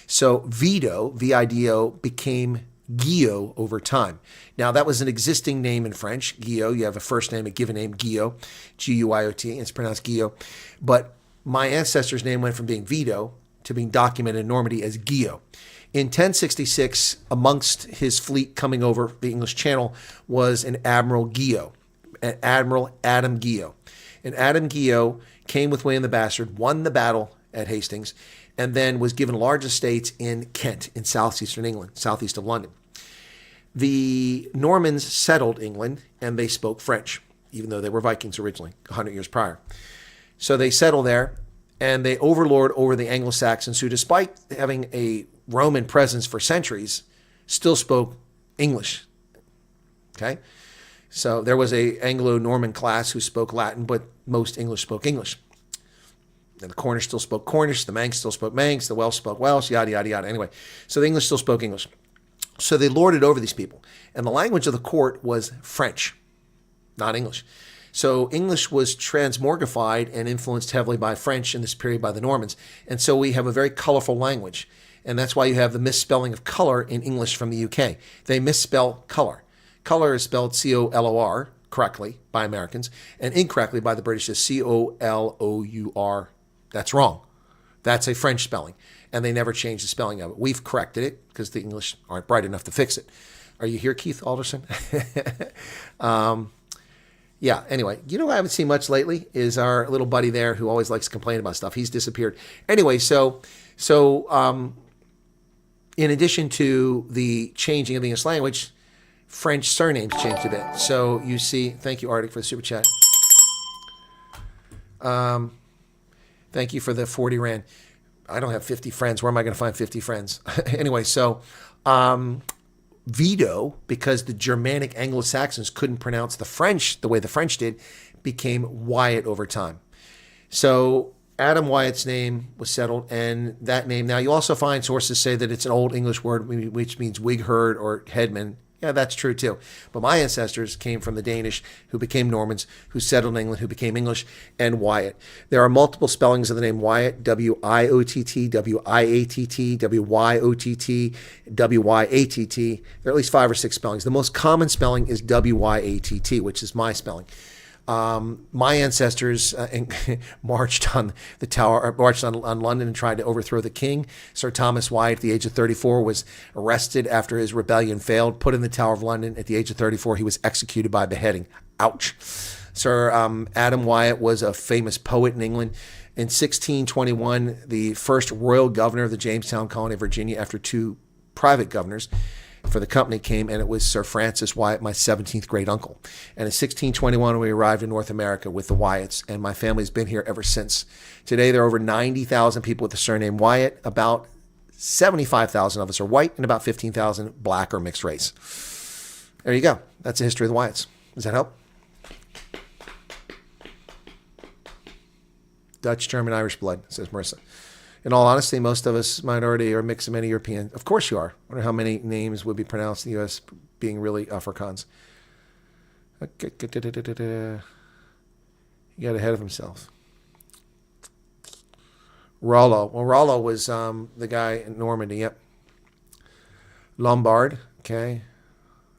So Vito, V-I-D-O, became Guillot over time. Now, that was an existing name in French, Guillot. You have a first name, a given name, Guillot, G-U-I-O-T, and it's pronounced Guillot. But my ancestor's name went from being Vito to being documented in Normandy as Guillot. In 1066, amongst his fleet coming over the English Channel was an Admiral Guillot, Admiral Adam Guillot. And Adam Guillot came with William the Bastard, won the battle at Hastings, and then was given large estates in Kent, in southeastern England, southeast of London. The Normans settled England, and they spoke French, even though they were Vikings originally, 100 years prior. So they settled there, and they overlord over the Anglo-Saxons, who, despite having a Roman presence for centuries, still spoke English. Okay? So there was a Anglo-Norman class who spoke Latin, but most English spoke English. And the Cornish still spoke Cornish, the Manx still spoke Manx, the Welsh spoke Welsh, yada, yada, yada. Anyway, so the English still spoke English. So they lorded over these people. And the language of the court was French, not English. So English was transmogrified and influenced heavily by French in this period by the Normans. And so we have a very colorful language. And that's why you have the misspelling of color in English from the UK. They misspell color. Color is spelled C-O-L-O-R correctly by Americans and incorrectly by the British as C-O-L-O-U-R. That's wrong. That's a French spelling. And they never changed the spelling of it. We've corrected it because the English aren't bright enough to fix it. Are you here, Keith Alderson? Yeah, anyway, you know what I haven't seen much lately is our little buddy there who always likes to complain about stuff. He's disappeared. Anyway, so in addition to the changing of the English language, French surnames changed a bit. So you see, thank you, Arctic, for the super chat. Thank you for the 40 Rand. I don't have 50 friends. Where am I going to find 50 friends? Anyway, so Vito, because the Germanic Anglo-Saxons couldn't pronounce the French the way the French did, became Wyatt over time. So Adam Wyatt's name was settled, and that name, now you also find sources say that it's an Old English word which means wig herd or headman. Yeah, that's true too. But my ancestors came from the Danish, who became Normans, who settled in England, who became English, and Wyatt. There are multiple spellings of the name Wyatt: W-I-O-T-T, W-I-A-T-T, W-Y-O-T-T, W-Y-A-T-T. There are at least 5 or 6 spellings. The most common spelling is W-Y-A-T-T, which is my spelling. My ancestors marched on the Tower, marched on London and tried to overthrow the king. Sir Thomas Wyatt, at the age of 34, was arrested after his rebellion failed, put in the Tower of London. At the age of 34, he was executed by beheading. Ouch. Sir Adam Wyatt was a famous poet in England. In 1621, the first royal governor of the Jamestown colony of Virginia, after 2 private governors for the company, came, and it was Sir Francis Wyatt, my 17th great uncle. And in 1621, we arrived in North America with the Wyatts, and my family's been here ever since. Today, there are over 90,000 people with the surname Wyatt. About 75,000 of us are white, and about 15,000 black or mixed race. There you go. That's the history of the Wyatts. Does that help? Dutch, German, Irish blood, says Marissa. In all honesty, most of us minority are a mix of many European. Of course you are. I wonder how many names would be pronounced in the U.S. being really Afrikaans. He got ahead of himself. Rollo. Well, Rollo was the guy in Normandy, yep. Lombard, okay.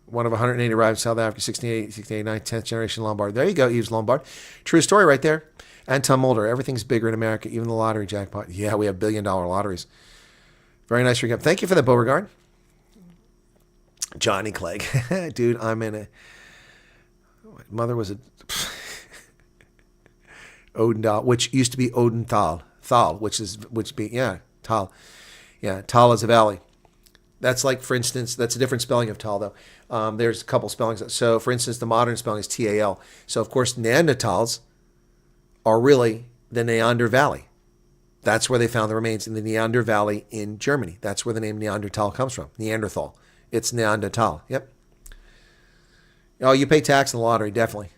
One of 180 arrived in South Africa, 1689, 10th generation Lombard. There you go, Yves Lombard. True story right there. Anton Mulder, everything's bigger in America, even the lottery jackpot. Yeah, we have billion-dollar lotteries. Very nice recap. Thank you for that, Beauregard. Johnny Clegg. Dude, I'm in a... My mother was a... Odendahl, which used to be Odenthal. Thal, Tal. Yeah, Tal is a valley. That's like, for instance, that's a different spelling of Tal, though. There's a couple spellings. So, for instance, the modern spelling is T-A-L. So, of course, Neanderthals are really the Neander Valley. That's where they found the remains, in the Neander Valley in Germany. That's where the name Neanderthal comes from. Neanderthal. It's Neanderthal. Yep. Oh, you pay tax in the lottery, definitely.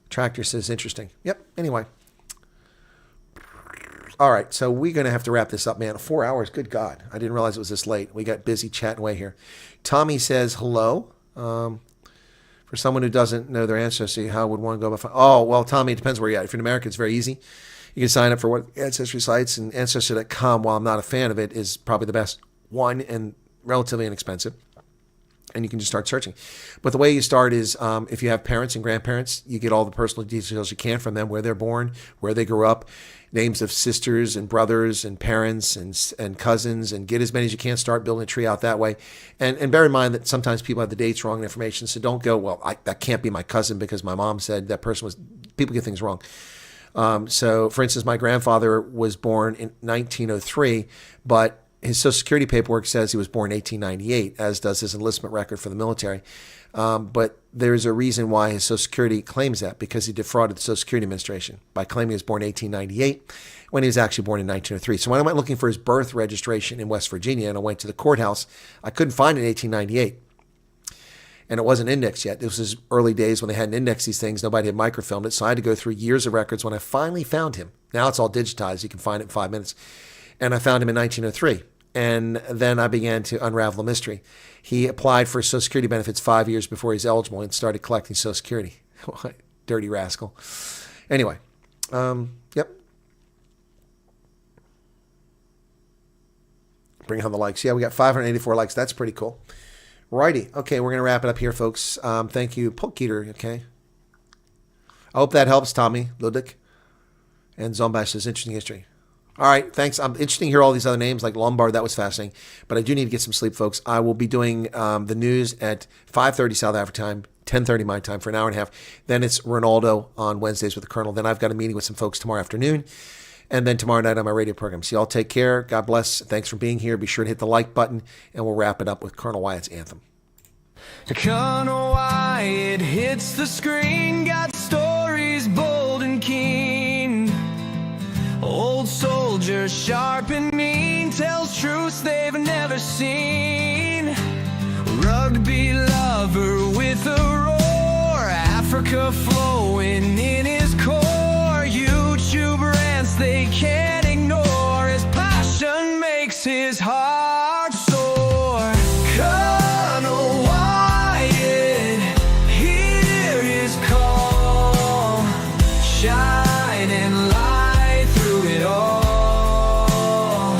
Tractor says interesting. Yep. Anyway. All right. So we're going to have to wrap this up, man. 4 hours. Good God. I didn't realize it was this late. We got busy chatting away here. Tommy says hello. For someone who doesn't know their ancestry, how would one go about finding? Oh, well, Tommy, it depends where you're at. If you're in America, it's very easy. You can sign up for what ancestry sites, and Ancestry.com, while I'm not a fan of it, is probably the best one and relatively inexpensive. And you can just start searching. But the way you start is if you have parents and grandparents, you get all the personal details you can from them, where they're born, where they grew up, names of sisters and brothers and parents and cousins, and get as many as you can. Start building a tree out that way. And bear in mind that sometimes people have the dates wrong and information, so don't go, well, that can't be my cousin because my mom said that person was... People get things wrong. So, for instance, my grandfather was born in 1903, but his Social Security paperwork says he was born in 1898, as does his enlistment record for the military. But there's a reason why his Social Security claims that, because he defrauded the Social Security Administration by claiming he was born in 1898 when he was actually born in 1903. So when I went looking for his birth registration in West Virginia and I went to the courthouse, I couldn't find it in 1898. And it wasn't indexed yet. This was early days when they hadn't indexed these things. Nobody had microfilmed it. So I had to go through years of records when I finally found him. Now it's all digitized. You can find it in 5 minutes. And I found him in 1903. And then I began to unravel the mystery. He applied for Social Security benefits 5 years before he's eligible and started collecting Social Security. Dirty rascal. Anyway, yep. Bring on the likes. Yeah, we got 584 likes. That's pretty cool. Righty. Okay, we're going to wrap it up here, folks. Thank you, Polk Eater. Okay. I hope that helps, Tommy, Ludic. And Zombash says, interesting history. All right, thanks. I'm interesting to hear all these other names, like Lombard. That was fascinating. But I do need to get some sleep, folks. I will be doing the news at 5:30 South Africa time, 10:30 my time, for an hour and a half. Then it's Ronaldo on Wednesdays with the Colonel. Then I've got a meeting with some folks tomorrow afternoon. And then tomorrow night on my radio program. So y'all take care. God bless. Thanks for being here. Be sure to hit the like button. And we'll wrap it up with Colonel Wyatt's anthem. Colonel Wyatt hits the screen, got stories bold and keen. Old soldier, sharp and mean, tells truths they've never seen. Rugby lover with a roar, Africa flowing in his core. YouTube rants they can't ignore, his passion makes his heart soar. Colonel Wyatt, hear his call, shining light through it all.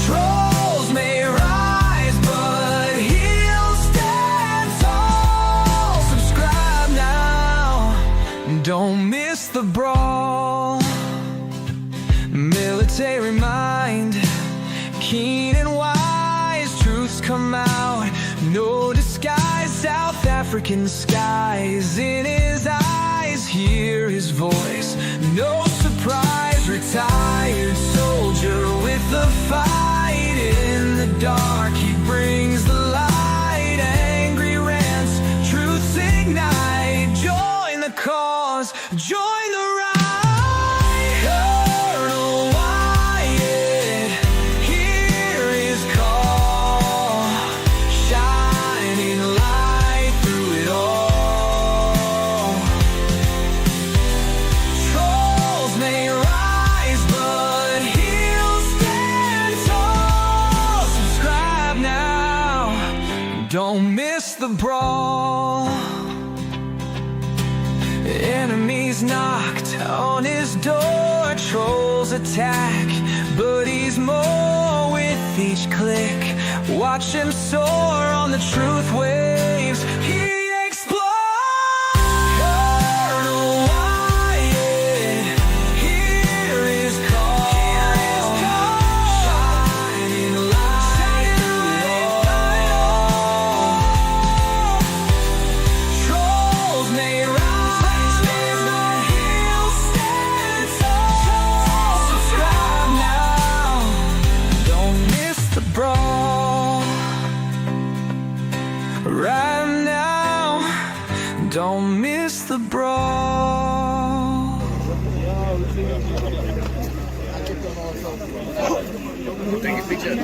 Trolls may rise, but he'll stand tall. Subscribe now, don't miss the brawl. Military mind, keen and wise, truths come out, no disguise. South African skies, in his eyes, hear his voice, no surprise. Retired soldier with the fight, in the dark he brings the light. Angry rants, truths ignite, join the cause, join the ride. Colonel Wyatt, hear his call, shining light through it all. Trolls may rise, but he'll stand tall. Subscribe now, don't miss the brawl. Enemies knocked on his door, trolls attack, but he's more with each click. Watch him soar on the truth waves, he explodes. Colonel Wyatt, hear his call, shining light through it all. Trolls may rise, but he'll stand tall. Subscribe now, don't miss the brawl. Right now, don't miss the brawl. Take a picture.